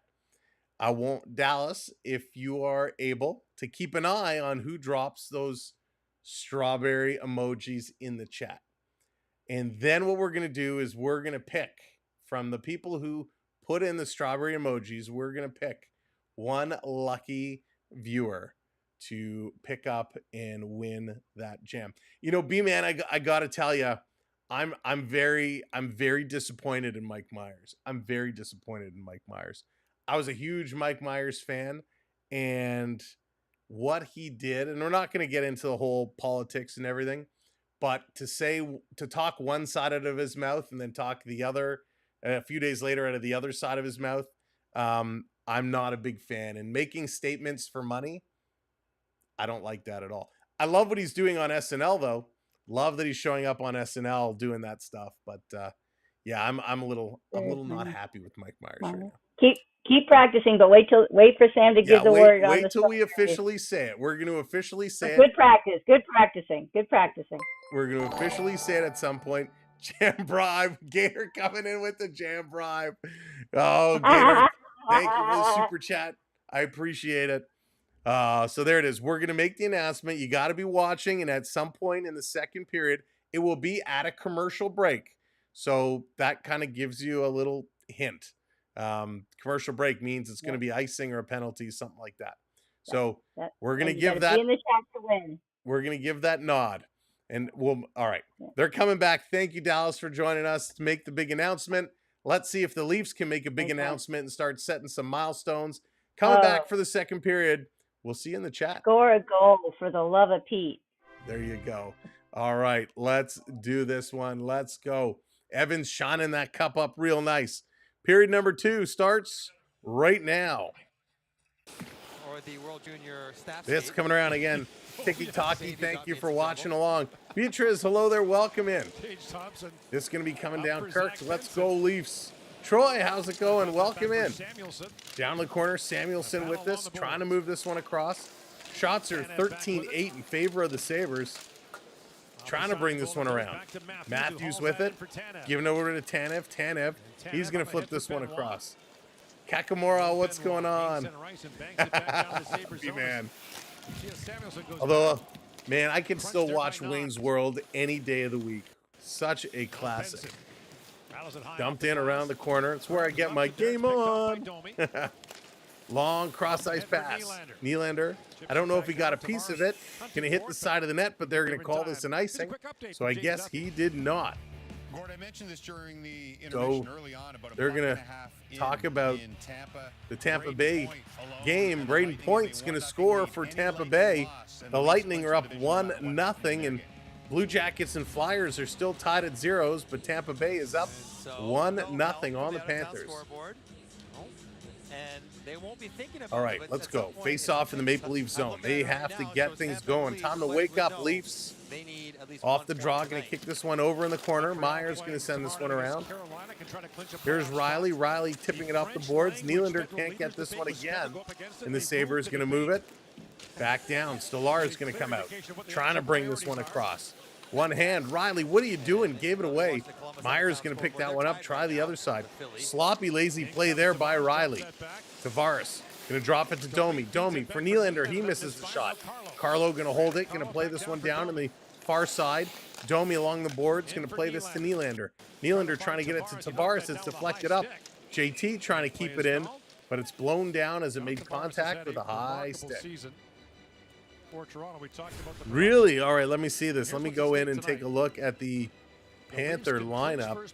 Speaker 2: I want Dallas, if you are able, to keep an eye on who drops those strawberry emojis in the chat. And then what we're going to do is we're going to pick from the people who put in the strawberry emojis, we're going to pick one lucky viewer to pick up and win that jam. B-Man, I got to tell you, I'm very disappointed in Mike Myers. I was a huge Mike Myers fan, and what he did, and we're not going to get into the whole politics and everything, but to talk one side out of his mouth and then talk the other a few days later out of the other side of his mouth, I'm not a big fan. And making statements for money, I don't like that at all. I love what he's doing on SNL though. Love that he's showing up on SNL doing that stuff. But yeah, I'm a little not happy with Mike Myers right now.
Speaker 6: Keep practicing, but wait for Sam to give the word on the
Speaker 2: wait till we officially say it. We're going to officially say it.
Speaker 6: Good practice. Good practicing.
Speaker 2: We're going to officially say it at some point. Jam bribe. Gator coming in with the jam bribe. Oh, Gator. Thank you for the super chat. I appreciate it. So there it is. We're going to make the announcement. You got to be watching, and at some point in the second period, it will be at a commercial break. So that kind of gives you a little hint. Commercial break means it's going to be icing or a penalty, something like that. So we're going to give that.
Speaker 6: Be in the chat to win.
Speaker 2: We're going to give that nod. And all right. They're coming back. Thank you, Dallas, for joining us to make the big announcement. Let's see if the Leafs can make a big announcement and start setting some milestones. Coming back for the second period. We'll see you in the chat.
Speaker 6: Score a goal for the love of Pete.
Speaker 2: There you go. All right. Let's do this one. Let's go. Evan's shining that cup up real nice. Period number 2 starts right now.
Speaker 5: Or the World Junior Staff.
Speaker 2: This coming around again. Tiki-taki, thank you for watching along. Beatrice, hello there. Welcome in. This is going to be coming down. Kirk, let's go Leafs. Troy, how's it going? Welcome in. Down in the corner, Samuelson with this, trying to move this one across. Shots are 13-8 in favor of the Sabres. Trying to bring this one around. Matthews with it, giving over to Tanev. Tanev, he's going to flip this one across. Kakamura, what's going on? Happy man. Although, man, I can still watch Wayne's World any day of the week. Such a classic. Dumped in around the corner. It's where I get my game on. Long cross-ice pass. Nylander. I don't know if he got a piece of it. Going to hit the side of the net, but they're going to call this an icing. So I guess he did not.
Speaker 7: Gord, I mentioned this during the intermission early on about
Speaker 2: they're going to talk about the Tampa Bay game. Braden Point's going to score for Tampa Bay. The Lightning are up 1-0, and Blue Jackets and Flyers are still tied at zeros, but Tampa Bay is up 1-0 on the Panthers. All right, let's go. Face off in the Maple Leaf zone. They have to get things going. Time to wake up, Leafs. Off the draw, going to kick this one over in the corner. Myers going to send this one around. Here's Riley. Riley tipping it off the boards. Nylander can't get this one again. And the Sabres going to move it. Back down. Stolar is going to come out. Trying to bring this one across. One hand. Riley, what are you doing? Gave it away. Myers going to pick that one up. Try the other side. Sloppy, lazy play there by Riley. Tavares going to drop it to Domi. Domi for Nylander. He misses the shot. Carlo going to hold it. Going to play this one down on the far side. Domi along the boards. Going to play this to Nylander. Nylander trying to get it to Tavares. It's deflected up. JT trying to keep it in, but it's blown down as it made contact with a high stick. Really? All right, let me see this. Let me go in and take a look at the Panther lineup.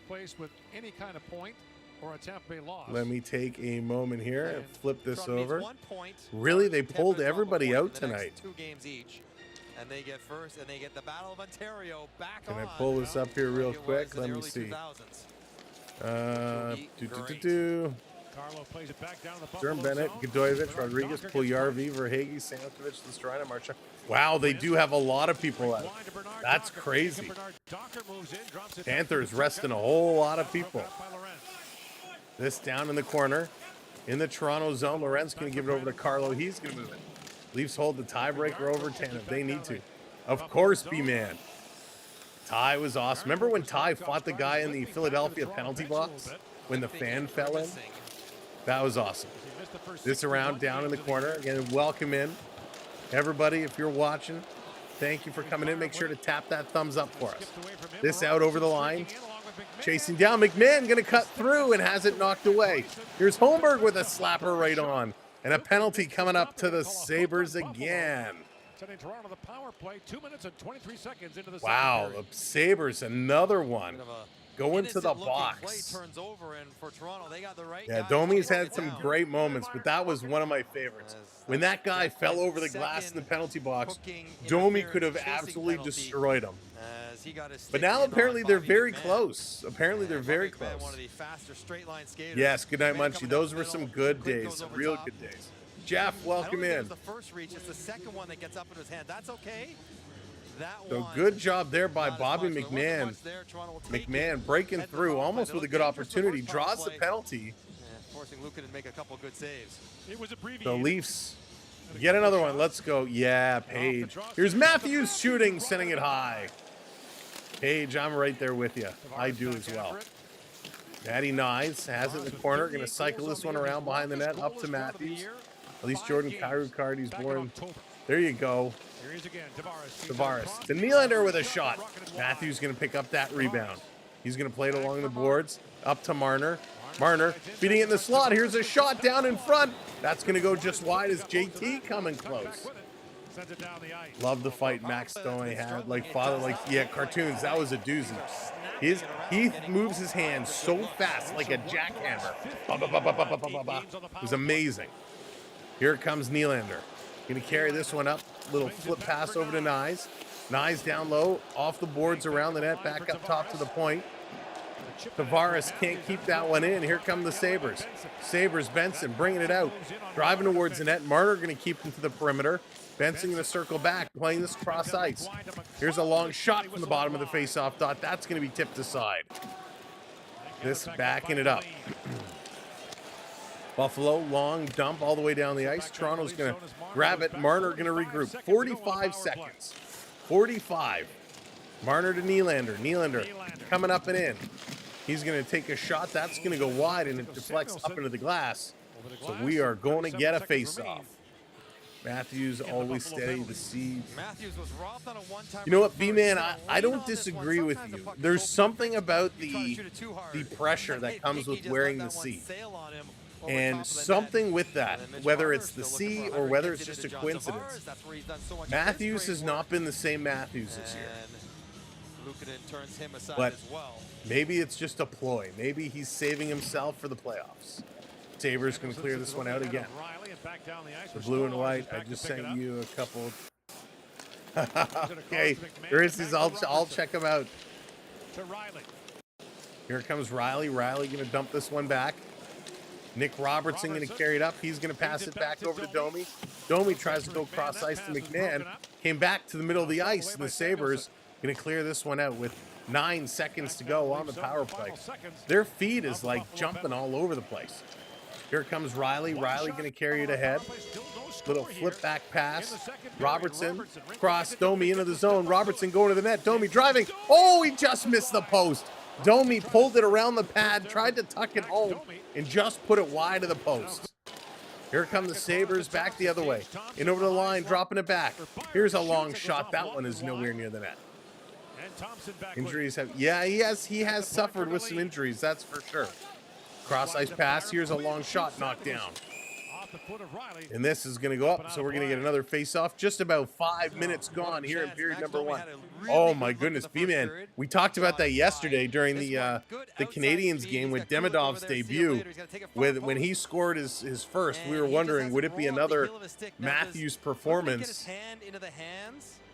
Speaker 2: Let me take a moment here and flip this over. Really? They pulled everybody out tonight.
Speaker 5: And they get first, and they get the Battle of Ontario back on.
Speaker 2: Can I pull this up here real quick? Let me see.
Speaker 4: Carlo plays it back down the
Speaker 2: Sturm, Bennett, Godoyevich, Rodriguez, Puljujarvi, Verhaeghe, Stankovic, Lestrina, Marchuk. Wow, they do have a lot of people out. That's crazy. Panthers resting a whole lot of people. This down in the corner. In the Toronto zone, Lorentz going to give it over to Carlo. He's going to move it. Leafs hold the tiebreaker over 10 if they need to. Of course, B-Man. Ty was awesome. Remember when Ty fought the guy in the Philadelphia penalty box when the fan fell in? That was awesome. This around down in the corner. Again, welcome in. Everybody, if you're watching, thank you for coming in. Make sure to tap that thumbs up for us. This out over the line. Chasing down. McMahon going to cut through and has it knocked away. Here's Holmberg with a slapper right on. And a penalty coming up to the Sabres again. Wow, the Sabres, another one. Going to the box. Yeah, Domi's had some great moments, but that was one of my favorites. When that guy fell over the glass in the penalty box, Domi could have absolutely destroyed him. But now apparently they're very close. Apparently they're very close. Yes, good night, Munchie. Those were some good days, some real good days. Jeff,
Speaker 5: I don't
Speaker 2: welcome
Speaker 5: think it
Speaker 2: in.
Speaker 5: was the first reach. It's the second one that gets up in his hand. That's okay. That
Speaker 2: So
Speaker 5: one,
Speaker 2: good job there by
Speaker 5: not as
Speaker 2: Bobby
Speaker 5: much. There wasn't
Speaker 2: McMahon.
Speaker 5: much there. Toronto will take it.
Speaker 2: McMahon breaking
Speaker 5: Head to the
Speaker 2: through
Speaker 5: power
Speaker 2: almost
Speaker 5: play.
Speaker 2: with a good
Speaker 5: Dangerous
Speaker 2: opportunity.
Speaker 5: first power
Speaker 2: Draws the
Speaker 5: play.
Speaker 2: penalty.
Speaker 5: Yeah, forcing Luukkonen to make a couple good saves.
Speaker 4: It was abbreviated.
Speaker 2: The Leafs get another one. Let's go. Yeah, Page. Here's Matthews shooting, sending it high. Page, I'm right there with you. I do as well. Matty Nyes has it in the corner. Going to cycle this one around behind the net up to Matthews. At least Jordan Kyrou Cardy's born. There you go.
Speaker 4: Here he is again,
Speaker 2: Tavares. To Nylander with a shot. Matthews going to pick up that rebound. He's going to play it along the boards. Up to Marner. Marner feeding it in the slot. Here's a shot down in front. That's going to go just wide as JT coming close.
Speaker 4: Sends it down the ice.
Speaker 2: Love the fight Max Stoney had. Like father, like, yeah, cartoons. That was a doozy. He moves his hands so fast, like a jackhammer. Ba, ba, ba, ba, ba, ba, ba, ba. It was amazing. Here comes Nylander. Going to carry this one up. Little flip pass over to Nyes. Nyes down low, off the boards, around the net, back up top to the point. Tavares can't keep that one in. Here come the Sabres. Sabres, Benson bringing it out. Driving towards the net. Marner going to keep him to the perimeter. Benson going to circle back, playing this cross ice. Here's a long shot from the bottom of the face-off dot. That's going to be tipped aside. This backing it up. Buffalo, long dump all the way down the ice. Toronto's going to grab it. Marner going to regroup. 45 seconds. 45. Marner to Nylander. Nylander coming up and in. He's going to take a shot. That's going to go wide, and it deflects up into the glass. So we are going to get a face-off. Matthews always steady to see.
Speaker 5: Matthews was robbed on a one-time.
Speaker 2: You know what, B-Man, I don't disagree with you. There's something about the pressure that comes with wearing the C. And something with that, whether it's the C or whether it's just a coincidence. Matthews has not been the same Matthews this year.
Speaker 5: Luukkonen turns him aside
Speaker 2: But
Speaker 5: as well.
Speaker 2: maybe it's just a ploy. Maybe he's saving himself for the playoffs. Sabres can clear this one out again. The blue and white, I just sent you a couple. Okay, here is his. I'll check him out. Here comes Riley. Riley going to dump this one back. Nick Robertson going to carry it up. He's going to pass it back over to Domi. Domi tries to go cross ice to McMahon. Came back to the middle of the ice, and the Sabres going to clear this one out with 9 seconds to go on the power play. Their feed is like jumping all over the place. Here comes Riley. Riley going to carry it ahead. Little flip back pass. Robertson cross Domi into the zone. Robertson going to the net. Domi driving. Oh, he just missed the post. Domi pulled it around the pad, tried to tuck it home, and just put it wide of the post. Here come the Sabres back the other way. In over the line, dropping it back. Here's a long shot. That one is nowhere near the net. Injuries have, yeah, he has suffered with some injuries, that's for sure. Cross ice pass. Here's a long shot knocked down. And this is going to go up, so we're going to get another face-off. Just about 5 minutes gone here in period number 1. Oh, my goodness, B-Man. We talked about that yesterday during the Canadiens game with Demidov's debut. When he scored his first, we were wondering, would it be another Matthews performance?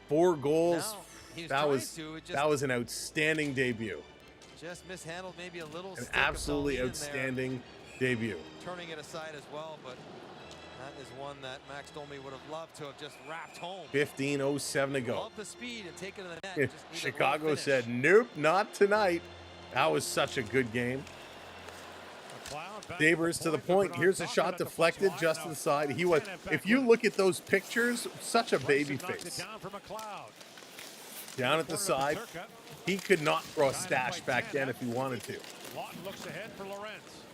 Speaker 2: 4 goals. That was an outstanding debut.
Speaker 5: Just mishandled maybe a little.
Speaker 2: An absolutely outstanding debut.
Speaker 5: Turning it aside as well, but that is one that Max Domi would have loved to have just wrapped home.
Speaker 2: 15:07 to go.
Speaker 5: Love the speed and take it to the net.
Speaker 2: Chicago said, nope, not tonight. That was such a good game. Sabres to the point. Here's a shot deflected just inside. He was, if you look at those pictures, such a baby face. Down at the side. He could not throw a stash back then if he wanted to.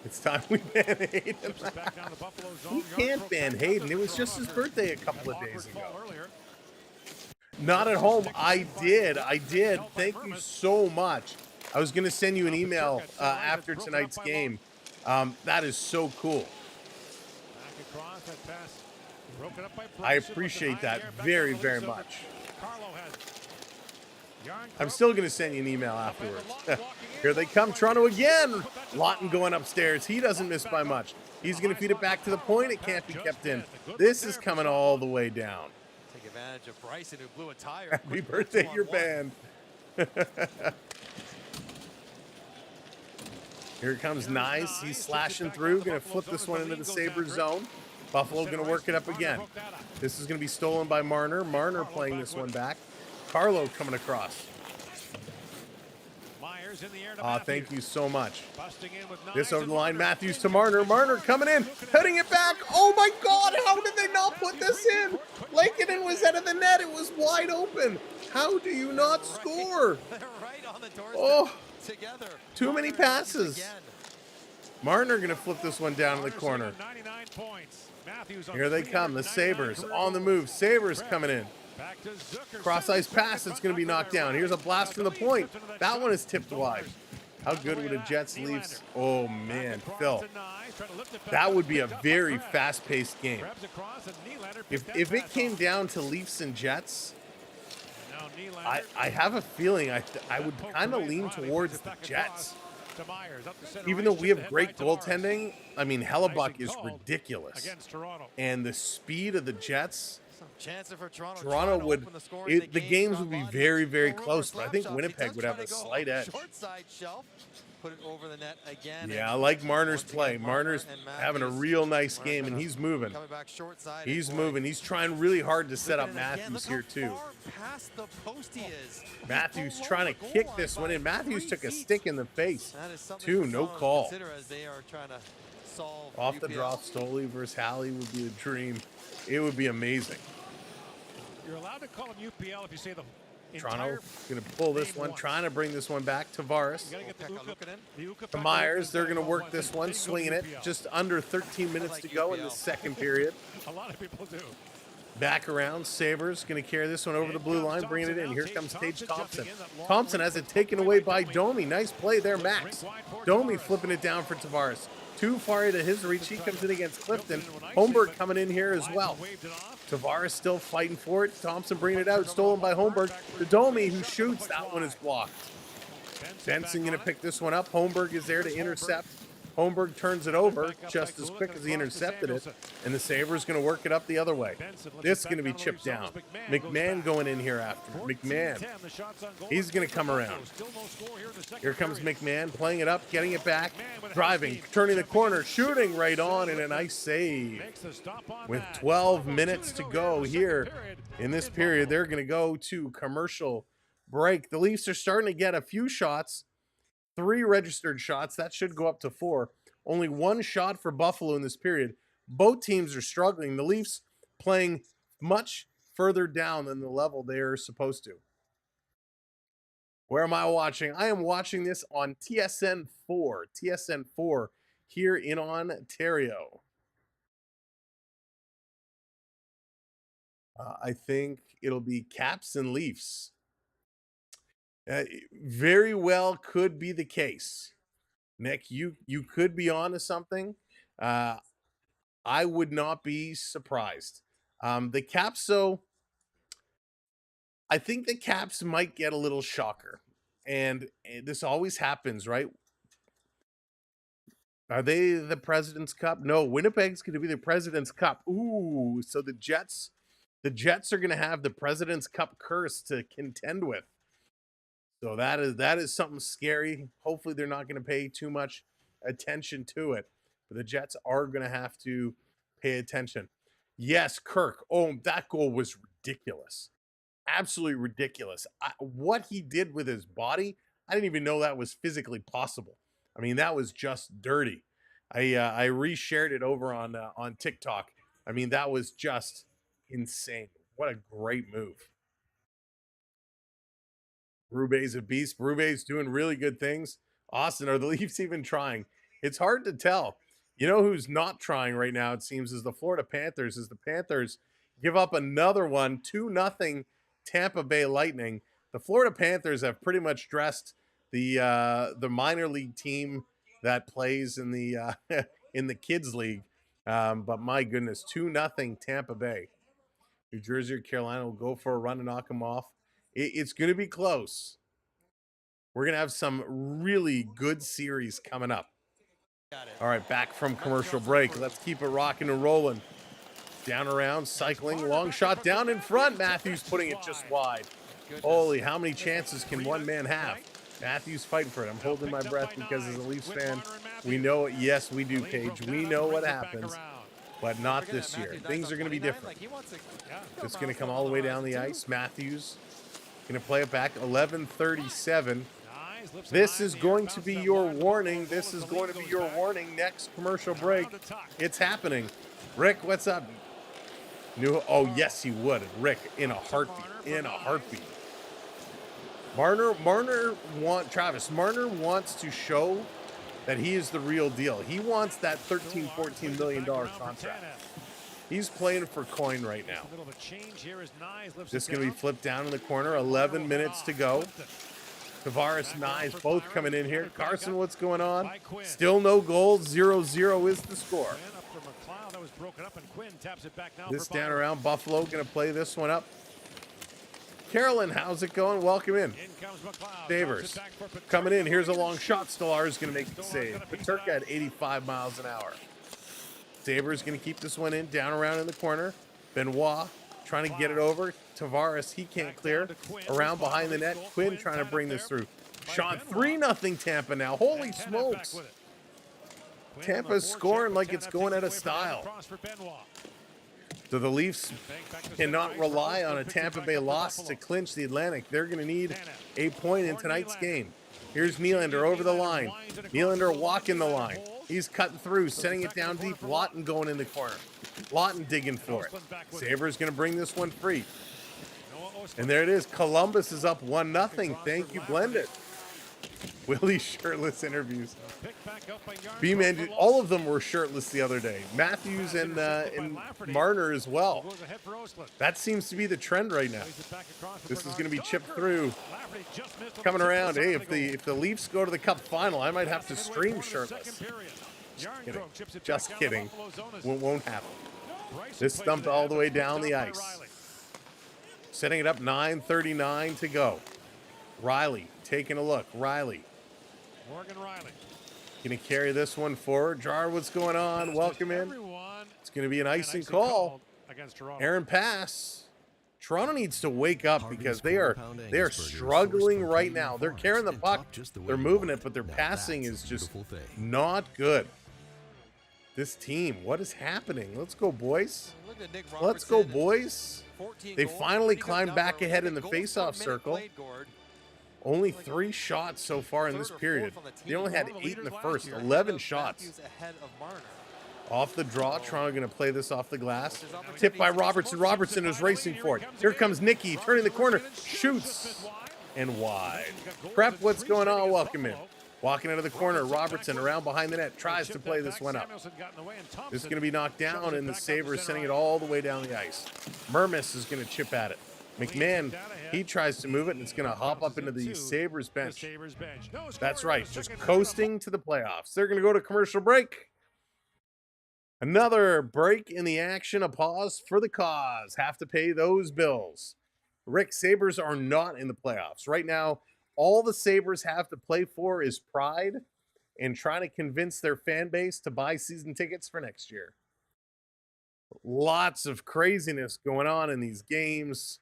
Speaker 2: It's time we ban Hayden. We can't ban Hayden. It was just his birthday a couple of days ago. Not at home. I did. Thank you so much. I was going to send you an email after tonight's game. That is so cool. I appreciate that very, very much. I'm still going to send you an email afterwards. Here they come, Toronto again. Lawton going upstairs. He doesn't miss by much. He's going to feed it back to the point. It can't be kept in. This is coming all the way down.
Speaker 5: Take advantage of Bryson, who blew a tire.
Speaker 2: Happy birthday, your band. Here comes Nyes. He's slashing through. Going to flip this one into the Sabres zone. Buffalo going to work it up again. This is going to be stolen by Marner. Marner playing this one back. Carlo coming across. Thank you so much. This over the line, Matthews to Marner. Marner coming in, heading it back. Oh my God, how did they not put this in? Lankinen was out of the net. It was wide open. How do you not score? Oh, too many passes. Marner going to flip this one down in the corner. Here they come, the Sabres on the move. Sabres coming in. Cross-ice pass, it's going to be knocked down. Here's a blast from the point. That one is tipped wide. How good would a Jets Leafs? Oh, man, Phil. That would be a very fast-paced game. If it came down to Leafs and Jets, I have a feeling I would kind of lean towards the Jets. Even though we have great goaltending, I mean, Hellebuck is ridiculous. And the speed of the Jets... Toronto would, the games would be very, very close, but I think Winnipeg would have a slight edge. Yeah, I like Marner's play. Marner's having a real nice game, and he's moving. He's moving. He's trying really hard to set up Matthews here, too. Matthews trying to kick this one in. Matthews took a stick in the face, too. No call. Off the draw, Stoli versus Halley would be a dream. It would be amazing.
Speaker 4: You're allowed to call him UPL if you say the
Speaker 2: Toronto going to pull this one, trying to bring this one back. Tavares to Myers. They're going to work this one, swinging it. Just under 13 minutes to go in the second period.
Speaker 4: A lot of people do.
Speaker 2: Back around. Sabres going to carry this one over the blue line, bringing it in. Here comes Tage Thompson. Thompson has it taken away by Domi. Nice play there, Max. Domi flipping it down for Tavares. Too far to his reach. He comes in against Clifton. Holmberg coming in here as well. Tavares still fighting for it. Thompson bringing it out. Stolen by Holmberg. To Domi, who shoots. That one is blocked. Benson going to pick this one up. Holmberg is there to intercept. Holmberg turns it over just as quick as he intercepted it. And the Sabres going to work it up the other way. This is going to be chipped down. McMahon going in here after. McMahon. He's going to come around. Here comes McMahon playing it up, getting it back, driving, turning the corner, shooting right on, and a nice save. With 12 minutes to go here in this period, they're going to go to commercial break. The Leafs are starting to get a few shots. 3 registered shots. That should go up to 4. Only 1 shot for Buffalo in this period. Both teams are struggling. The Leafs playing much further down than the level they are supposed to. Where am I watching? I am watching this on TSN 4. TSN 4 here in Ontario. I think it'll be Caps and Leafs. Very well could be the case. Nick, you could be on to something. I would not be surprised. The Caps, though, I think the Caps might get a little shocker. And this always happens, right? Are they the President's Cup? No, Winnipeg's going to be the President's Cup. Ooh, so the Jets are going to have the President's Cup curse to contend with. So that is something scary. Hopefully they're not going to pay too much attention to it. But the Jets are going to have to pay attention. Yes, Kirk. Oh, that goal was ridiculous. Absolutely ridiculous. What he did with his body, I didn't even know that was physically possible. I mean, that was just dirty. I reshared it over on TikTok. I mean, that was just insane. What a great move. Rube's a beast. Rube's doing really good things. Austin, are the Leafs even trying? It's hard to tell. You know who's not trying right now, it seems, is the Florida Panthers. As the Panthers give up another one, 2-0 Tampa Bay Lightning. The Florida Panthers have pretty much dressed the minor league team that plays in the in the kids league. But my goodness, 2-0 Tampa Bay. New Jersey or Carolina will go for a run and knock them off. It's going to be close. We're going to have some really good series coming up. All right, back from commercial break. Let's keep it rocking and rolling. Down around, cycling, long shot down in front. Matthews putting it just wide. Holy, how many chances can one man have? Matthews fighting for it. I'm holding my breath because as a Leafs fan, we know it. Yes, we do, Paige. We know what happens. but not this year. Things are going to be different. It's going to come all the way down the ice. Matthews going to play it back. 11:37. This is going to be your warning. This is going to be your warning. Next commercial break. It's happening. Rick, what's up? Oh, yes, he would. Rick, in a heartbeat. In a heartbeat. Travis Marner wants to show that he is the real deal. He wants that $13-14 million contract. He's playing for coin right now. This is going to be flipped down in the corner. 11 minutes to go. Tavares, Nyes, both coming in here. Carson, what's going on? Still no goals. 0-0 is the score. This down around. Buffalo going to play this one up. Carolyn, how's it going? Welcome in. Sabres coming in. Here's a long shot. Stolar is going to make the save. Paterka at 85 miles an hour. Sabres going to keep this one in. Down around in the corner. Benoit trying to get it over. Tavares, he can't clear. Around behind the net. Quinn trying to bring this through. Sean, 3-0 Tampa now. Holy smokes. Tampa's scoring like it's going out of style. So the Leafs cannot rely on a Tampa Bay loss to clinch the Atlantic. They're going to need a point in tonight's game. Here's Nylander over the line. Nylander walking the line. He's cutting through, sending it down deep. Lawton going in the corner. Lawton digging for it. Sabres going to bring this one free. And there it is. Columbus is up 1-0. Thank you, Blended. Willie shirtless interviews. B-Man, all of them were shirtless the other day. Matthews and Marner as well. That seems to be the trend right now. This is going to be chipped through. Coming around. Hey, if the Leafs go to the Cup final, I might have to stream shirtless. Just kidding. Won't happen. This dumped all the way down the ice. Setting it up, 9:39 to go. Riley taking a look. Riley.
Speaker 4: Morgan Riley.
Speaker 2: Going to carry this one forward. Jar, what's going on? Welcome in. It's going to be an icing call. Aaron pass. Toronto needs to wake up because they are struggling right now. They're carrying the puck. They're moving it, but their passing is just not good. This team, what is happening? Let's go, boys. Let's go, boys. They finally climbed back ahead in the faceoff circle. Only 3 shots so far in this period. They only had 8 in the first. 11 shots. Off the draw. Toronto going to play this off the glass. Tipped by Robertson. Robertson is racing for it. Here comes Nicky. Turning the corner. Shoots. And wide. Prep, what's going on? Welcome in. Walking out of the corner. Robertson around behind the net. Tries to play this one up. This is going to be knocked down, and the Sabres sending it all the way down the ice. Mermis is going to chip at it. McMahon, he tries to move it, and it's going to hop up into the Sabres bench. That's right, just coasting to the playoffs. They're going to go to commercial break. Another break in the action, a pause for the cause. Have to pay those bills. Rick, Sabres are not in the playoffs. Right now, all the Sabres have to play for is pride and trying to convince their fan base to buy season tickets for next year. Lots of craziness going on in these games.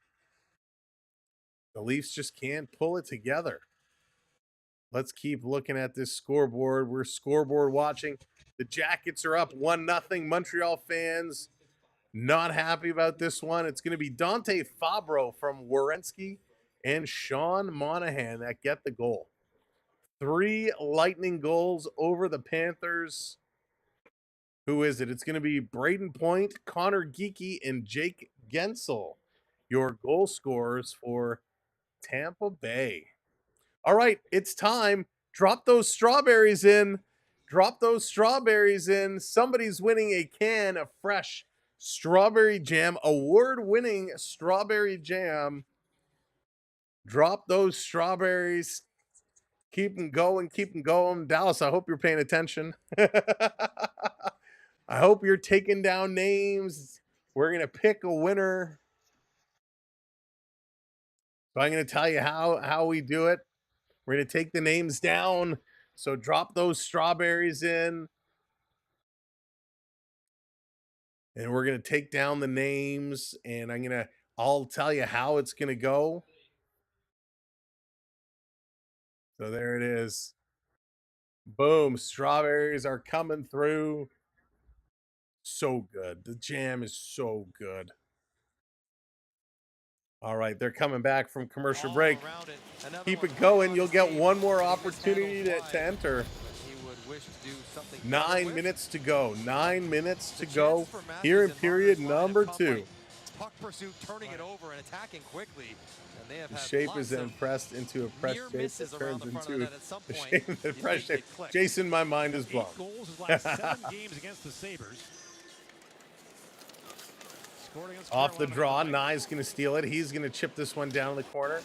Speaker 2: The Leafs just can't pull it together. Let's keep looking at this scoreboard. We're scoreboard watching. The Jackets are up 1-0. Montreal fans not happy about this one. It's going to be Dante Fabro from Werenski and Sean Monahan that get the goal. 3 Lightning goals over the Panthers. Who is it? It's going to be Braden Point, Connor Geeky, and Jake Gensel, your goal scorers for Tampa Bay. All right, it's time. Drop those strawberries in. Drop those strawberries in. Somebody's winning a can of fresh strawberry jam, award-winning strawberry jam. Drop those strawberries. Keep them going. Keep them going. Dallas, I hope you're paying attention. I hope you're taking down names. We're going to pick a winner. So I'm going to tell you how we do it. We're going to take the names down. So drop those strawberries in. And we're going to take down the names. And I'll tell you how it's going to go. So there it is. Boom. Strawberries are coming through. So good. The jam is so good. All right, they're coming back from commercial break. Keep it going. You'll get one more opportunity to enter. 9 minutes to go. 9 minutes to go here in period number 2.
Speaker 5: Puck pursuit, turning it over and attacking quickly. And they have
Speaker 2: The
Speaker 5: had
Speaker 2: shape is
Speaker 5: lots
Speaker 2: then
Speaker 5: of
Speaker 2: pressed into a press
Speaker 5: near
Speaker 2: shape
Speaker 5: misses
Speaker 2: that
Speaker 5: around
Speaker 2: turns
Speaker 5: the front of
Speaker 2: into
Speaker 5: that at some
Speaker 2: the
Speaker 5: point.
Speaker 2: shape of the press shape. Jason, my mind is blown.
Speaker 4: 8 goals his last 7 games against the Sabres. Scored against
Speaker 2: Off the
Speaker 4: Carolina
Speaker 2: draw,
Speaker 4: tonight.
Speaker 2: Nye's going to steal it. He's going to chip this one down in the corner.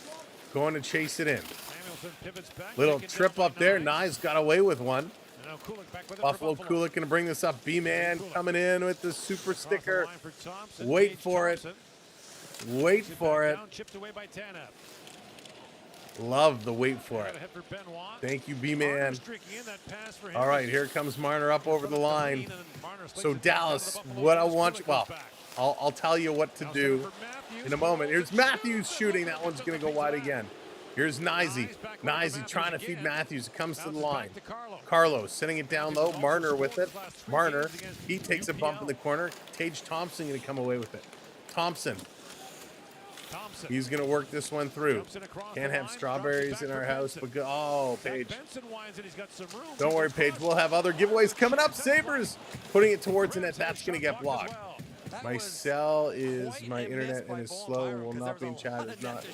Speaker 2: Going to chase it in.
Speaker 4: Samuelson pivots back,
Speaker 2: Little
Speaker 4: taken
Speaker 2: trip
Speaker 4: down
Speaker 2: up
Speaker 4: by
Speaker 2: there.
Speaker 4: Nye.
Speaker 2: Nye's got away with one.
Speaker 4: And now Kulik back with it for
Speaker 2: Buffalo
Speaker 4: Buffalo.
Speaker 2: Kulik going to bring this up. B-Man coming in with the super
Speaker 4: Across the
Speaker 2: sticker.
Speaker 4: line for Thompson.
Speaker 2: Wait
Speaker 4: Paige
Speaker 2: for it.
Speaker 4: Thompson.
Speaker 2: Wait
Speaker 4: Takes
Speaker 2: for
Speaker 4: back
Speaker 2: it.
Speaker 4: down, chipped away by Tanev.
Speaker 2: Love the wait for
Speaker 4: Got
Speaker 2: it.
Speaker 4: a hit for Benoit.
Speaker 2: Thank you, B-Man.
Speaker 4: Marner streaking in, that pass for him.
Speaker 2: All right, here comes Marner up over the line.
Speaker 4: And Marner slips
Speaker 2: So
Speaker 4: it down
Speaker 2: Dallas,
Speaker 4: to the Buffalo
Speaker 2: what I
Speaker 4: Bills.
Speaker 2: want,
Speaker 4: Kulik
Speaker 2: well,
Speaker 4: goes back.
Speaker 2: I'll tell you what to
Speaker 4: Now
Speaker 2: do
Speaker 4: center for Matthews.
Speaker 2: in a moment. Here's Matthews shooting. That one's going to go wide again. Here's Nyzy. Nyzy trying to feed Matthews. It comes to the line. Carlos sending it down low. Marner with it. Marner, he takes a bump in the corner. Tage Thompson going to come away with it. Thompson, he's going to work this one through. Can't have strawberries in our house, but go. Oh, Paige. Don't worry, Paige. We'll have other giveaways coming up. Sabres putting it towards the net. That's going to get blocked. My cell is my internet and is slow and will not be in chat. It's not.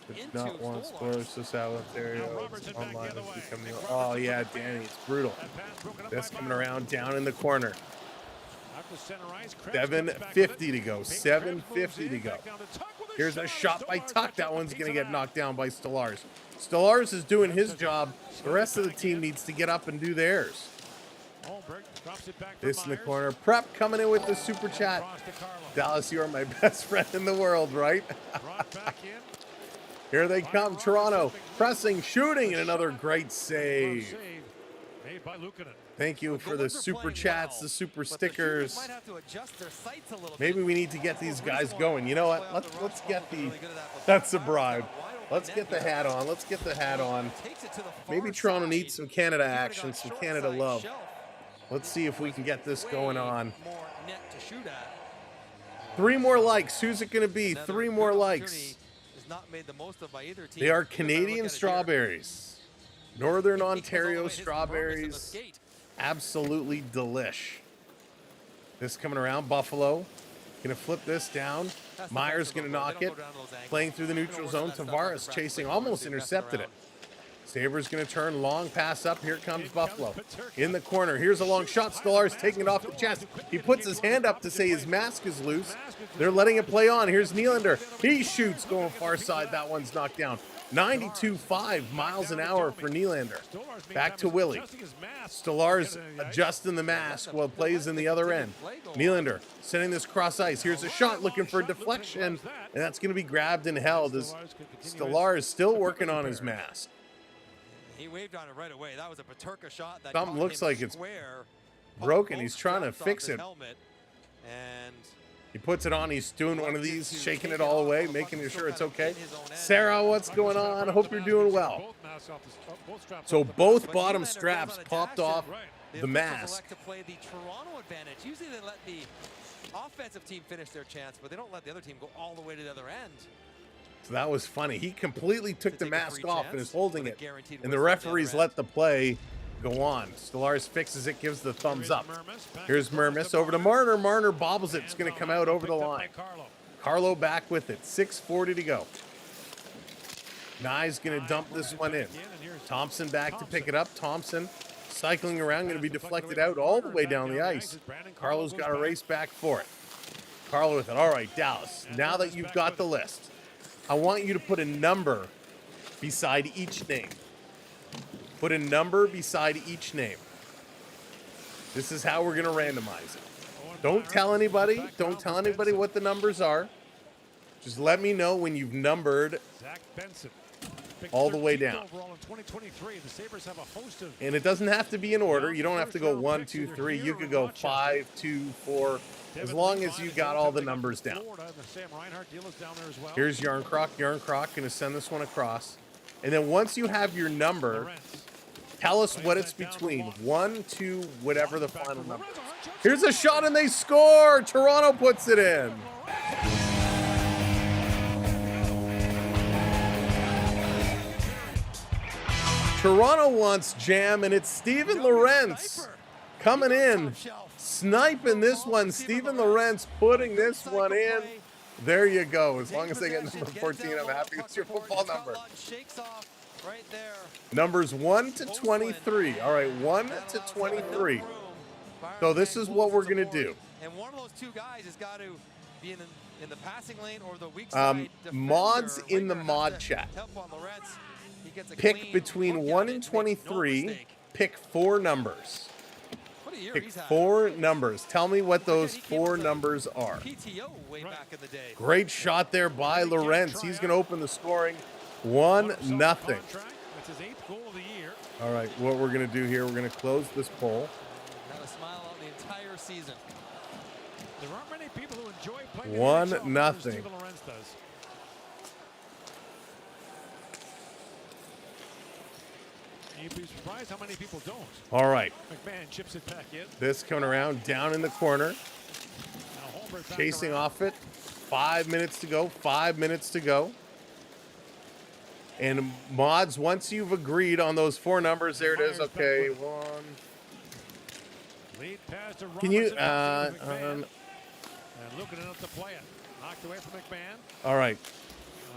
Speaker 2: It's not one sclerosis South Ontario. It's online. It's becoming. Oh yeah, Danny, it's brutal. That's coming around down in the corner. 7:50 to go. 7:50 to go. Here's a shot by Tuck. That one's going to get knocked down by Stolarz. Stolarz is doing his job. The rest of the team needs to get up and do theirs. This in the corner. Prep coming in with the super chat. Dallas, you are my best friend in the world, right? Here they come. Toronto pressing, shooting, and another great save. Thank you for the super chats, the super stickers. Maybe we need to get these guys going. You know what? Let's get the. That's a bribe. Let's get the hat on. Let's get the hat on. Maybe Toronto needs some Canada action, some Canada love. Let's see if we can get this going on. 3 more likes. Who's it going to be? 3 more likes. They are Canadian strawberries. Northern Ontario strawberries. Absolutely delish. This coming around. Buffalo. Going to flip this down. Myers going to knock it. Playing through the neutral zone. Tavares chasing. Almost intercepted it. Sabres going to turn, long pass up. Here comes Buffalo. In the corner. Here's a long shot. Stolarz taking it off the chest. He puts his hand up to say his mask is loose. They're letting it play on. Here's Nylander. He shoots going far side. That one's knocked down. 92.5 miles an hour for Nylander. Back to Willie. Stolarz adjusting the mask while it plays in the other end. Nylander sending this cross ice. Here's a shot looking for a deflection, and that's going to be grabbed and held as Stolarz still working on his mask.
Speaker 5: He waved on it right away. That was a Paterka shot that
Speaker 2: something looks like it's broken. He's trying to fix it.
Speaker 5: And
Speaker 2: he puts it on. He's doing one of these, shaking it all away, making sure it's okay. Sarah, what's going on? I hope you're doing well. So both bottom straps popped off the mask.
Speaker 5: to play the Toronto advantage. Usually they let the offensive team finish their chance, but they don't let the other team go all the way to the other end.
Speaker 2: So that was funny. He completely took the mask off and is holding it. And the referees let the play go on. Stolarz fixes it, gives the thumbs up. Here's Mermis over to Marner. Marner bobbles it. It's going to come out over the line. Carlo back with it. 6:40 to go. Nye's going to dump this one in. Thompson back to pick it up. Thompson cycling around, going to be deflected out all the way down the ice. Carlo's got to race back for it. Carlo with it. All right, Dallas, now that you've got the list, I want you to put a number beside each name. Put a number beside each name. This is how we're going to randomize it. Don't tell anybody. Don't tell anybody what the numbers are. Just let me know when you've numbered all the way down. And it doesn't have to be in order. You don't have to go 1, 2, 3. You could go 5, 2, 4. As long as you got all the numbers down. Here's Yarncroc. Yarncroc going to send this one across. And then once you have your number, tell us what it's between. 1, 2, whatever the final number is. Here's a shot and they score. Toronto puts it in. Toronto wants jam, and it's Steven Lorentz coming in, sniping this one. Steven Lorentz putting this one in. There you go. As long as they get number 14, I'm happy with your football number. Numbers 1 to 23. All right, 1 to 23. So this is what we're going to do.
Speaker 5: And one of those two guys has got to be in the passing lane or the weak side defender.
Speaker 2: Mods in the mod chat. Pick between 1 and 23. Pick 4 numbers. Pick 4 numbers. Tell me what those 4 numbers are. Great shot there by Lorentz. He's going to open the scoring. 1-0.
Speaker 4: That's his 8th goal of the year.
Speaker 2: All right, what we're going to do here, we're going to close this poll.
Speaker 5: Had a smile on the entire season.
Speaker 4: There aren't many people who enjoy playing
Speaker 2: 1-0.
Speaker 4: Steven Lorentz does. You'd be surprised how many people don't.
Speaker 2: All right.
Speaker 4: McMahon chips it back in.
Speaker 2: This coming around down in the corner.
Speaker 4: Now Holmberg back
Speaker 2: Chasing
Speaker 4: around.
Speaker 2: off it. 5 minutes to go. 5 minutes to go. And mods, once you've agreed on those 4 numbers, there it is. Okay, 1.
Speaker 4: Lead pass to
Speaker 2: Can you?
Speaker 4: and looking enough to play it. Knocked away from McMahon.
Speaker 2: All right.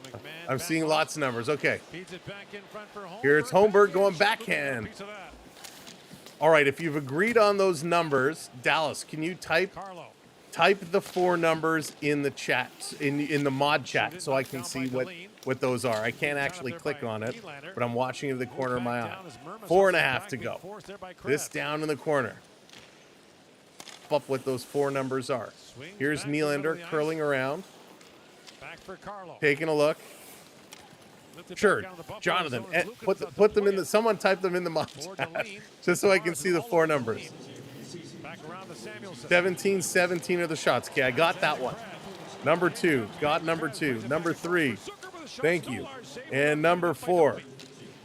Speaker 4: McMahon
Speaker 2: I'm
Speaker 4: back
Speaker 2: seeing
Speaker 4: off.
Speaker 2: lots of numbers. Okay.
Speaker 4: Feeds it back in front for Holmberg.
Speaker 2: Here it's Holmberg going backhand.
Speaker 4: Piece of that.
Speaker 2: All right. If you've agreed on those numbers, Dallas, can you type
Speaker 4: Carlo.
Speaker 2: the 4 numbers in the chat, in the mod chat, so I can see what those are? I can't actually click on it, but I'm watching in the corner of my eye. 4.5 to go. This down in the corner. Up what those 4 numbers are. Here's Nylander curling around,
Speaker 4: Back for Carlo.
Speaker 2: taking a look. Sure, Jonathan, put them in the. Someone type them in the mod chat, just so I can see the 4 numbers.
Speaker 4: Back around to Samuelson.
Speaker 2: 17 are the shots. Okay, I got that one. Number 2, got number 2. Number 3, thank you. And number 4,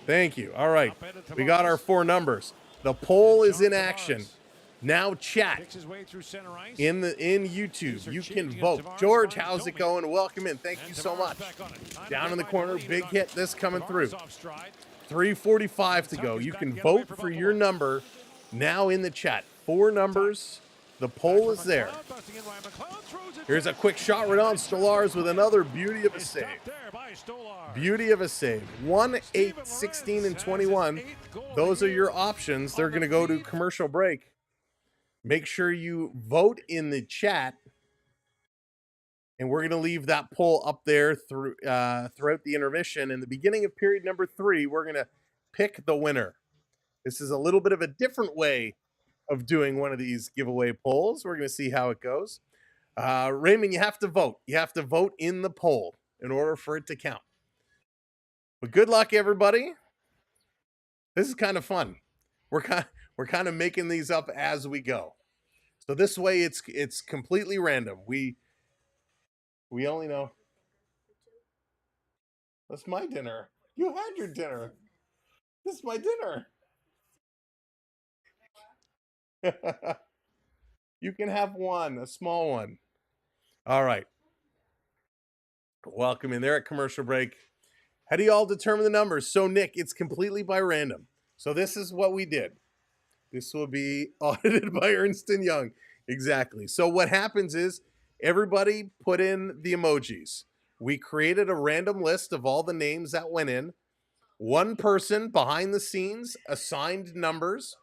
Speaker 2: thank you. All right, we got our 4 numbers. The poll is in action. Now chat
Speaker 4: Makes his way through center ice.
Speaker 2: in YouTube. You can vote. George, how's it going? Welcome in. Thank you so much. Down in the corner, big hit. This coming through. 3:45 to go. You can vote for your number now in the chat. 4 numbers. The poll is there. Here's a quick shot right on Stolarz with another beauty of a save. Beauty of a save. 1, 8, 16, and 21. Those are your options. They're going to go to commercial break. Make sure you vote in the chat. And we're going to leave that poll up there throughout the intermission. In the beginning of period number 3, we're going to pick the winner. This is a little bit of a different way of doing one of these giveaway polls. We're going to see how it goes. Raymond, you have to vote. You have to vote in the poll in order for it to count. But good luck, everybody. This is kind of fun. We're kind of making these up as we go. So this way, it's completely random. We only know. That's my dinner. You had your dinner. This is my dinner. You can have one, a small one. All right. Welcome in there at commercial break. How do you all determine the numbers? So, Nick, it's completely by random. So this is what we did. This will be audited by Ernst & Young. Exactly. So what happens is everybody put in the emojis. We created a random list of all the names that went in. One person behind the scenes assigned numbers.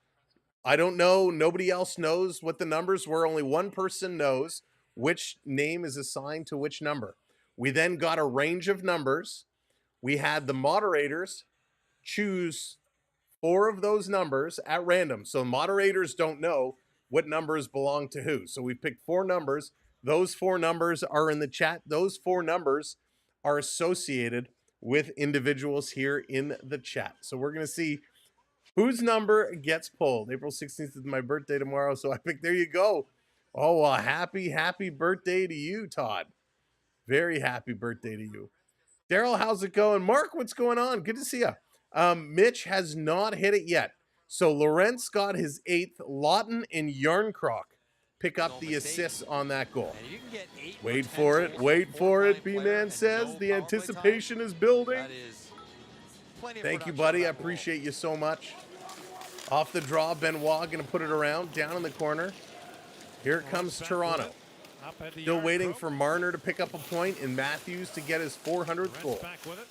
Speaker 2: I don't know. Nobody else knows what the numbers were. Only one person knows which name is assigned to which number. We then got a range of numbers. We had the moderators choose 4 of those numbers at random. So moderators don't know what numbers belong to who. So we picked 4 numbers. Those 4 numbers are in the chat. Those 4 numbers are associated with individuals here in the chat. So we're going to see whose number gets pulled. April 16th is my birthday tomorrow. So I picked, there you go. Oh, well, happy birthday to you, Todd. Very happy birthday to you. Daryl, how's it going? Mark, what's going on? Good to see you. Mitch has not hit it yet. So Lorentz got his 8th. Lawton and Yarncroc pick up the assists on that goal.
Speaker 5: And you can get 8 or
Speaker 2: Wait
Speaker 5: 10
Speaker 2: for it,
Speaker 5: goals
Speaker 2: wait
Speaker 5: from a
Speaker 2: for it,
Speaker 5: fourth-line player
Speaker 2: B-Man
Speaker 5: and
Speaker 2: says.
Speaker 5: no
Speaker 2: The
Speaker 5: power play
Speaker 2: anticipation
Speaker 5: time.
Speaker 2: is building.
Speaker 5: That is plenty of
Speaker 2: Thank you,
Speaker 5: production
Speaker 2: buddy.
Speaker 5: on
Speaker 2: I
Speaker 5: that goal.
Speaker 2: appreciate you so much. Off the draw, Benoit going to put it around, down in the corner. Here comes Toronto.
Speaker 4: Up at the
Speaker 2: Still
Speaker 4: yard
Speaker 2: waiting
Speaker 4: crook.
Speaker 2: for Marner to pick up a point and Matthews to get his 400th goal.
Speaker 4: Lorentz back with it.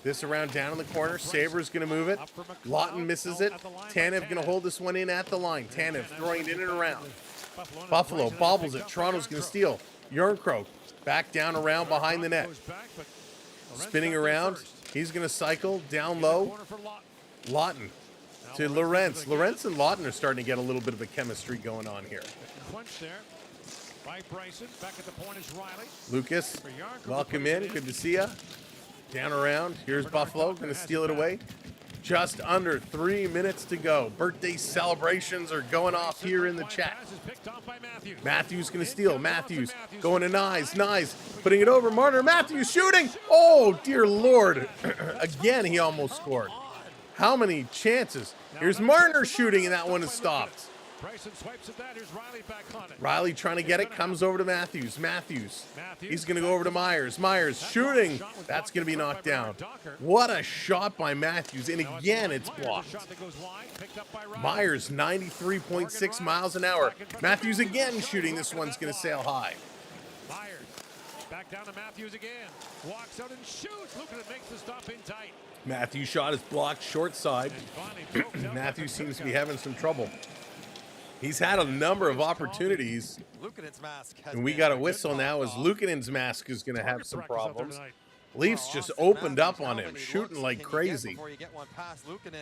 Speaker 2: This around down in the corner. Sabres going to move it. Lawton misses it. Tanev going to hold this one in at the line. Tanev throwing it in and around. Buffalo bobbles it. Toronto's going to steal. Yarncroke back down around behind the net. Spinning around. He's going to cycle down low. Lawton to Lorentz. Lorentz and Lawton are starting to get a little bit of a chemistry going on here.
Speaker 4: Quench there by Bryson. Back at the point is Riley.
Speaker 2: Lucas, welcome in. Good to see ya. Down around. Here's Buffalo. Going to steal it away. Just under 3 minutes to go. Birthday celebrations are going off here in the chat. Matthews going to steal. Matthews going to Nyes. Nyes putting it over. Marner. Matthews shooting. Oh, dear Lord. Again, he almost scored. How many chances? Here's Marner shooting, and that one is stopped.
Speaker 4: Bryson swipes at that. Here's Riley back on it.
Speaker 2: Riley trying to get it, comes over to Matthews. Matthews. He's going to go over to Myers. Myers shooting. That's going to be knocked down. What a shot by Matthews, and again, it's blocked. Myers, 93.6 miles an hour. Matthews again shooting. This one's going to sail high.
Speaker 4: Myers back down to Matthews again. Walks out and shoots. Look at it, makes the stop in tight.
Speaker 2: Matthews' shot is blocked short side. Matthews seems to be having some trouble. He's had a number of opportunities, and we got a whistle now as Luukkonen's mask is going to have some problems. Leafs just opened up on him, shooting like crazy.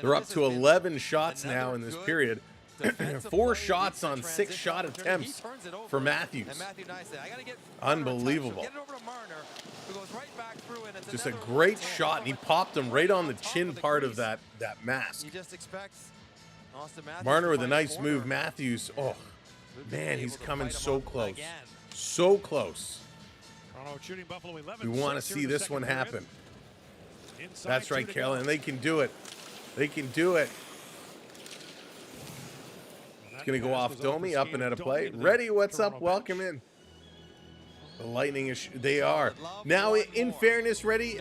Speaker 2: They're up to 11 shots now in this period. 4 shots on 6 shot attempts for Matthews. Unbelievable. Just a great shot, and he popped him right on the chin part of that mask. Marner with a nice move. Matthews, oh, man, he's coming so close. So close. We want to see this one happen. That's right, Carolyn. They can do it. They can do it. It's going to go off Domi, up and out of play. Ready, what's up? Welcome in. The Lightning, they are. Now, in fairness, Ready,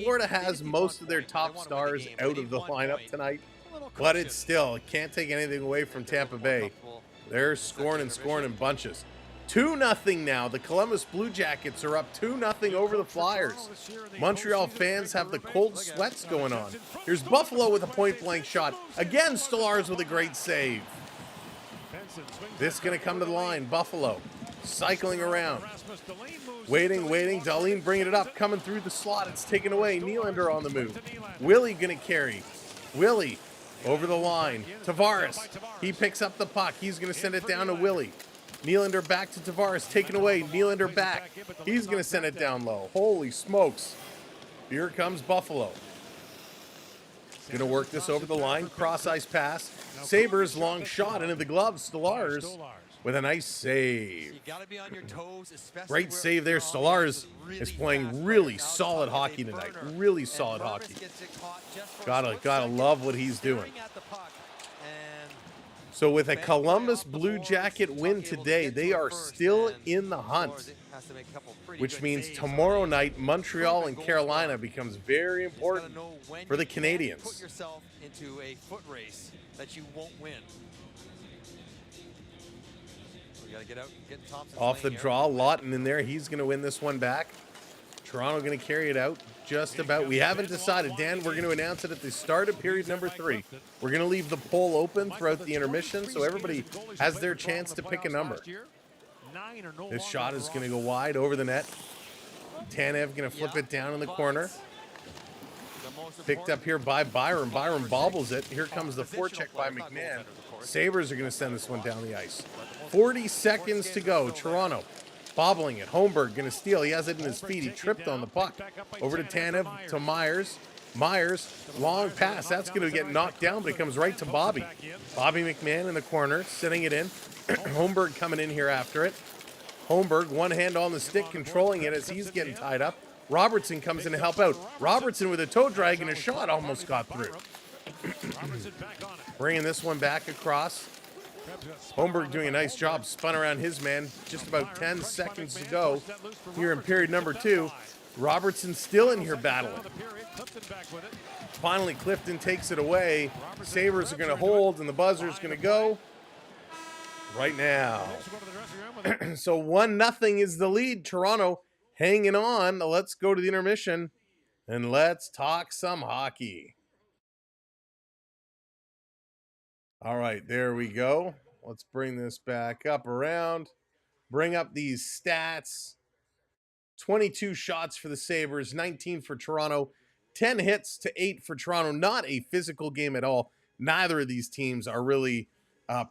Speaker 2: Florida has most of their top stars out of the lineup tonight. But it's still, it can't take anything away from Tampa Bay. They're scoring and scoring in bunches. 2-0 now. The Columbus Blue Jackets are up 2-0 over the Flyers. Montreal fans have the cold sweats going on. Here's Buffalo with a point-blank shot. Again, Stolarz with a great save. This is going to come to the line. Buffalo cycling around. Waiting. Dahlin bringing it up. Coming through the slot. It's taken away. Nylander on the move. Willie going to carry. Willie over the line. Tavares. He picks up the puck. He's going to send it down to Willie. Nylander back to Tavares. Taken away. Nylander back. He's going to send it down low. Holy smokes. Here comes Buffalo. Going to work this over the line. Cross-ice pass. Sabres long shot into the glove. Stolarz with a nice save. Great save there. Stolarz is playing really solid hockey tonight. Really solid hockey. Gotta love what he's doing. So with a Columbus Blue Jacket win today, they are still in the hunt, which means tomorrow night, Montreal and Carolina becomes very important for the Canadiens.
Speaker 5: Put yourself into a foot race that you won't win. We gotta get out, get Thompson's
Speaker 2: Off the
Speaker 5: lane
Speaker 2: draw,
Speaker 5: here.
Speaker 2: Lawton in there. He's going to win this one back. Toronto going to carry it out just about. We haven't decided, Dan. We're going to announce it at the start of period number 3. We're going to leave the poll open throughout the intermission so everybody has their chance to pick a number. This shot is going to go wide over the net. Tanev going to flip it down in the corner. Picked up here by Byron. Byron bobbles it. Here comes the forecheck by McMahon. Sabres are going to send this one down the ice. 40 seconds to go. Toronto bobbling it. Holmberg going to steal. He has it in his feet. He tripped on the puck. Over to Tanev, to Myers. Myers, long pass. That's going to get knocked down, but it comes right to Bobby. Bobby McMahon in the corner, sitting it in. Holmberg coming in here after it. Holmberg, one hand on the stick, controlling it as he's getting tied up. Robertson comes in to help out. Robertson with a toe drag and a shot almost got through. Bringing this one back across. Holmberg doing a nice job, spun around his man. Just about 10 seconds to go here in period number 2. Robertson still in here battling. Finally, Clifton takes it away. Sabres are going to hold, and the buzzer's going to go right now. So 1-0 is the lead. Toronto hanging on. Let's go to the intermission, and let's talk some hockey. All right, there we go. Let's bring this back up around. Bring up these stats. 22 shots for the Sabres, 19 for Toronto, 10 hits to 8 for Toronto. Not a physical game at all. Neither of these teams are really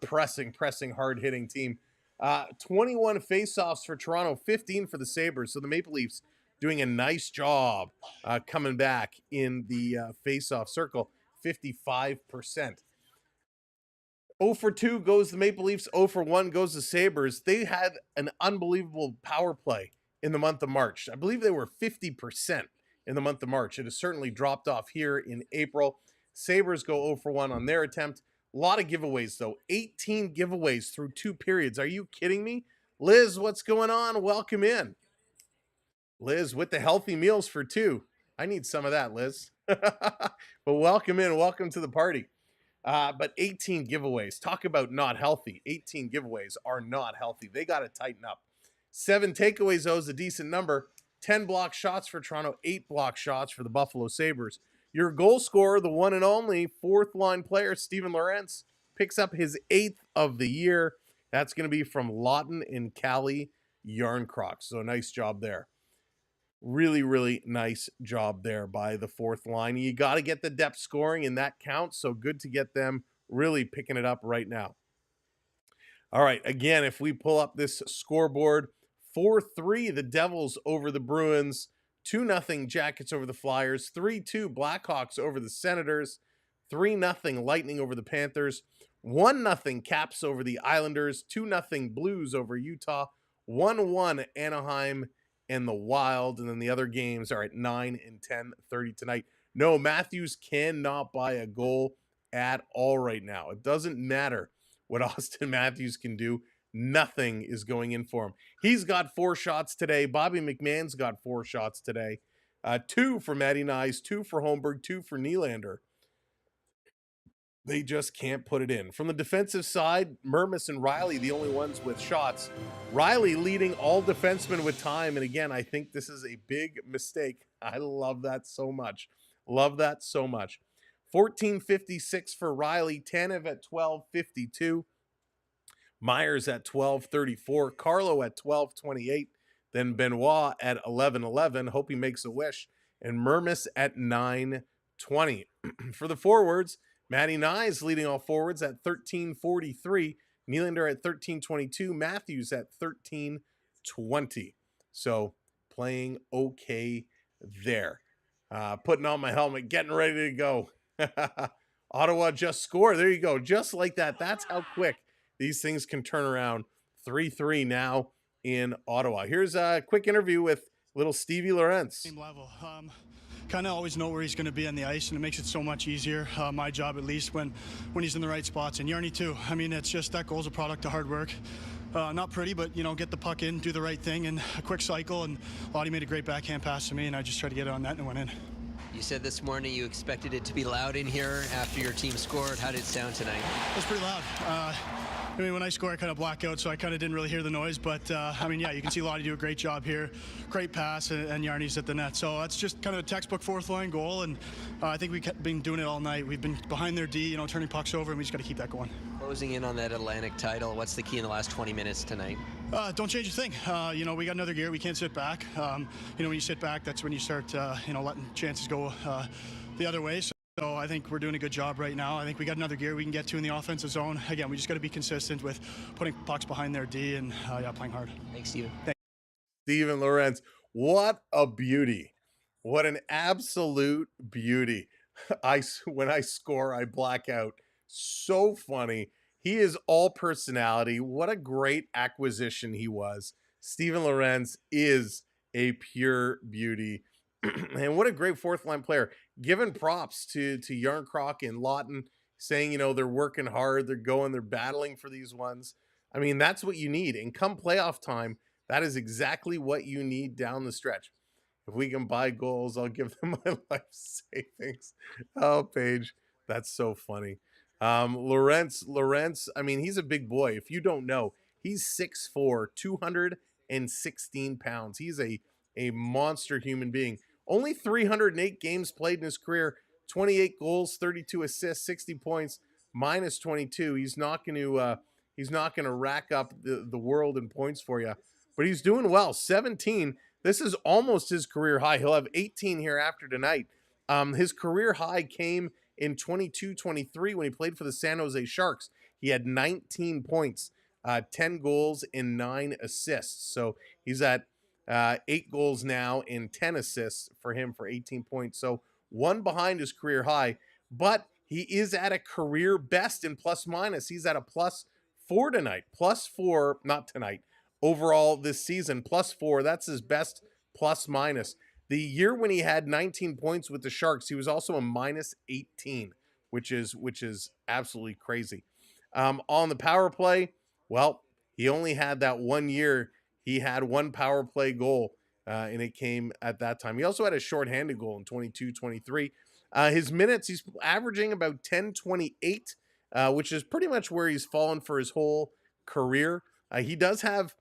Speaker 2: pressing, hard-hitting team. 21 faceoffs for Toronto, 15 for the Sabres. So the Maple Leafs doing a nice job coming back in the faceoff circle, 55%. 0 for 2 goes the Maple Leafs, 0 for 1 goes the Sabres. They had an unbelievable power play in the month of March. I believe they were 50% in the month of March. It has certainly dropped off here in April. Sabres go 0 for 1 on their attempt. A lot of giveaways, though. 18 giveaways through 2 periods. Are you kidding me? Liz, what's going on? Welcome in. Liz with the healthy meals for 2. I need some of that, Liz. But welcome in. Welcome to the party. But 18 giveaways. Talk about not healthy. 18 giveaways are not healthy. They got to tighten up. 7 takeaways, though, is a decent number. 10 block shots for Toronto, 8 block shots for the Buffalo Sabres. Your goal scorer, the one and only fourth-line player, Steven Lorentz, picks up his 8th of the year. That's going to be from Lawton and Callie Yarncroc. So nice job there. Really, really nice job there by the fourth line. You got to get the depth scoring, and that counts. So good to get them really picking it up right now. All right, again, if we pull up this scoreboard, 4-3 the Devils over the Bruins, 2-0 Jackets over the Flyers, 3-2 Blackhawks over the Senators, 3-0 Lightning over the Panthers, 1-0 Caps over the Islanders, 2-0 Blues over Utah, 1-1 Anaheim and the Wild, and then the other games are at 9 and 10:30 tonight. No, Matthews cannot buy a goal at all right now. It doesn't matter what Austin Matthews can do. Nothing is going in for him. He's got 4 shots today. Bobby McMahon's got 4 shots today. 2 for Matty Nyes, 2 for Holmberg, 2 for Nylander. They just can't put it in. From the defensive side, Mermis and Riley, the only ones with shots. Riley leading all defensemen with time. And again, I think this is a big mistake. I love that so much. Love that so much. 14:56 for Riley. Tanev at 12:52. Myers at 12:34. Carlo at 12:28. Then Benoit at 11:11. Hope he makes a wish. And Mermis at 9:20. For the forwards, Matty Nyes leading all forwards at 13:43. Nylander at 13:22. Matthews at 13:20. So playing okay there. Putting on my helmet, getting ready to go. Ottawa just scored. There you go. Just like that. That's how quick these things can turn around. 3-3 now in Ottawa. Here's a quick interview with little Stevie Lorentz.
Speaker 8: Same level. Kind of always know where he's going to be on the ice, and it makes it so much easier, my job at least, when he's in the right spots. And Yarny too. I mean, it's just that goal's a product of hard work. Not pretty, but, you know, get the puck in, do the right thing, and a quick cycle. And Lottie made a great backhand pass to me, and I just tried to get it on net and it went in.
Speaker 9: You said this morning you expected it to be loud in here after your team scored. How did it sound tonight?
Speaker 8: It was pretty loud. I mean, when I score, I kind of black out, so I kind of didn't really hear the noise. But, I mean, yeah, you can see Lottie do a great job here. Great pass, and Yarny's at the net. So that's just kind of a textbook fourth-line goal, and I think we've been doing it all night. We've been behind their D, you know, turning pucks over, and we just got to keep that going.
Speaker 9: Closing in on that Atlantic title, what's the key in the last 20 minutes tonight?
Speaker 8: Don't change a thing. You know, we got another gear. We can't sit back. You know, when you sit back, that's when you start, you know, letting chances go the other way. So I think we're doing a good job right now. I think we got another gear we can get to in the offensive zone. Again, we just got to be consistent with putting pucks behind their D and yeah, playing hard.
Speaker 9: Thanks, Steven.
Speaker 2: Steven Lorentz. What a beauty. What an absolute beauty. When I score, I black out. So funny. He is all personality. What a great acquisition he was. Steven Lorentz is a pure beauty. And what a great fourth line player. Given props to Yarncroc and Lawton saying, they're working hard, they're battling for these ones. I mean, that's what you need. And come playoff time, that is exactly what you need down the stretch. If we can buy goals, I'll give them my life savings. Oh, Paige, that's so funny. Lorentz, I mean, he's a big boy. If you don't know, he's 6'4", 216 pounds. He's a monster human being. Only 308 games played in his career, 28 goals, 32 assists, 60 points, minus 22. He's not going to rack up the world in points for you, but he's doing well. 17. This is almost his career high. He'll have 18 here after tonight. His career high came in 22-23 when he played for the San Jose Sharks. He had 19 points, 10 goals, and 9 assists. So he's at 8 goals now and 10 assists for him for 18 points. So one behind his career high, but he is at a career best in plus minus. He's at a +4 tonight. +4, not tonight. Overall this season, +4. That's his best plus minus. The year when he had 19 points with the Sharks, he was also a -18, which is absolutely crazy. On the power play, well, he only had that 1 year. He had 1 power play goal, and it came at that time. He also had a shorthanded goal in 22-23. His minutes, he's averaging about 10-28, which is pretty much where he's fallen for his whole career. He does have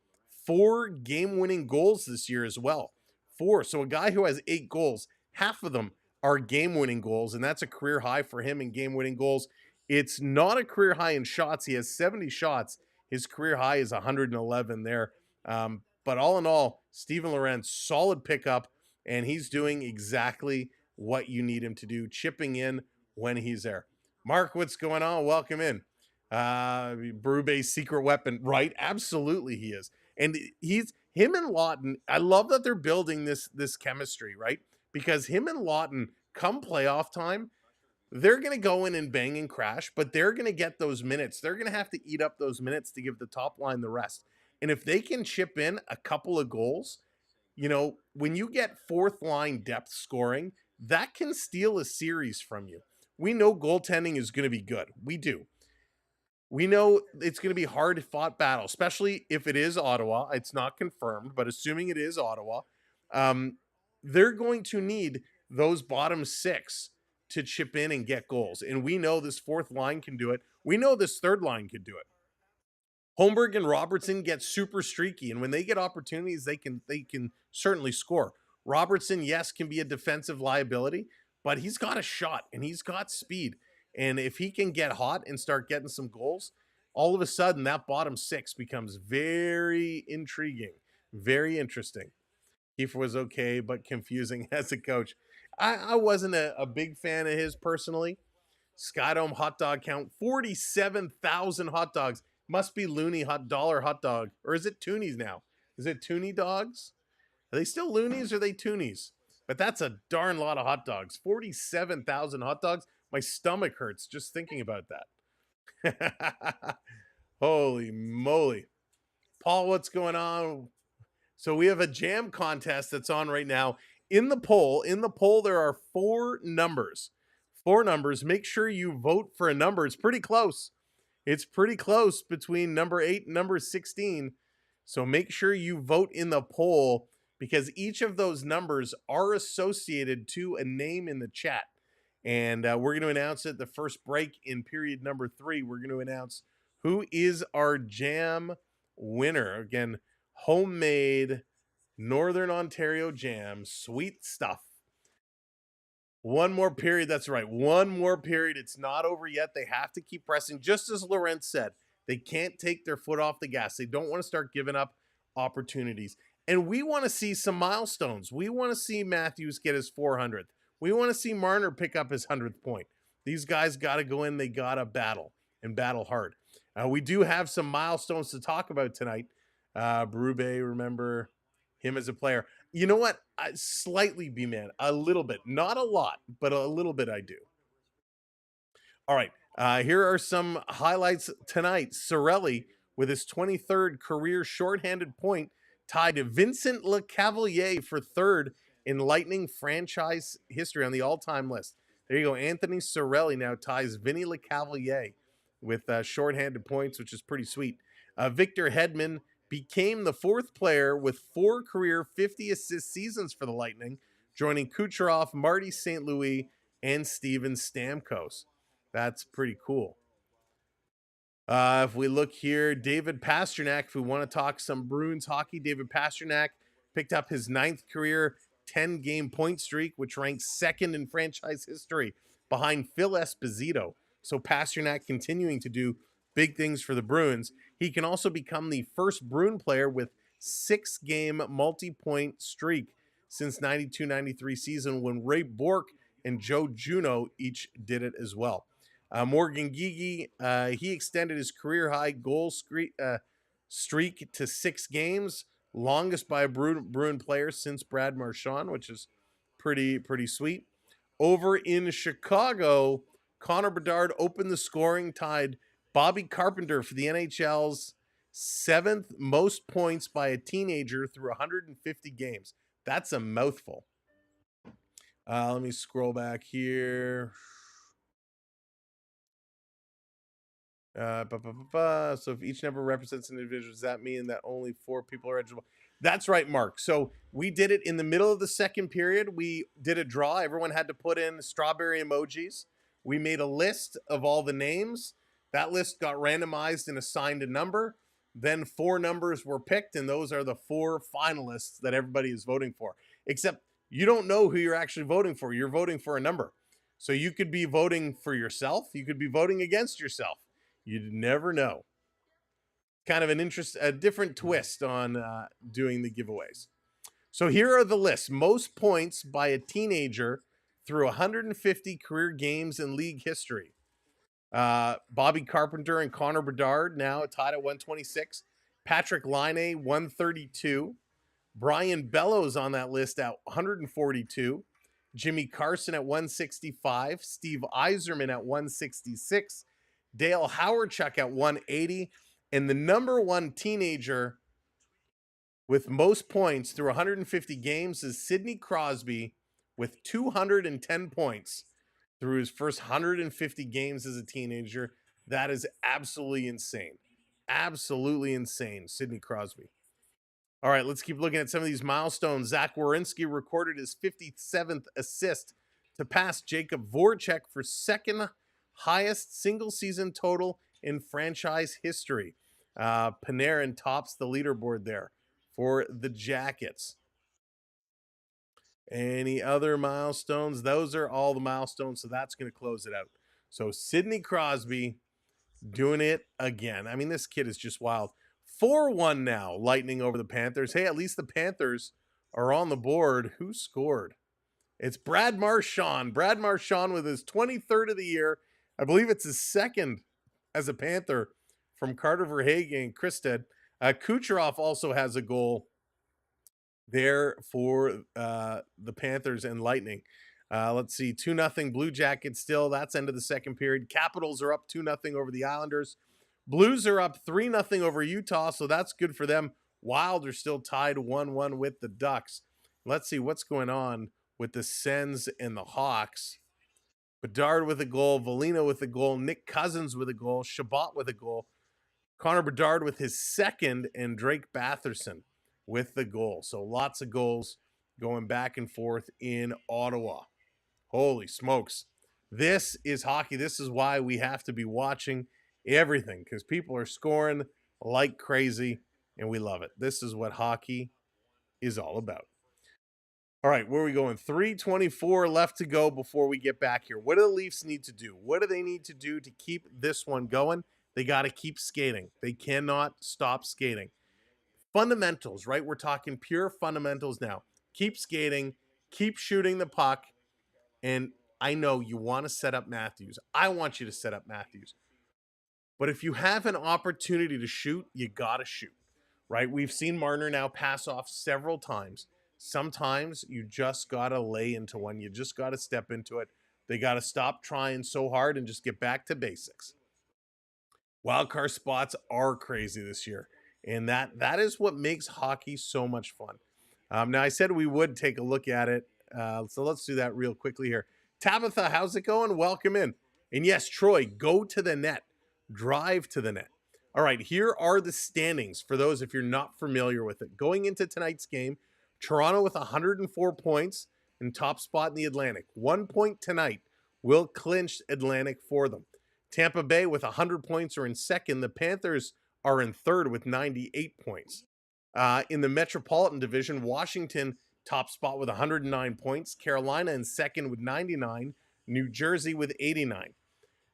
Speaker 2: 4 game-winning goals this year as well. 4. So a guy who has 8 goals, half of them are game-winning goals, and that's a career high for him in game-winning goals. It's not a career high in shots. He has 70 shots. His career high is 111 there. But all in all, Steven Lorentz, solid pickup, and he's doing exactly what you need him to do, chipping in when he's there. Mark, what's going on? Welcome in. Berube's secret weapon, right? Absolutely he is. And him and Lawton, I love that they're building this chemistry, right? Because him and Lawton, come playoff time, they're going to go in and bang and crash, but they're going to get those minutes. They're going to have to eat up those minutes to give the top line the rest. And if they can chip in a couple of goals, when you get fourth line depth scoring, that can steal a series from you. We know goaltending is going to be good. We do. We know it's going to be hard fought battle, especially if it is Ottawa. It's not confirmed, but assuming it is Ottawa, they're going to need those bottom 6 to chip in and get goals. And we know this fourth line can do it. We know this third line can do it. Holmberg and Robertson get super streaky, and when they get opportunities, they can certainly score. Robertson, yes, can be a defensive liability, but he's got a shot and he's got speed. And if he can get hot and start getting some goals, all of a sudden that bottom 6 becomes very intriguing, very interesting. Kiefer was okay, but confusing as a coach. I wasn't a big fan of his personally. Skydome hot dog count, 47,000 hot dogs. Must be loony dollar hot dog. Or is it Toonies now? Is it Toonie dogs? Are they still loonies or are they Toonies? But that's a darn lot of hot dogs. 47,000 hot dogs. My stomach hurts just thinking about that. Holy moly. Paul, what's going on? So we have a jam contest that's on right now. In the poll, there are 4 numbers. 4 numbers. Make sure you vote for a number. It's pretty close. It's pretty close between number 8 and number 16. So make sure you vote in the poll because each of those numbers are associated to a name in the chat. And we're going to announce it the first break in period number 3. We're going to announce who is our jam winner. Again, homemade Northern Ontario jam. Sweet stuff. One more period. That's right. One more period. It's not over yet. They have to keep pressing. Just as Lorentz said, they can't take their foot off the gas. They don't want to start giving up opportunities. And we want to see some milestones. We want to see Matthews get his 400th. We want to see Marner pick up his 100th point. These guys got to go in. They got to battle and battle hard. We do have some milestones to talk about tonight. Berube, remember him as a player. You know what? Slightly B-man. A little bit. Not a lot, but a little bit I do. All right. Here are some highlights tonight. Cirelli, with his 23rd career shorthanded point, tied to Vincent Lecavalier for 3rd in Lightning franchise history on the all-time list. There you go. Anthony Cirelli now ties Vinny LeCavalier with shorthanded points, which is pretty sweet. Victor Hedman became the 4th player with 4 career 50-assist seasons for the Lightning, joining Kucherov, Marty St. Louis, and Steven Stamkos. That's pretty cool. If we look here, David Pastrnak, if we want to talk some Bruins hockey, David Pastrnak picked up his 9th career 10-game point streak, which ranks 2nd in franchise history behind Phil Esposito. So Pastrnak continuing to do big things for the Bruins. He can also become the first Bruin player with 6-game multi-point streak since 92-93 season, when Ray Bourque and Joe Juneau each did it as well. Morgan Geekie, he extended his career-high goal streak to 6 games, longest by a Bruin player since Brad Marchand, which is pretty sweet. Over in Chicago, Connor Bedard opened the scoring, tied Bobby Carpenter for the NHL's 7th most points by a teenager through 150 games. That's a mouthful. Let me scroll back here. So if each number represents an individual, does that mean that only 4 people are eligible? That's right, Mark. So we did it in the middle of the second period. We did a draw. Everyone had to put in strawberry emojis. We made a list of all the names. That list got randomized and assigned a number. Then 4 numbers were picked, and those are the 4 finalists that everybody is voting for. Except you don't know who you're actually voting for. You're voting for a number. So you could be voting for yourself. You could be voting against yourself. You'd never know. Kind of a different twist on doing the giveaways. So here are the lists. Most points by a teenager through 150 career games in league history. Bobby Carpenter and Connor Bedard now tied at 126. Patrick Laine, 132. Brian Bellows on that list at 142. Jimmy Carson at 165. Steve Yzerman at 166. Dale Howardchuk at 180. And the number 1 teenager with most points through 150 games is Sidney Crosby with 210 points through his first 150 games as a teenager. That is absolutely insane. Absolutely insane, Sidney Crosby. All right, let's keep looking at some of these milestones. Zach Werenski recorded his 57th assist to pass Jacob Voracek for 2nd highest single season total in franchise history. Panarin tops the leaderboard there for the Jackets. Any other milestones? Those are all the milestones, so that's going to close it out. So Sidney Crosby doing it again. I mean, this kid is just wild. 4-1 now, Lightning over the Panthers. Hey, at least the Panthers are on the board. Who scored? It's Brad Marchand. Brad Marchand with his 23rd of the year. I believe it's his 2nd as a Panther from Carter Verhaeghe and Christed. Kucherov also has a goal there for the Panthers and Lightning. Let's see, 2-0 Blue Jackets still. That's end of the second period. Capitals are up 2-0 over the Islanders. Blues are up 3-0 over Utah, so that's good for them. Wild are still tied 1-1 with the Ducks. Let's see what's going on with the Sens and the Hawks. Bedard with a goal, Velino with a goal, Nick Cousins with a goal, Shabbat with a goal, Connor Bedard with his 2nd, and Drake Batherson with the goal. So lots of goals going back and forth in Ottawa. Holy smokes. This is hockey. This is why we have to be watching everything, because people are scoring like crazy, and we love it. This is what hockey is all about. All right, where are we going? 3:24 left to go before we get back here. What do the Leafs need to do? What do they need to do to keep this one going? They got to keep skating. They cannot stop skating. Fundamentals, right? We're talking pure fundamentals now. Keep skating, keep shooting the puck, and I know you want to set up Matthews. I want you to set up Matthews. But if you have an opportunity to shoot, you got to shoot, right? We've seen Marner now pass off several times. Sometimes you just got to lay into one. You just got to step into it. They got to stop trying so hard and just get back to basics. Wildcard spots are crazy this year, and that is what makes hockey so much fun. Now, I said we would take a look at it, so let's do that real quickly here. Tabitha, how's it going? Welcome in. And yes, Troy, go to the net. Drive to the net. All right, here are the standings for those if you're not familiar with it. Going into tonight's game, Toronto with 104 points and top spot in the Atlantic. 1 point tonight will clinch Atlantic for them. Tampa Bay with 100 points are in second. The Panthers are in third with 98 points. In the Metropolitan Division, Washington top spot with 109 points. Carolina in second with 99. New Jersey with 89.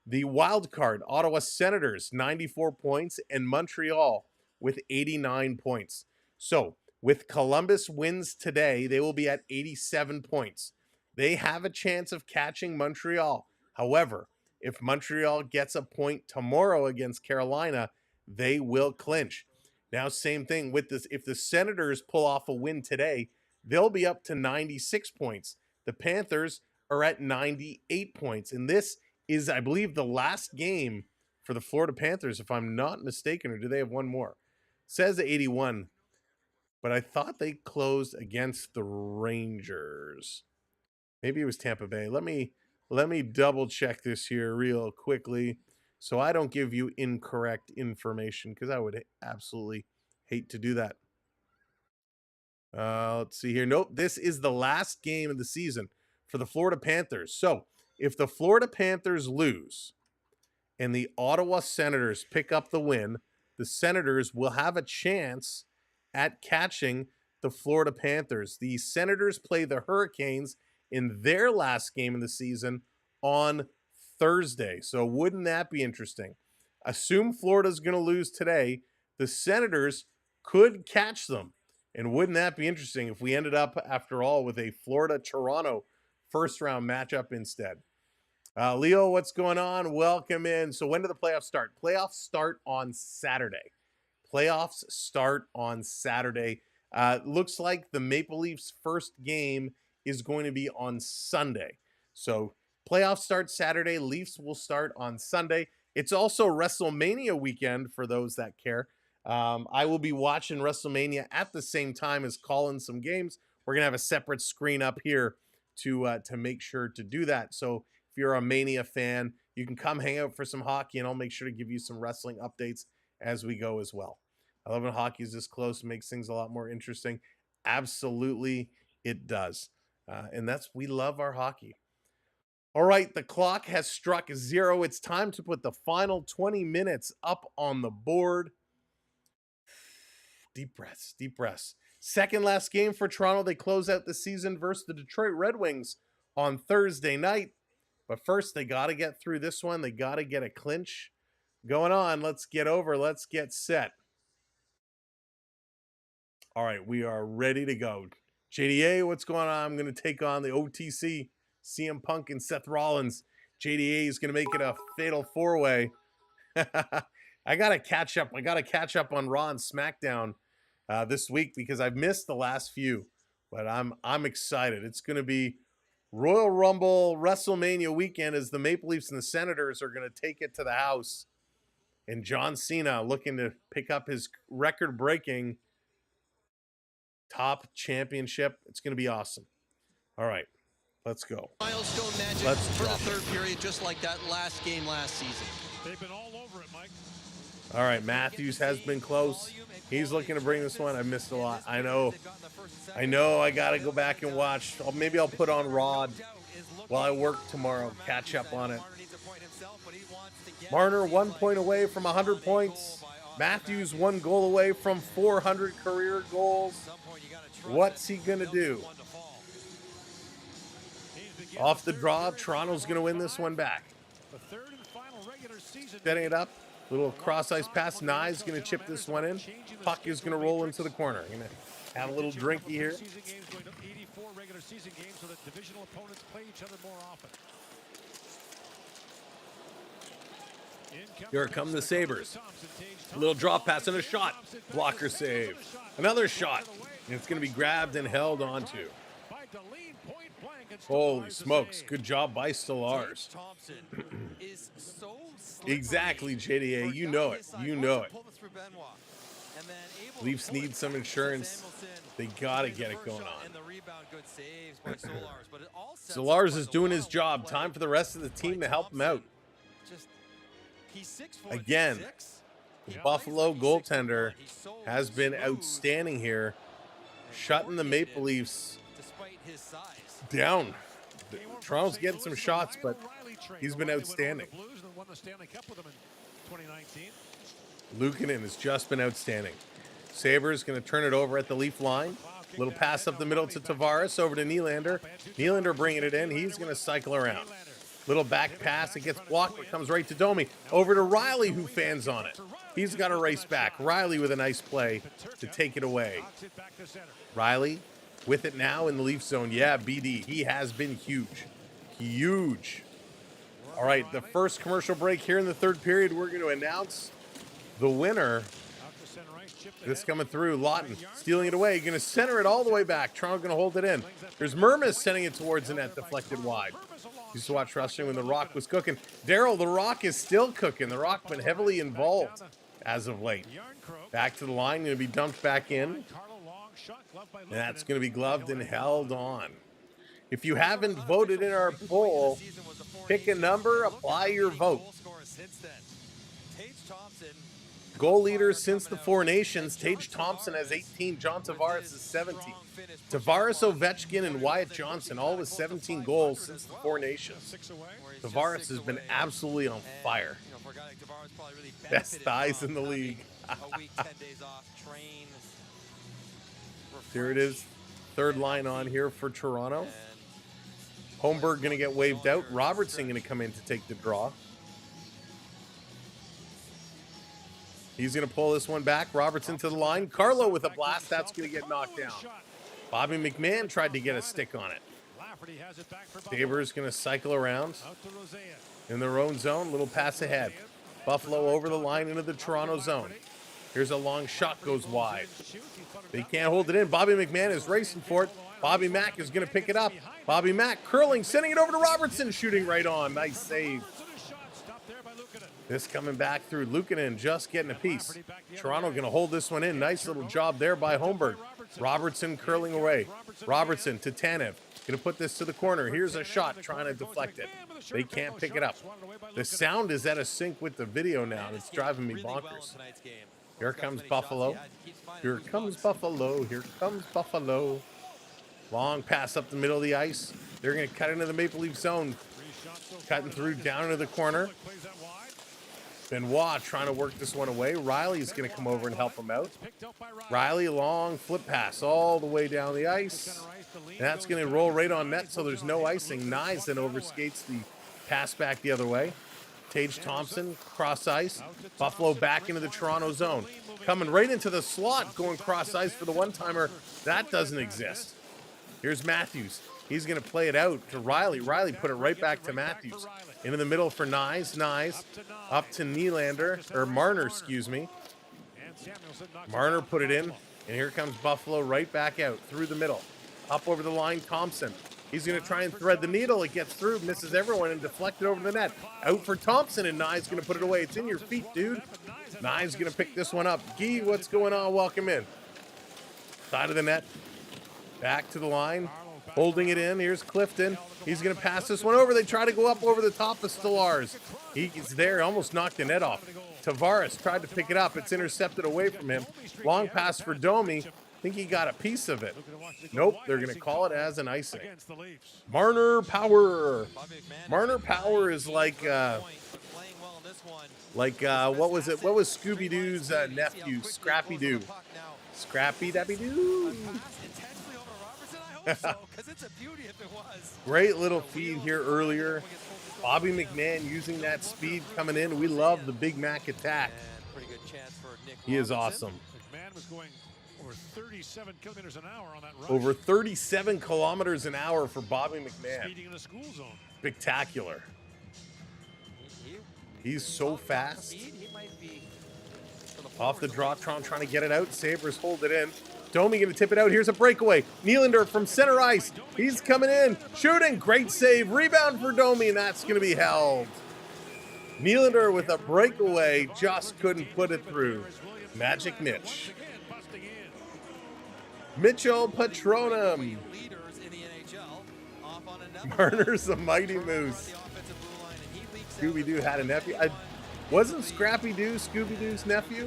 Speaker 2: The wild card, Ottawa Senators, 94 points, and Montreal with 89 points. So, with Columbus wins today, they will be at 87 points. They have a chance of catching Montreal. However, if Montreal gets a point tomorrow against Carolina, they will clinch. Now, same thing with this. If the Senators pull off a win today, they'll be up to 96 points. The Panthers are at 98 points. And this is, I believe, the last game for the Florida Panthers, if I'm not mistaken, or do they have one more? It says 81, but I thought they closed against the Rangers. Maybe it was Tampa Bay. Let me double check this here real quickly so I don't give you incorrect information, because I would absolutely hate to do that. Let's see here. Nope, this is the last game of the season for the Florida Panthers. So if the Florida Panthers lose and the Ottawa Senators pick up the win, the Senators will have a chance at catching the Florida Panthers. The Senators play the Hurricanes in their last game of the season on Thursday. So wouldn't that be interesting? Assume Florida's going to lose today. The Senators could catch them. And wouldn't that be interesting if we ended up, after all, with a Florida-Toronto first-round matchup instead? Leo, what's going on? Welcome in. So when do the playoffs start? Playoffs start on Saturday. Looks like the Maple Leafs' first game is going to be on Sunday. So playoffs start Saturday. Leafs will start on Sunday. It's also WrestleMania weekend for those that care. I will be watching WrestleMania at the same time as calling some games. We're going to have a separate screen up here to make sure to do that. So if you're a Mania fan, you can come hang out for some hockey, and I'll make sure to give you some wrestling updates as we go as well. I love when hockey is this close. It makes things a lot more interesting. Absolutely, it does. And we love our hockey. All right, the clock has struck 0. It's time to put the final 20 minutes up on the board. Deep breaths. Second last game for Toronto. They close out the season versus the Detroit Red Wings on Thursday night. But first, they got to get through this one. They got to get a clinch going on. Let's get set. All right, we are ready to go. JDA, what's going on? I'm going to take on the OTC, CM Punk and Seth Rollins. JDA is going to make it a fatal four-way. I got to catch up. On Raw and SmackDown this week because I've missed the last few. But I'm excited. It's going to be Royal Rumble WrestleMania weekend as the Maple Leafs and the Senators are going to take it to the house. And John Cena looking to pick up his record-breaking top championship. It's going to be awesome. All right, let's go.
Speaker 9: Milestone magic for the third period, just like that last game last season.
Speaker 4: They've been all over it, Mike.
Speaker 2: All right, Matthews has been close. He's looking to bring this one. I missed a lot. I know. I got to go back and watch. Maybe I'll put on Rod while I work tomorrow. Catch up on it. Marner 1 point away from 100 points. Matthews 1 goal away from 400 career goals. What's he going to do? Off the draw, Toronto's going to win this one back. Setting it up. Little cross-ice pass. Nye's going to chip this one in. Puck is going to roll into the corner. Going to have a little drinky here.
Speaker 4: 84 regular season games so that divisional opponents play each other more often.
Speaker 2: Here come the Sabres. A little drop pass and a shot. Blocker save. Another shot. And it's going to be grabbed and held onto. Holy smokes. Good job by Stellars. Exactly, JDA. You know it.
Speaker 5: And then able to
Speaker 2: Leafs
Speaker 5: pull it
Speaker 2: need some
Speaker 5: back.
Speaker 2: insurance.
Speaker 5: Samuelson
Speaker 2: They got to
Speaker 5: plays
Speaker 2: get
Speaker 5: the
Speaker 2: it
Speaker 5: first
Speaker 2: going
Speaker 5: shot
Speaker 2: on.
Speaker 5: and the rebound, good saves by Solars, but it all sets up
Speaker 2: Solars
Speaker 5: by
Speaker 2: is
Speaker 5: the
Speaker 2: doing his
Speaker 5: one-on-one
Speaker 2: job.
Speaker 5: play
Speaker 2: Time for the rest of the team
Speaker 5: by
Speaker 2: to help him out.
Speaker 5: Thompson. Just he's 6'4",
Speaker 2: Again,
Speaker 5: 6'6".
Speaker 2: the
Speaker 5: He
Speaker 2: Buffalo
Speaker 5: plays like he's 6'1".
Speaker 2: goaltender
Speaker 5: He's so
Speaker 2: has been
Speaker 5: smooth
Speaker 2: outstanding here,
Speaker 5: and
Speaker 2: shutting the
Speaker 5: coordinated
Speaker 2: Maple Leafs
Speaker 5: despite his size.
Speaker 2: down. Toronto's getting some shots, but he's been outstanding. Luukkonen has just been outstanding. Sabres going to turn it over at the Leaf line. Little pass up the middle to Tavares, over to Nylander. Nylander bringing it in. He's going to cycle around. Little back pass. It gets blocked, but comes right to Domi. Over to Riley, who fans on it. He's got to race back. Riley with a nice play to take it away. Riley with it now in the Leaf zone. Yeah, BD. He has been huge. Huge. All right, the first commercial break here in the third period. We're going to announce the winner. This coming through. Lawton stealing it away. Going to center it all the way back. Toronto going to hold it in. There's Mermis sending it towards the net, deflected wide. Used to watch wrestling when The Rock was cooking. Daryl, The Rock is still cooking. The Rock been heavily involved as of late. Back to the line. Going to be dumped back in. And that's going to be gloved and held on. If you haven't voted in our poll, pick a number, apply your vote. Goal leaders since the Four Nations, Tage Thompson has 18, John Tavares is 17. Tavares, Ovechkin, and Wyatt Johnson, all with 17 goals since the Four Nations. Tavares has been absolutely on fire. Best thighs in the league. Here it is, third line on here for Toronto. Holmberg going to get waved out. Robertson going to come in to take the draw. He's going to pull this one back. Robertson to the line. Carlo with a blast. That's going to get knocked down. Bobby McMahon tried to get a stick on it. Sabres going to cycle around in their own zone. Little pass ahead. Buffalo over the line into the Toronto zone. Here's a long shot, goes wide. They can't hold it in. Bobby McMahon is racing for it. Bobby Mack is going to pick it up. Bobby Mack curling, sending it over to Robertson, shooting right on. Nice save. This coming back through Luukkonen, just getting a piece. Toronto going to hold this one in. Nice little job there by Holmberg. Robertson curling away. Robertson to Tanev. Going to put this to the corner. Here's a shot trying to deflect it. They can't pick it up. The sound is out of sync with the video now, and it's driving me bonkers. Here comes Buffalo. Here comes Buffalo. Here comes Buffalo. Long pass up the middle of the ice. They're going to cut into the Maple Leaf zone. Cutting through down into the corner. Benoit trying to work this one away. Riley's going to come over and help him out. Riley, long flip pass all the way down the ice. And that's going to roll right on net, so there's no icing. Nyes then overskates the pass back the other way. Tage Thompson, cross ice. Buffalo back into the Toronto zone. Coming right into the slot, going cross ice for the one-timer. That doesn't exist. Here's Matthews. He's going to play it out to Riley. Riley put it right back to Matthews. Into the middle for Nyes. Nyes up to Nylander, or Marner, excuse me. Marner put it in, and here comes Buffalo right back out through the middle. Up over the line, Thompson. He's going to try and thread the needle. It gets through, misses everyone, and deflected over the net. Out for Thompson, and Nyes going to put it away. It's in your feet, dude. Nyes going to pick this one up. Guy, what's going on? Welcome in. Side of the net. Back to the line. Holding it in. Here's Clifton. He's going to pass this one over. They try to go up over the top of Stolarz. He's there. Almost knocked the net off. Tavares tried to pick it up. It's intercepted away from him. Long pass for Domi. I think he got a piece of it. Nope. They're going to call it as an icing. Marner Power. Marner Power is like what was it? What was Scooby-Doo's nephew? Scrappy-Doo. Scrappy-Dappy-Doo. Great little feed here earlier. Bobby McMahon using that speed coming in. We love the Big Mac attack. He is awesome.
Speaker 4: McMahon was going over 37 kilometers an hour on that rush.
Speaker 2: Over 37 kilometers an hour for Bobby McMahon.
Speaker 4: Speeding in the school zone.
Speaker 2: Spectacular. He's so fast. Off the draw, trying to get it out. Sabres hold it in. Domi going to tip it out. Here's a breakaway. Nylander from center ice. He's coming in. Shooting. Great save. Rebound for Domi, and that's going to be held. Nylander with a breakaway. Just couldn't put it through. Magic Mitch. Mitchell Patronum. Marner's a mighty moose. Scooby-Doo had a nephew. Wasn't Scrappy-Doo Scooby-Doo's nephew?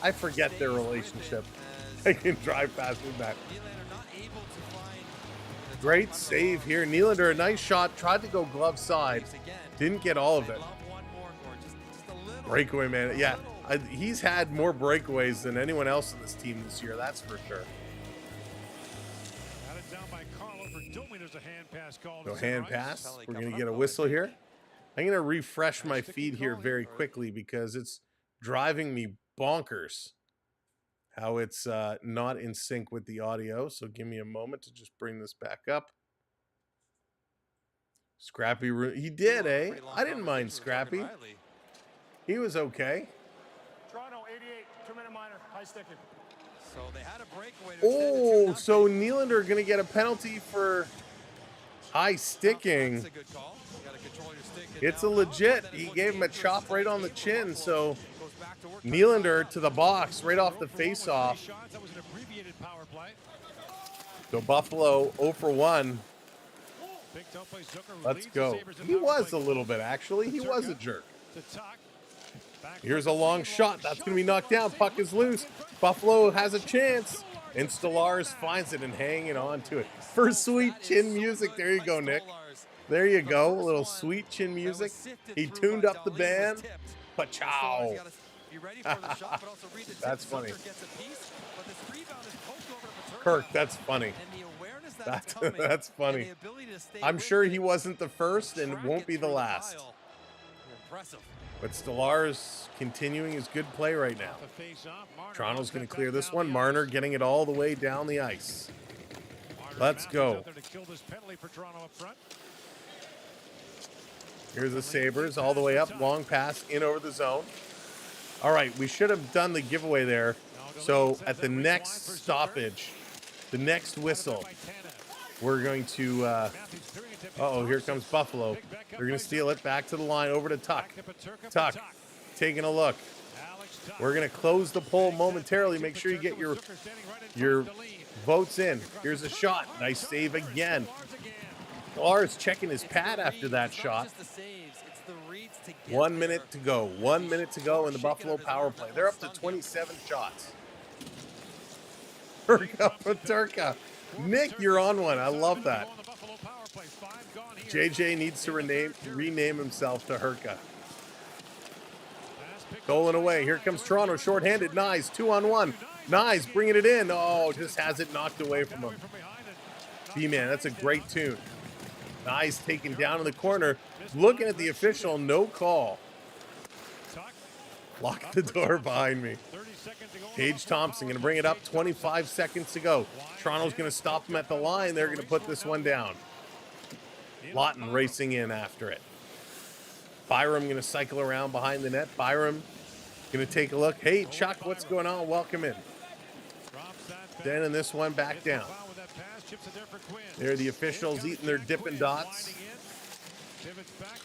Speaker 2: I forget their relationship. I can drive past with that. Great save here. Nylander, a nice shot. Tried to go glove side. Didn't get all of it. Breakaway, man. Yeah, he's had more breakaways than anyone else in this team this year. That's for sure. No hand pass. We're going to get a whistle here. I'm going to refresh my feed here very quickly because it's driving me bonkers how it's not in sync with the audio. So give me a moment to just bring this back up. Scrappy, he did, eh? I didn't mind Scrappy. He was okay.
Speaker 3: Toronto 88, 2-minute minor, high sticking.
Speaker 5: So they had a breakaway.
Speaker 2: Oh, so Nylander going to get a penalty for high sticking.
Speaker 5: That's a good call. You gotta control your stick.
Speaker 2: It's a legit. He gave him a chop right on the chin. So Nylander to the box right off the face-off. So Buffalo 0 for 1. Let's go. He was a little bit, actually. He was a jerk. Here's a long shot. That's going to be knocked down. Puck is loose. Buffalo has a chance. And Stolarz finds it and hanging on to it. For sweet chin music. There you go, Nick. There you go. A little sweet chin music. He tuned up the band. Pachow. That's funny. Kirk, that's funny. That's funny. I'm sure he wasn't the first and won't be the last. But Stolarz continuing his good play right now. Toronto's going to clear this one. Marner getting it all the way down the ice. Let's go. Here's the Sabres all the way up. Long pass in over the zone. All right, we should have done the giveaway there. So at the next stoppage, the next whistle, we're going to, uh-oh, here comes Buffalo. They're going to steal it back to the line, over to Tuck. Tuck, taking a look. We're going to close the poll momentarily. Make sure you get your votes in. Here's a shot. Nice save again. Lars checking his pad after that shot. 1 minute to go. 1 minute to go in the Buffalo power play. They're up to 27 shots. Paterka. Nick, you're on one. I love that. JJ needs to rename himself to Herka. Stolen away. Here comes Toronto. Shorthanded. Nyes. 2-on-1. Nyes bringing it in. Oh, just has it knocked away from him. B-Man, that's a great tune. Nyes taken down in the corner. Looking at the official. No call. Lock the door behind me. Paige Thompson going to bring it up. 25 seconds to go. Toronto's going to stop them at the line. They're going to put this one down. Lawton racing in after it. Byram going to cycle around behind the net. Byram going to take a look. Hey, Chuck, what's going on? Welcome in. Then in this one, back down. There are the officials eating their Dippin' Dots.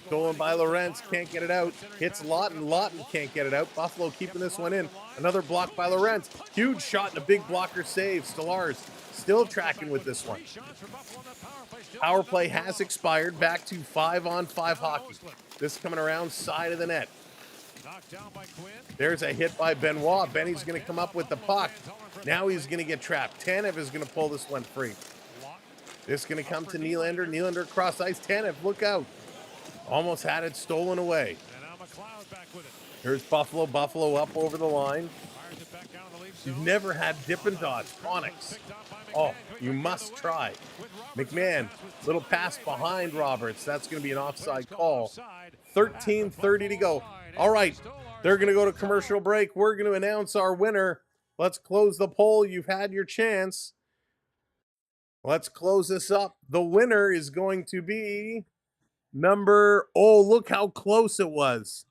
Speaker 2: Stolen by Lorentz, can't get it out. Hits Lawton, Lawton can't get it out. Buffalo keeping this one in. Another block by Lorentz. Huge shot and a big blocker save. Stolarz still tracking with this one. Power play has expired. Back to 5-on-5 hockey. This coming around side of the net. There's a hit by Benoit. Benny's going to come up with the puck. Now he's going to get trapped. Tanev is going to pull this one free. This is going to come to Nylander. Nylander across ice. Tanev, look out. Almost had it stolen away. Here's Buffalo. Buffalo up over the line. You've never had Dippin' Dots. Onyx. Oh, you must try. McMahon, little pass behind Roberts. That's going to be an offside call. 13:30 to go. All right, they're going to go to commercial break. We're going to announce our winner. Let's close the poll. You've had your chance. Let's close this up. The winner is going to be oh, look how close it was.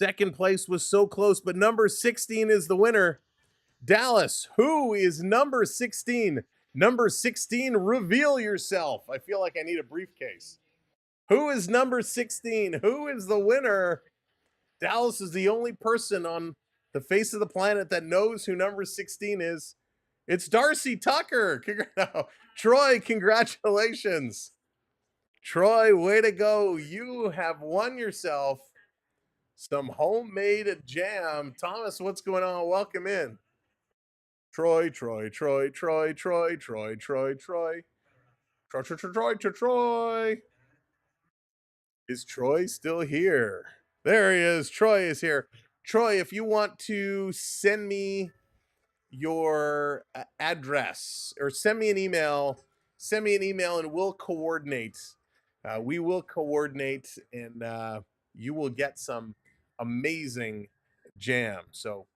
Speaker 2: Second place was so close, but number 16 is the winner. Dallas, who is number 16? Number 16, reveal yourself. I feel like I need a briefcase. Who is number 16? Who is the winner? Dallas is the only person on The face of the planet that knows who number 16 is. It's Darcy Tucker. Troy, congratulations. Troy, way to go. You have won yourself some homemade jam. Thomas, what's going on? Welcome in. Troy. Is Troy still here? There he is. Troy is here. Troy, if you want to send me your address or send me an email and we'll coordinate. We will coordinate and you will get some amazing jam. So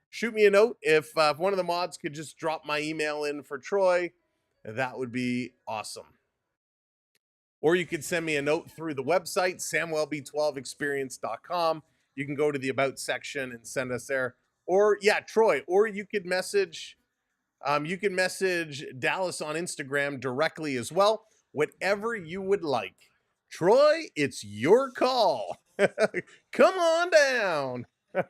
Speaker 2: shoot me a note. If one of the mods could just drop my email in for Troy, that would be awesome. Or you could send me a note through the website, samwelb12experience.com. You can go to the About section and send us there. Or, yeah, Troy, or you could message Dallas on Instagram directly as well. Whatever you would like. Troy, it's your call. Come on down. But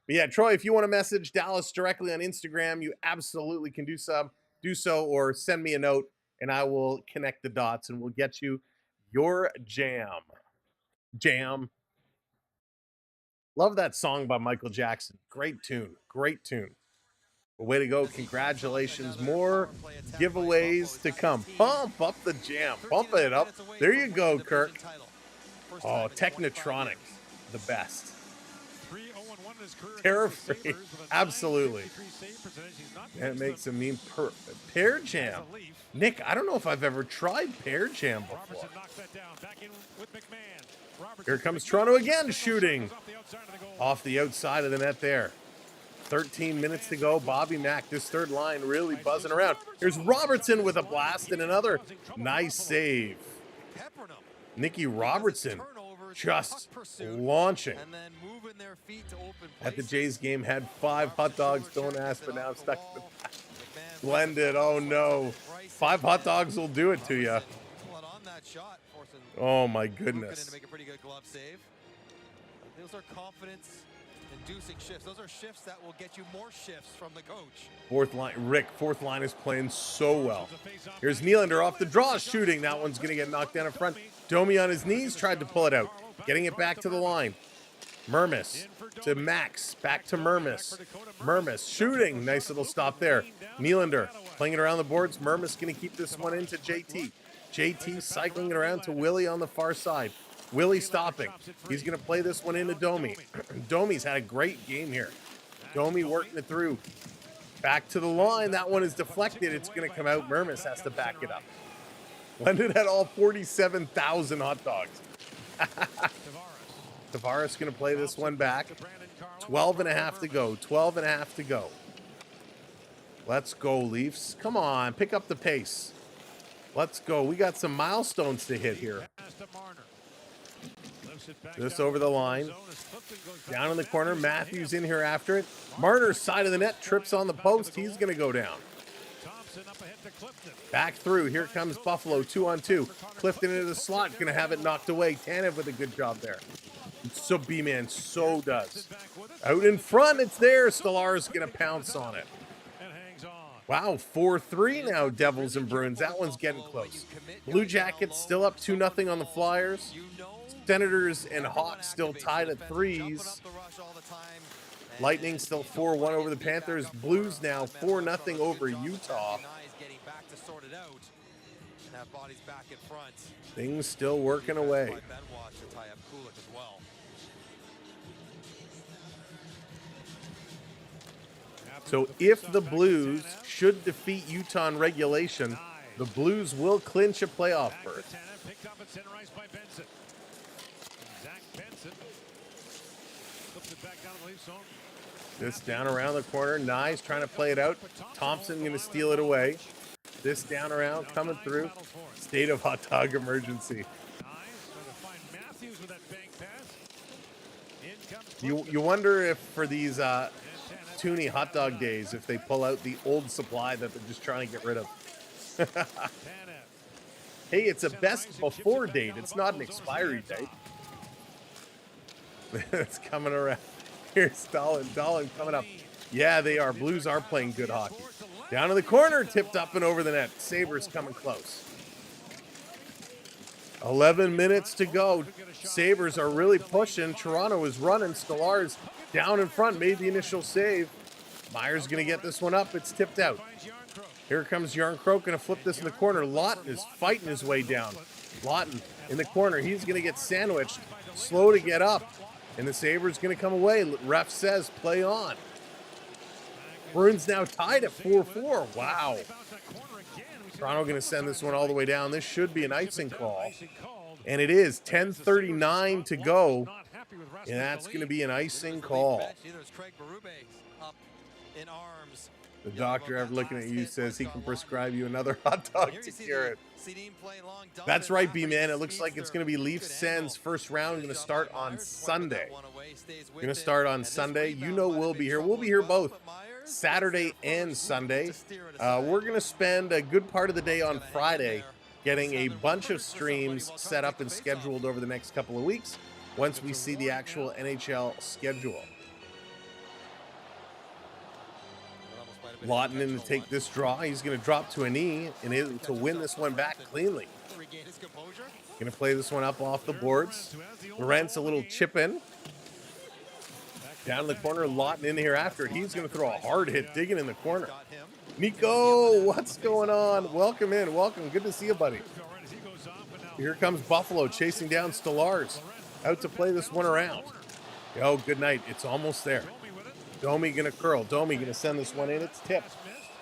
Speaker 2: yeah, Troy, if you want to message Dallas directly on Instagram, you absolutely can do so, or send me a note and I will connect the dots and we'll get you your jam. Love that song by Michael Jackson. Great tune. Way to go. Congratulations. More giveaways to come. Pump up the jam. Pump it up. There you go, Kirk. Oh, Technotronic. The best. Terror-free. Absolutely. That makes a mean pear jam. Nick, I don't know if I've ever tried pear jam before. Here comes Toronto again, shooting off the outside of the net there. 13 minutes to go. Bobby Mack, this third line really buzzing around. Here's Robertson with a blast and another nice save. Nicky Robertson just launching. At the Jays game, had 5 hot dogs. Don't ask, but now I'm stuck in the back. Blended. Oh no. 5 hot dogs will do it to you. Oh my goodness.
Speaker 5: Those are confidence-inducing shifts. Those are shifts that will get you more shifts from the coach.
Speaker 2: Fourth line is playing so well. Here's Nylander off the draw, shooting. That one's going to get knocked down in front. Domi on his knees, tried to pull it out. Getting it back to the line. Mermis to Max. Back to Mermis. Mermis shooting. Nice little stop there. Nylander playing it around the boards. Mermis going to keep this one into JT. JT cycling it around to Willie on the far side. Willie stopping. He's going to play this one into Domi. Domi's had a great game here. Domi working it through. Back to the line. That one is deflected. It's going to come out. Mermis has to back it up. London had all 47,000 hot dogs. Tavares going to play this one back. 12 and a half to go. 12 and a half to go. Let's go, Leafs. Come on. Pick up the pace. Let's go. We got some milestones to hit here. This over the line. Down in the corner. Matthews in here after it. Marner, side of the net, trips on the post. He's going to go down. Back through. Here comes Buffalo, 2-on-2. Clifton into the slot. Going to have it knocked away. Tanev with a good job there. So B-Man so does. Out in front. It's there. Stolar's going to pounce on it. Wow, 4-3 now, Devils and Bruins. That one's getting close. Blue Jackets still up 2-0 on the Flyers. Senators and Hawks still tied at 3s. Lightning still 4-1 over the Panthers. Blues now 4-0 over Utah. Things still working away. So if the Blues should defeat Utah in regulation, the Blues will clinch a playoff berth. This down around the corner. Nyes trying to play it out. Thompson going to steal it away. This down around coming through. State of hot dog emergency. You wonder if for these Toonie hot dog days, if they pull out the old supply that they're just trying to get rid of. Hey, it's a best before date. It's not an expiry date. It's coming around. Here's Stalin coming up. Yeah, they are. Blues are playing good hockey. Down in the corner, tipped up and over the net. Sabres coming close. 11 minutes to go. Sabres are really pushing. Toronto is running. Stolarz down in front, made the initial save. Meyer's going to get this one up. It's tipped out. Here comes Yarncroke, going to flip this in the corner. Lawton is fighting his way down. Lawton in the corner. He's going to get sandwiched. Slow to get up. And the Sabres going to come away. Ref says play on. Bruins now tied at 4-4. Wow. Toronto going to send this one all the way down. This should be an icing call. And it is 10:39 to go. And that's going to be an icing call. The doctor, after looking at you, says he can prescribe you another hot dog to cure it. That's right, B-Man. It looks like it's going to be Leafs Sens first round. Going to start on Sunday. Going to start on Sunday. You know we'll be here. We'll be here both Saturday and Sunday. We're going to spend a good part of the day on Friday getting a bunch of streams set up and scheduled over the next couple of weeks once we see the actual NHL schedule. Lawton in to take this draw. He's going to drop to a knee and to win this one back cleanly. Going to play this one up off the boards. Lorentz a little chip in. Down in the corner, Lawton in here after it. He's going to throw a hard hit, digging in the corner. Nico, what's going on? Welcome in. Welcome. Good to see you, buddy. Here comes Buffalo chasing down Stolarz. Out to play this one around. Oh, good night. It's almost there. Domi going to curl. Domi going to send this one in. It's tipped.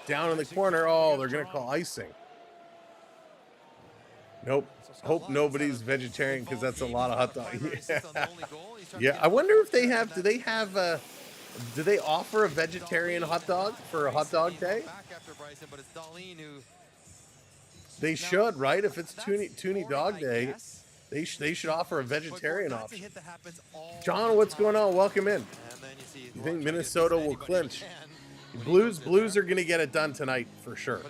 Speaker 2: Down in the corner. Oh, they're going to call icing. Nope. Hope nobody's vegetarian because that's a lot of hot dogs. Yeah. Yeah. I wonder if they have, do they offer a vegetarian hot dog for a hot dog day? They should, right? If it's Toonie Dog Day, they should offer a vegetarian option. John, what's going on? Welcome in. You think Minnesota will clinch? Blues are going to get it done tonight for sure.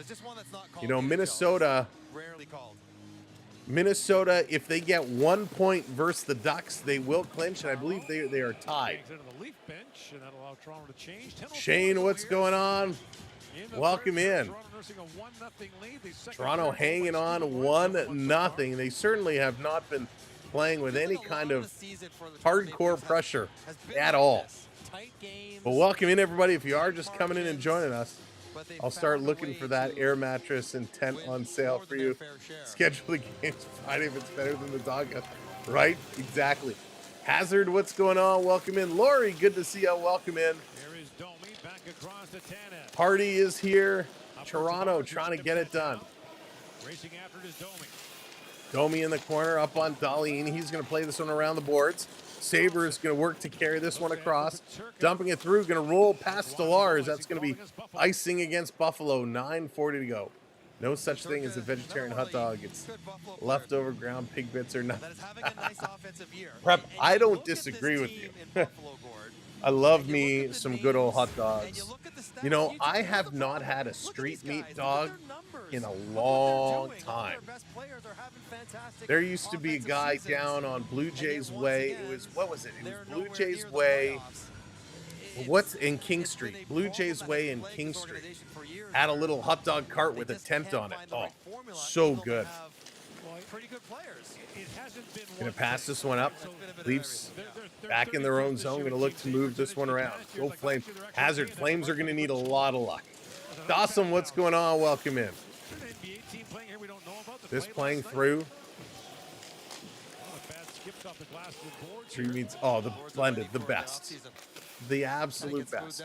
Speaker 2: You know, Minnesota, if they get 1 point versus the Ducks, they will clinch, and I believe they are tied. Shane, what's going on? Welcome in. Toronto hanging on 1-0. They certainly have not been playing with any kind of hardcore pressure at all. But welcome in, everybody. If you are just coming in and joining us, I'll start looking for that air mattress and tent on sale for you. Schedule the games Friday if it's better than the dog. Right? Exactly. Hazard, what's going on? Welcome in. Lori, good to see you. Welcome in. Party is here. Toronto trying to get it done. Domi in the corner up on Darlene. He's going to play this one around the boards. Sabres going to work to carry this one across. Dumping it through. Going to roll past Stolarz. That's going to be icing against Buffalo. 9:40 to go. No such thing as a vegetarian hot dog. It's leftover ground pig bits or nothing. Prep, I don't disagree with you. I love me some good old hot dogs. You know, I have not had a street meat dog in a long time. There used to be a guy down on Blue Jays Way. It was, what was it? It was Blue Jays Way. What's in King Street? Blue Jays Way in King Street. Had a little hot dog cart with a tent on it. Oh, so good. Gonna pass this one up. Leafs back in their own zone. Gonna look to move this one around. Go Flames. Hazard. Flames are gonna need a lot of luck. Dawson, what's going on? Welcome in. This playing through. Three meets. Oh, the blended, the best. The absolute best.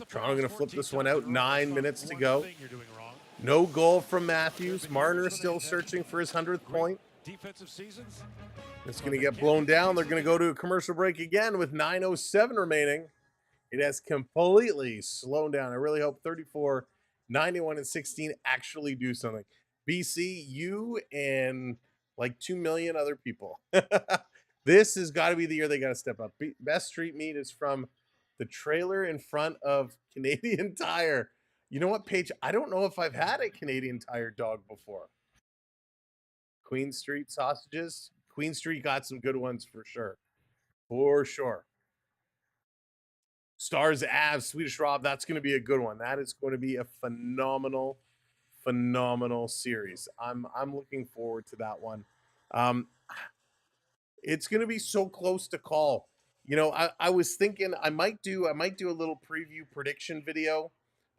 Speaker 2: Toronto going to flip this one out. 9 minutes to go. No goal from Matthews. Marner still searching for his 100th point. It's going to get blown down. They're going to go to a commercial break again with 9:07 remaining. It has completely slowed down. I really hope 34, 91, and 16 actually do something. BC, you and like 2 million other people. This has got to be the year they got to step up. Best street meat is from the trailer in front of Canadian Tire. You know what, Paige? I don't know if I've had a Canadian Tire dog before. Queen Street sausages. Queen Street got some good ones for sure. For sure. Stars, Avs, Swedish Rob. That's going to be a good one. That is going to be a phenomenal series. I'm looking forward to that one. It's going to be so close to call. You know, I was thinking I might do a little preview prediction video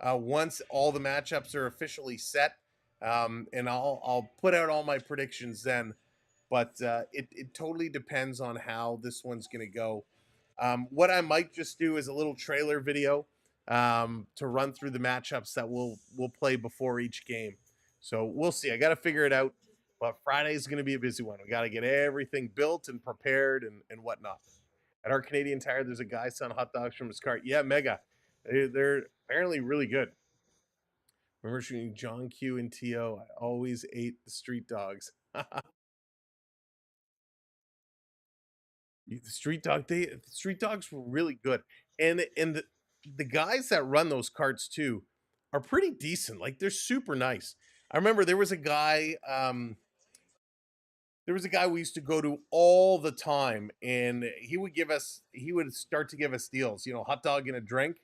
Speaker 2: once all the matchups are officially set, and I'll put out all my predictions then. But it totally depends on how this one's going to go. What I might just do is a little trailer video to run through the matchups that we'll play before each game. So we'll see. I got to figure it out. But Friday's going to be a busy one. We got to get everything built and prepared and whatnot. At our Canadian Tire, there's a guy selling hot dogs from his cart. Yeah, mega. They're apparently really good. Remember shooting John Q and T.O.? I always ate the street dogs. The street dogs were really good. And the guys that run those carts too are pretty decent. Like they're super nice. I remember there was a guy we used to go to all the time, and he would start to give us deals, you know, hot dog and a drink,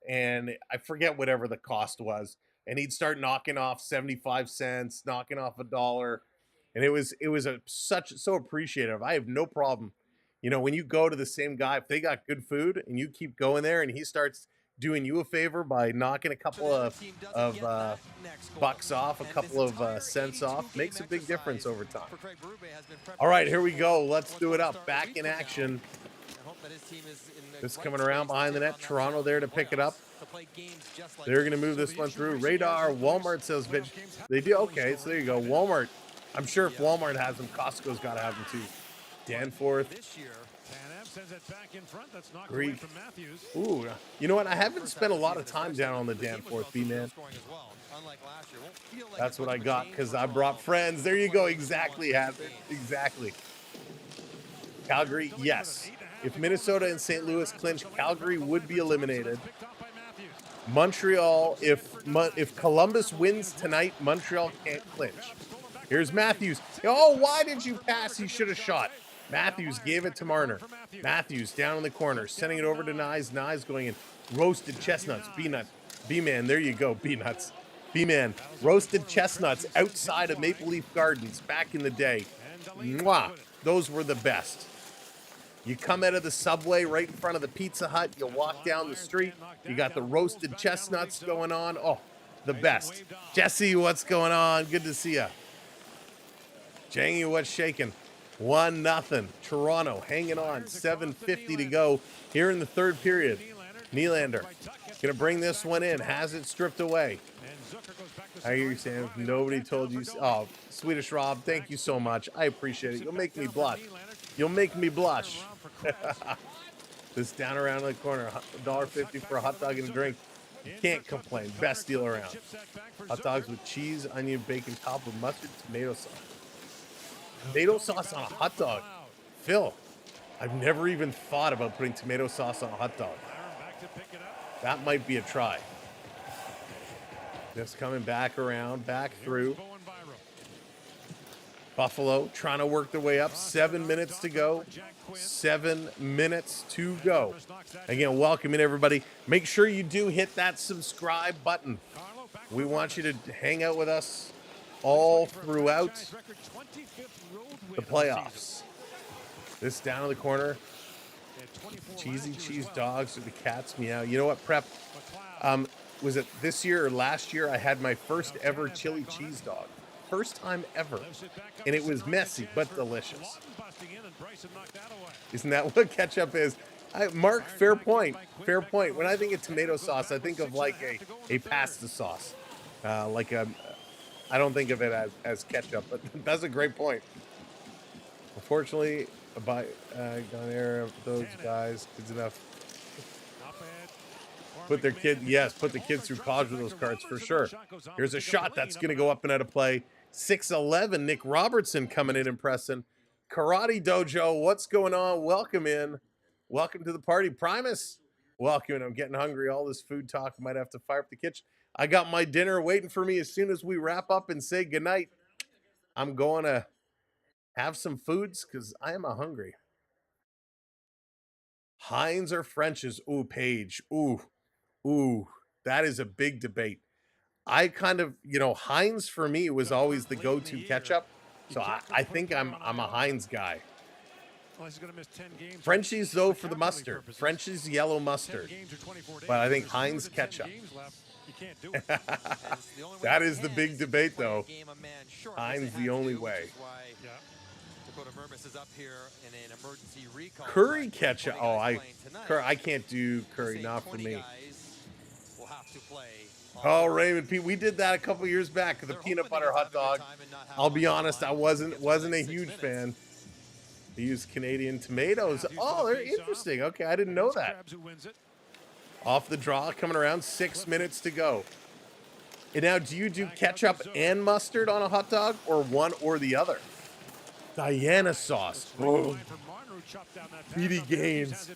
Speaker 2: and I forget whatever the cost was, and he'd start knocking off 75 cents, knocking off $1, and it was so appreciative. I have no problem, you know, when you go to the same guy, if they got good food and you keep going there and he starts doing you a favor by knocking a couple of bucks off, a couple of cents off, makes a big difference over time. All right, here we go. Let's do it up. Back in action. This coming around behind the net. Toronto there to pick it up. They're going to move this one through. Radar. Walmart says, bitch. They do? Okay, so there you go. Walmart. I'm sure if Walmart has them, Costco's got to have them too. Danforth. Greek. Ooh, you know what? I haven't spent a lot of time down on the Danforth, B-man. That's what I got because I brought friends. There you go. Exactly, Hazard. Exactly. Calgary, yes. If Minnesota and St. Louis clinch, Calgary would be eliminated. Montreal, if Columbus wins tonight, Montreal can't clinch. Here's Matthews. Oh, why did you pass? He should have shot. Matthews gave it to Marner. Matthews down in the corner, sending it over to Nyes. Nyes going in. Roasted chestnuts. B-nut. B-man, there you go. B-nuts. B-man. Roasted chestnuts outside of Maple Leaf Gardens back in the day. Mwah. Those were the best. You come out of the subway right in front of the Pizza Hut. You walk down the street. You got the roasted chestnuts going on. Oh, the best. Jesse, what's going on? Good to see you. Jangy, what's shaking? 1-0. Toronto hanging on. 7:50 to go here in the third period. Nylander going to bring this one in. Has it stripped away. I hear you saying nobody told you. Oh, Swedish Rob, thank you so much. I appreciate it. You'll make me blush. You'll make me blush. This down around the corner. $1.50 for a hot dog and a drink. You can't complain. Best deal around. Hot dogs with cheese, onion, bacon, topped with mustard, tomato sauce. Tomato sauce on a hot dog. Phil, I've never even thought about putting tomato sauce on a hot dog. That might be a try. Just coming back around, back through. Buffalo trying to work their way up. 7 minutes to go. 7 minutes to go. Again, welcome in, everybody. Make sure you do hit that subscribe button. We want you to hang out with us all throughout the playoffs. This down in the corner. Cheesy cheese dogs or the cats meow. You know what, Prep? Was it this year or last year? I had my first ever chili cheese dog. First time ever. And it was messy, but delicious. Isn't that what ketchup is? Mark, fair point. Fair point. When I think of tomato sauce, I think of like a pasta sauce. I don't think of it as ketchup, but that's a great point. Unfortunately, gone air of those guys, kids enough. Put the kids through college with those cards for sure. Here's a shot that's going to go up and out of play. 6'11", Nick Robertson coming in and pressing. Karate Dojo, what's going on? Welcome in. Welcome to the party. Primus, welcome in. I'm getting hungry. All this food talk, I might have to fire up the kitchen. I got my dinner waiting for me as soon as we wrap up and say goodnight. I'm going to have some foods because I am hungry. Heinz or French's? Ooh, Paige. Ooh, that is a big debate. I kind of, Heinz for me was always the go-to ketchup. So I think I'm a Heinz guy. Frenchies though for the mustard. Frenchies yellow mustard. But I think Heinz ketchup. That is the big debate though. Heinz the only way. Curry ketchup. Oh, I can't do curry. Not for me. Oh, Raymond Pete, we did that a couple years back. The peanut butter hot dog. I'll be honest, I wasn't a huge fan. They use Canadian tomatoes. Oh, they're interesting. Okay, I didn't know that. Off the draw, coming around. 6 minutes to go. And now, do you do ketchup and mustard on a hot dog, or one or the other? Diana sauce. Oh. Petey Gaines.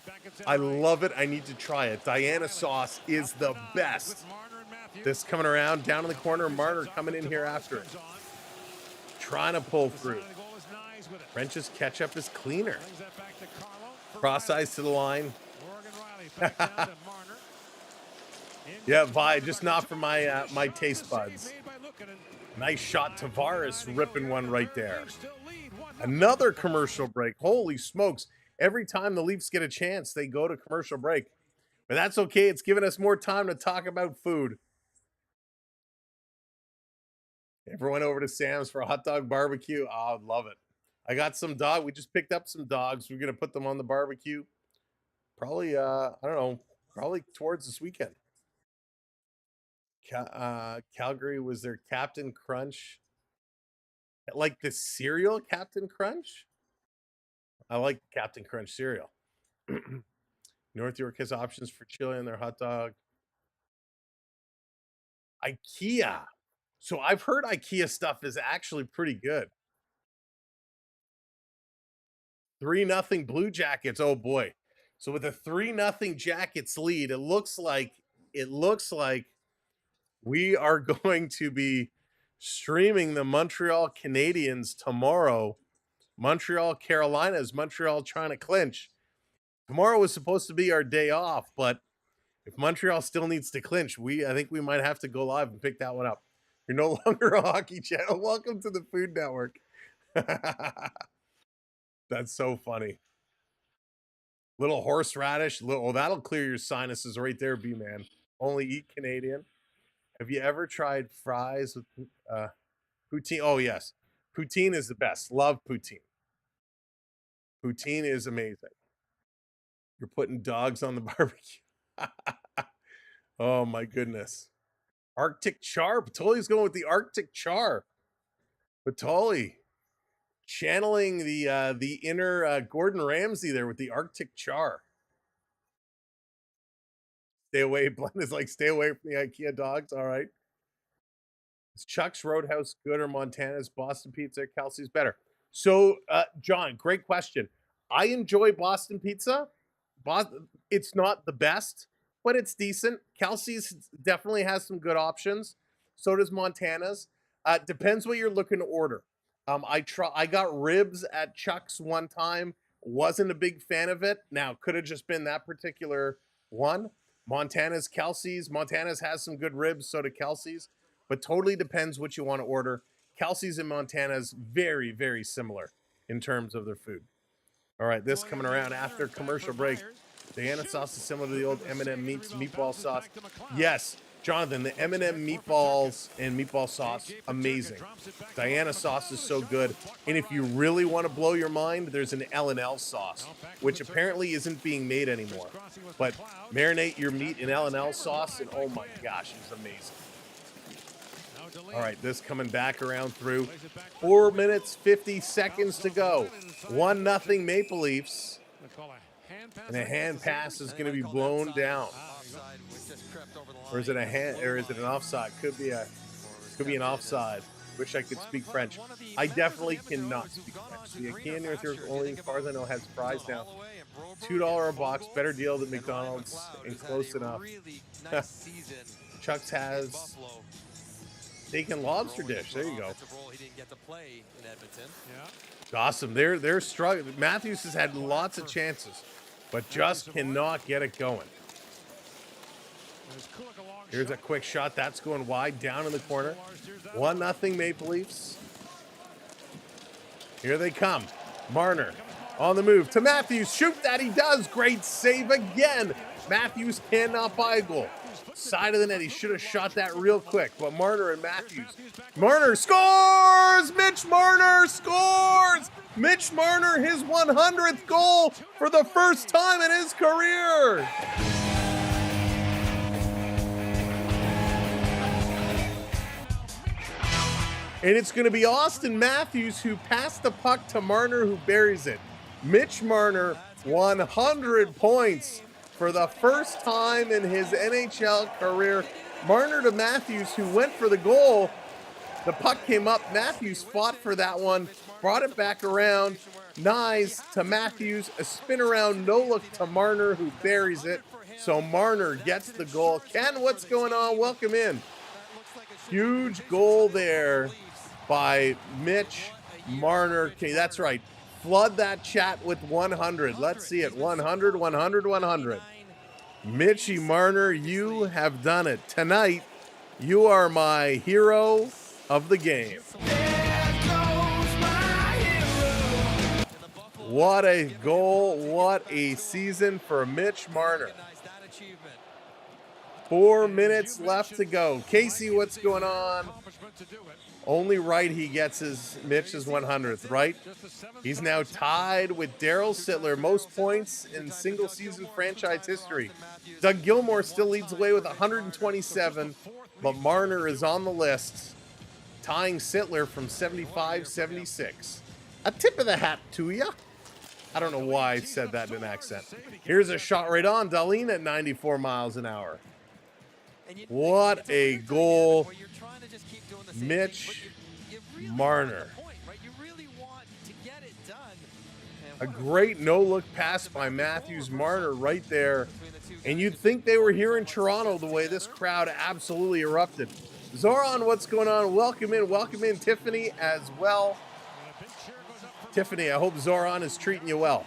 Speaker 2: I love it. I need to try it. Diana sauce is the best. This coming around, down in the corner. Marner coming in here after it. Trying to pull through. French's ketchup is cleaner. Cross eyes to the line. Yeah, Vi, just not for my taste buds. Nice shot. Tavares ripping one right there. Another commercial break. Holy smokes. Every time the Leafs get a chance, they go to commercial break. But that's okay. It's giving us more time to talk about food. Everyone over to Sam's for a hot dog barbecue. Oh, I'd love it. I got some dog. We just picked up some dogs. We're going to put them on the barbecue. Probably, I don't know, probably towards this weekend. Calgary was their Captain Crunch. Like the cereal Captain Crunch? I like Captain Crunch cereal. North York has options for chili on their hot dog. IKEA. So I've heard IKEA stuff is actually pretty good. 3-0 Blue Jackets. Oh boy. So with a 3-0 Jackets lead, it looks like we are going to be streaming the Montreal Canadiens tomorrow. Montreal Carolinas. Montreal trying to clinch. Tomorrow was supposed to be our day off, but if Montreal still needs to clinch, I think we might have to go live and pick that one up. You're no longer a hockey channel. Welcome to the Food Network. That's so funny. Little horseradish. That'll clear your sinuses right there, B-man. Only eat Canadian. Have you ever tried fries with poutine? Oh, yes. Poutine is the best. Love poutine. Poutine is amazing. You're putting dogs on the barbecue. Oh, my goodness. Arctic char. Patoli's going with the Arctic char. Patoli channeling the inner Gordon Ramsay there with the Arctic char. Stay away. Blend is like, stay away from the IKEA dogs. All right. Is Chuck's Roadhouse good or Montana's Boston Pizza? Kelsey's better. So, John, great question. I enjoy Boston Pizza. It's not the best, but it's decent. Kelsey's definitely has some good options. So does Montana's. Depends what you're looking to order. I got ribs at Chuck's one time. Wasn't a big fan of it. Now, could have just been that particular one. Montana's, Kelsey's. Montana's has some good ribs, so do Kelsey's. But totally depends what you want to order. Kelsey's and Montana's very, very similar in terms of their food. All right, this coming around after commercial break. Diana sauce is similar to the old M&M meatball sauce. Yes, Jonathan, the M&M meatballs and meatball sauce, amazing. Diana sauce is so good. And if you really want to blow your mind, there's an L&L sauce, which apparently isn't being made anymore. But marinate your meat in L&L sauce, and oh my gosh, it's amazing. All right, this coming back around through. 4 minutes, 50 seconds to go. 1-0 Maple Leafs. And a hand pass is going to be blown down. Or is it a hand? Or is it an offside? Could be an offside. Wish I could speak French. I definitely cannot speak French. The IKEA North York only, as far as I know, has fries now. $2 a box, better deal than McDonald's, and close enough. Chuck's has steak and lobster dish. There you go. Awesome. They're struggling. Matthews has had lots of chances. but just cannot get it going. Here's a quick shot. That's going wide, down in the corner. 1-0 Maple Leafs. Here they come. Marner on the move to Matthews. Shoot that, he does. Great save again. Matthews cannot buy a goal. Side of the net. He should have shot that real quick, but Marner and Matthews. Marner scores! Mitch Marner scores! Mitch Marner, his 100th goal for the first time in his career. And it's going to be Austin Matthews who passed the puck to Marner, who buries it. Mitch Marner, 100 points for the first time in his NHL career. Marner to Matthews, who went for the goal. The puck came up. Matthews fought for that one, brought it back around. Nyes to Matthews, a spin around, no look to Marner, who buries it. So Marner gets the goal. Ken, what's going on? Welcome in. Huge goal there by Mitch Marner. Okay, that's right. Flood that chat with 100. Let's see it. 100, 100, 100. Mitchy Marner, you have done it. Tonight, you are my hero of the game. What a goal. What a season for Mitch Marner. 4 minutes left to go. Casey, what's going on? Only right he gets Mitch's 100th, right? He's now tied with Daryl Sittler, most points in single-season franchise history. Doug Gilmour still leads away with 127, but Marner is on the list, tying Sittler from 75-76. A tip of the hat to ya. I don't know why I said that in an accent. Here's a shot right on Dahlin at 94 miles an hour. What a goal. Mitch Marner. A great no-look pass by Matthews. Marner right there. And you'd think they were here in Toronto the way this crowd absolutely erupted. Zoran, what's going on? Welcome in. Welcome in, Tiffany, as well. Tiffany, I hope Zoran is treating you well.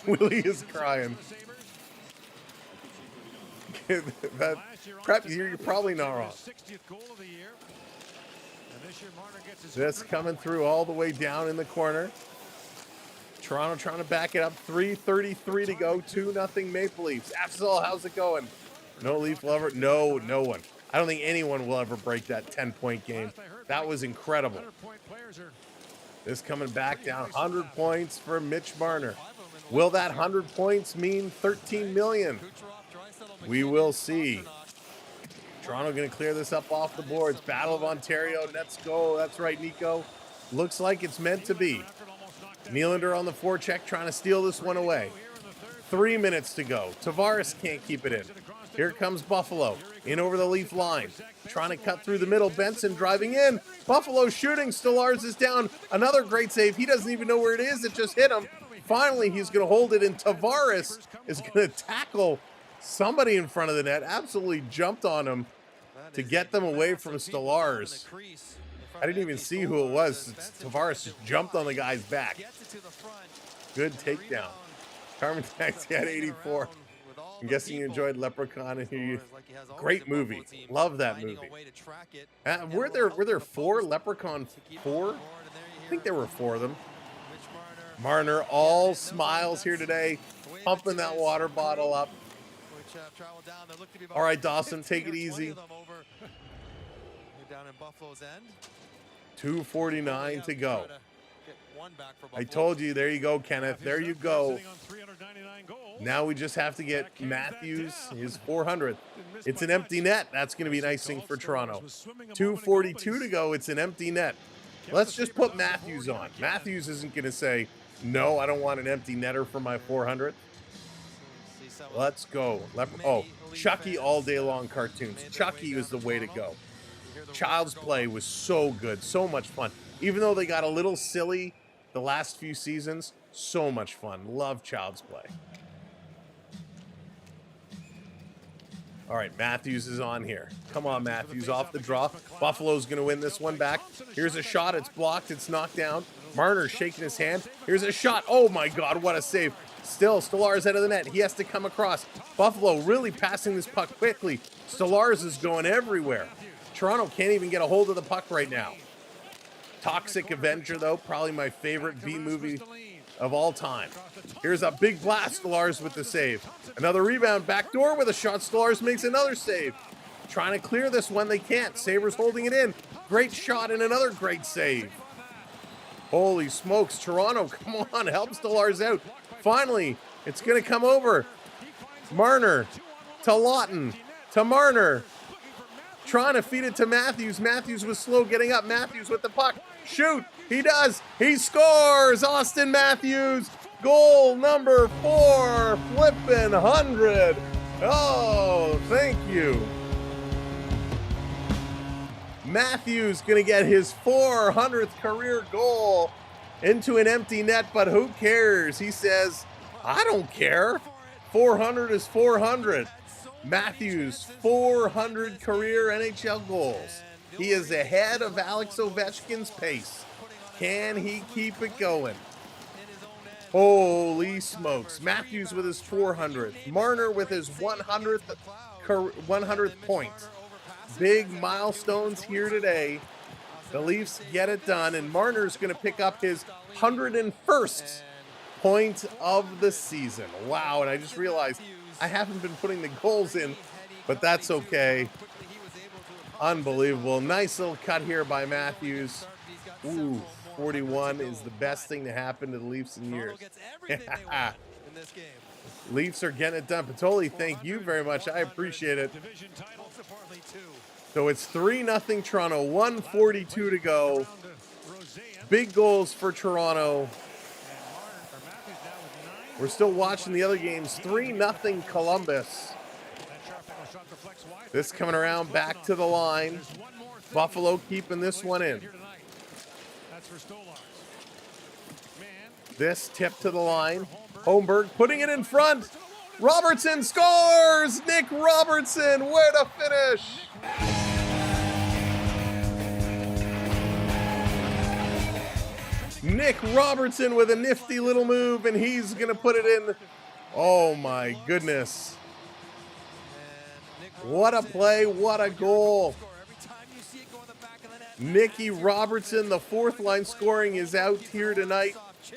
Speaker 2: Willie is crying. That crap, you're probably not wrong. This coming through all the way down in the corner. Toronto trying to back it up. 3:33 to go. 2-0 Maple Leafs. Absol, how's it going? No Leaf lover? No one. I don't think anyone will ever break that 10-point game. That was incredible. This coming back down. 100 points for Mitch Marner. Will that 100 points mean 13 million? We will see. Toronto going to clear this up off the boards. Battle of Ontario. Let's go. That's right, Nico. Looks like it's meant to be. Nylander on the forecheck trying to steal this one away. 3 minutes to go. Tavares can't keep it in. Here comes Buffalo. In over the Leaf line. Trying to cut through the middle. Benson driving in. Buffalo shooting. Stolarz is down. Another great save. He doesn't even know where it is. It just hit him. Finally, he's going to hold it, and Tavares is going to tackle somebody in front of the net. Absolutely jumped on him to get them away from Stolarz. I didn't even see who it was. Tavares just jumped on the guy's back. Good takedown. Carmen Taxi at 84. I'm guessing you enjoyed Leprechaun and you. Great movie. Love that movie. Were there 4? Leprechaun 4? I think there were 4 of them. Marner all smiles here today, pumping that water bottle up. All right, Dawson, take it easy. 2:49 to go. I told you, there you go, Kenneth. There you go. Now we just have to get Matthews his 400th. It's an empty net. That's going to be an icing for Toronto. 2:42 to go. It's an empty net. Let's just put Matthews on. Matthews isn't going to say, no, I don't want an empty netter for my 400th. Let's go. Chucky all day long cartoons. Chucky was the way to go. Child's Play was so good, so much fun. Even though they got a little silly the last few seasons, so much fun. Love Child's Play. All right, Matthews is on here. Come on, Matthews, off the draw. Buffalo's going to win this one back. Here's a shot. It's blocked. It's knocked down. Marner shaking his hand. Here's a shot. Oh my God, what a save. Still, Stolarz out of the net. He has to come across. Buffalo really passing this puck quickly. Stolarz is going everywhere. Toronto can't even get a hold of the puck right now. Toxic Avenger, though, probably my favorite B movie of all time. Here's a big blast. Stolarz with the save. Another rebound. Backdoor with a shot. Stolarz makes another save. Trying to clear this one. They can't. Sabres holding it in. Great shot and another great save. Holy smokes. Toronto, come on. Help Stolarz out. Finally, it's going to come over. Marner to Lawton to Marner. Trying to feed it to Matthews. Matthews was slow getting up. Matthews with the puck. Shoot. He does. He scores. Austin Matthews. Goal number 4. Flippin' 100. Oh, thank you. Matthews going to get his 400th career goal into an empty net, but who cares? He says, I don't care. 400 is 400. Matthews, 400 career NHL goals. He is ahead of Alex Ovechkin's pace. Can he keep it going? Holy smokes. Matthews with his 400th. Marner with his 100th point. Big milestones here today. The Leafs get it done, and Marner's going to pick up his 101st point of the season. Wow, and I just realized I haven't been putting the goals in, but that's okay. Unbelievable. Nice little cut here by Matthews. Ooh, 41 is the best thing to happen to the Leafs in years. Leafs are getting it done. Patoli, thank you very much. I appreciate it. So it's 3-0 Toronto, 1:42 to go. Big goals for Toronto. We're still watching the other games. 3-0 Columbus. This coming around back to the line. Buffalo keeping this one in. This tip to the line. Holmberg putting it in front. Robertson scores! Nick Robertson, where to finish? Nick Robertson with a nifty little move, and he's going to put it in. Oh, my goodness. What a play. What a goal. Nicky Robertson, the fourth line scoring, is out here tonight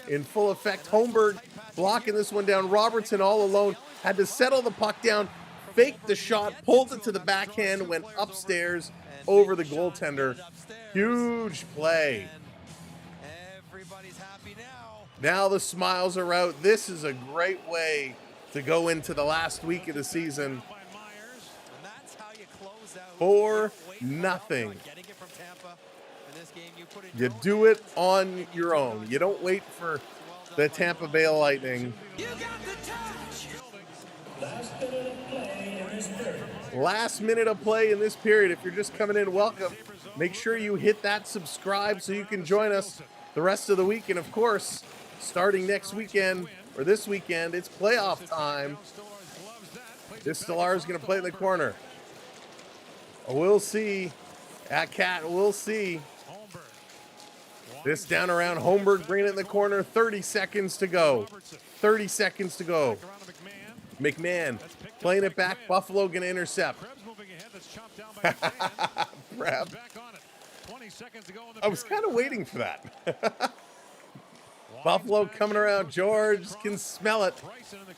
Speaker 2: in full effect. Holmberg blocking this one down. Robertson all alone. Had to settle the puck down, faked the shot, pulled it to the backhand, went upstairs over the goaltender. Huge play. Now the smiles are out. This is a great way to go into the last week of the season. 4-0. You do it on your own. You don't wait for the Tampa Bay Lightning. Last minute of play in this period. If you're just coming in, welcome. Make sure you hit that subscribe so you can join us the rest of the week. And of course, starting next weekend, or this weekend, it's playoff time. This Stolarz is going to play in the corner. We'll see. At Cat, we'll see. This down around Holmberg, bringing it in the corner. 30 seconds to go. 30 seconds to go. McMahon playing it back. Buffalo going to intercept. Prep. I was kind of waiting for that. Buffalo coming around. George can smell it.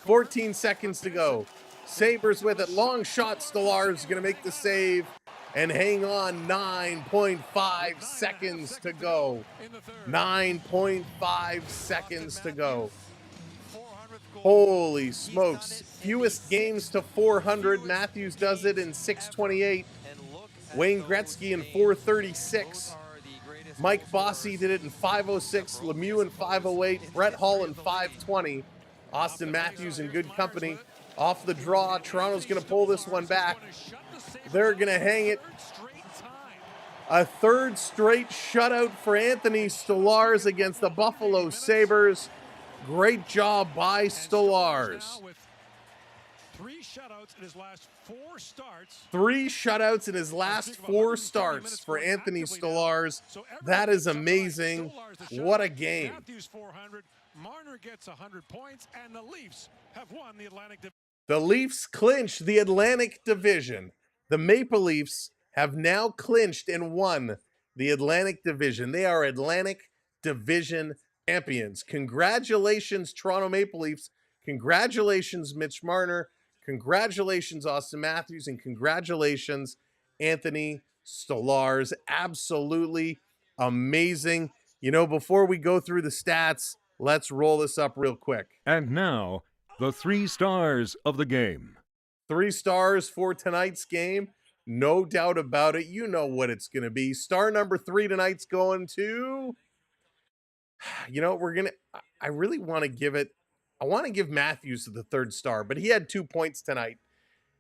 Speaker 2: 14 seconds to go. Sabres with it. Long shot. Stolarz going to make the save. And hang on. 9.5 seconds to go. 9.5 seconds to go. Holy smokes. Fewest games to 400. Matthews does it in 6:28. Wayne Gretzky in 4:36. Mike Bossy did it in 5:06. Lemieux in 5:08. Brett Hull in 5:20. Austin Matthews in good company. Off the draw. Toronto's going to pull this one back. They're going to hang it. A third straight shutout for Anthony Stolarz against the Buffalo Sabres. Great job by Stolarz.
Speaker 4: 3 shutouts in his last 4 starts.
Speaker 2: 3 shutouts in his last 4 starts for Anthony Stolarz. That is amazing. What a game.
Speaker 4: Matthews 400, Marner gets 100 points, and the Leafs have won the Atlantic Division.
Speaker 2: The Leafs clinched the Atlantic Division. The Maple Leafs have now clinched and won the Atlantic Division. They are Atlantic Division champions. Congratulations, Toronto Maple Leafs. Congratulations, Mitch Marner. Congratulations, Austin Matthews. And congratulations, Anthony Stolarz. Absolutely amazing. You know, before we go through the stats, let's roll this up real quick.
Speaker 10: And now, the 3 stars of the game.
Speaker 2: 3 stars for tonight's game. No doubt about it. You know what it's going to be. Star number 3 tonight's going to... You know, I really want to give it... I want to give Matthews the 3rd star, but he had 2 points tonight.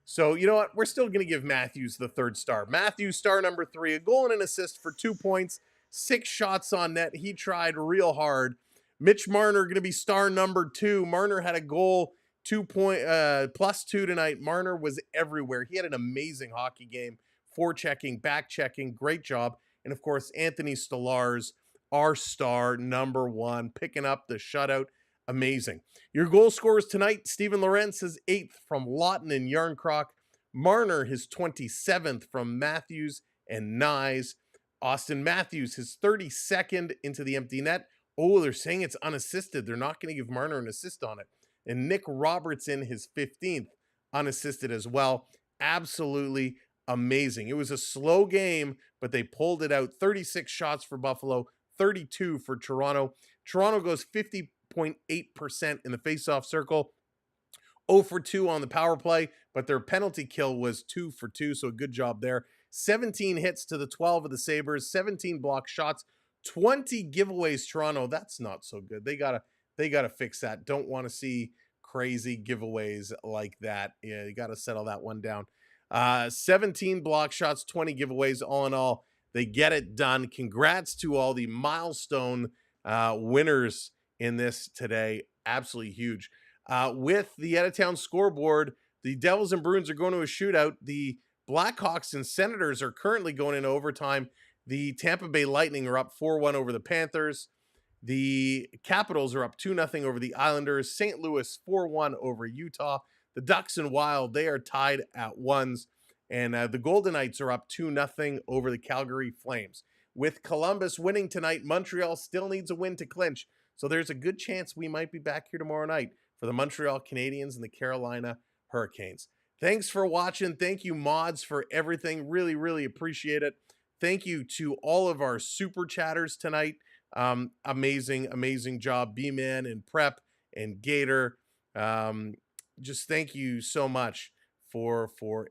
Speaker 2: So, you know what? We're still going to give Matthews the 3rd star. Matthews, star number 3, a goal and an assist for 2 points, 6 shots on net. He tried real hard. Mitch Marner going to be star number 2. Marner had a goal, +2 tonight. Marner was everywhere. He had an amazing hockey game. Forechecking, back-checking, great job. And, of course, Anthony Stolarz, our star number 1, picking up the shutout. Amazing. Your goal scorers tonight, Steven Lorentz is 8th from Lawton and Yarncroc. Marner, his 27th from Matthews and Nyes. Austin Matthews, his 32nd into the empty net. Oh, they're saying it's unassisted. They're not going to give Marner an assist on it. And Nick Robertson, his 15th, unassisted as well. Absolutely amazing. It was a slow game, but they pulled it out. 36 shots for Buffalo, 32 for Toronto. Toronto goes 50.8% in the faceoff circle. 0 for 2 on the power play, but their penalty kill was 2 for 2, so a good job there. 17 hits to the 12 of the Sabres, 17 block shots, 20 giveaways. Toronto, that's not so good. They gotta fix that. Don't want to see crazy giveaways like that. Yeah, you got to settle that one down. 17 block shots, 20 giveaways. All in all, they get it done. Congrats to all the milestone winners in this today. Absolutely huge. With the out-of-town scoreboard, the Devils and Bruins are going to a shootout. The Blackhawks and Senators are currently going into overtime. The Tampa Bay Lightning are up 4-1 over the Panthers. The Capitals are up 2-0 over the Islanders. St. Louis 4-1 over Utah. The Ducks and Wild, they are tied at 1s. And the Golden Knights are up 2-0 over the Calgary Flames. With Columbus winning tonight, Montreal still needs a win to clinch. So there's a good chance we might be back here tomorrow night for the Montreal Canadiens and the Carolina Hurricanes. Thanks for watching. Thank you, mods, for everything. Really, really appreciate it. Thank you to all of our super chatters tonight. Amazing job, B-Man and Prep and Gator. Just thank you so much for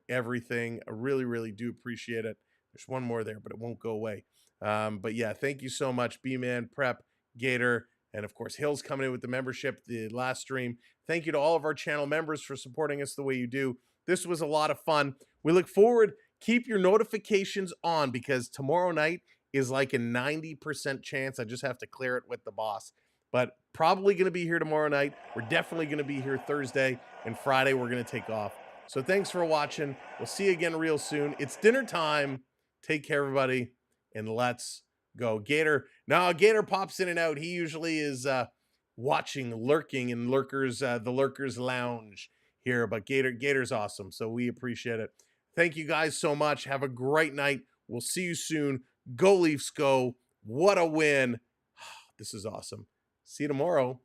Speaker 2: everything. I really, really do appreciate it. There's one more there, but it won't go away. But yeah, thank you so much, B-Man, Prep, Gator, and of course, Hill's coming in with the membership, the last stream. Thank you to all of our channel members for supporting us the way you do. This was a lot of fun. We look forward. Keep your notifications on because tomorrow night is like a 90% chance. I just have to clear it with the boss. But probably going to be here tomorrow night. We're definitely going to be here Thursday, and Friday we're going to take off. So thanks for watching. We'll see you again real soon. It's dinner time. Take care, everybody, and let's go. Gator. Now, Gator pops in and out. He usually is lurking in the Lurkers Lounge here, but Gator's awesome, so we appreciate it. Thank you guys so much. Have a great night. We'll see you soon. Go Leafs, go. What a win. This is awesome. See you tomorrow.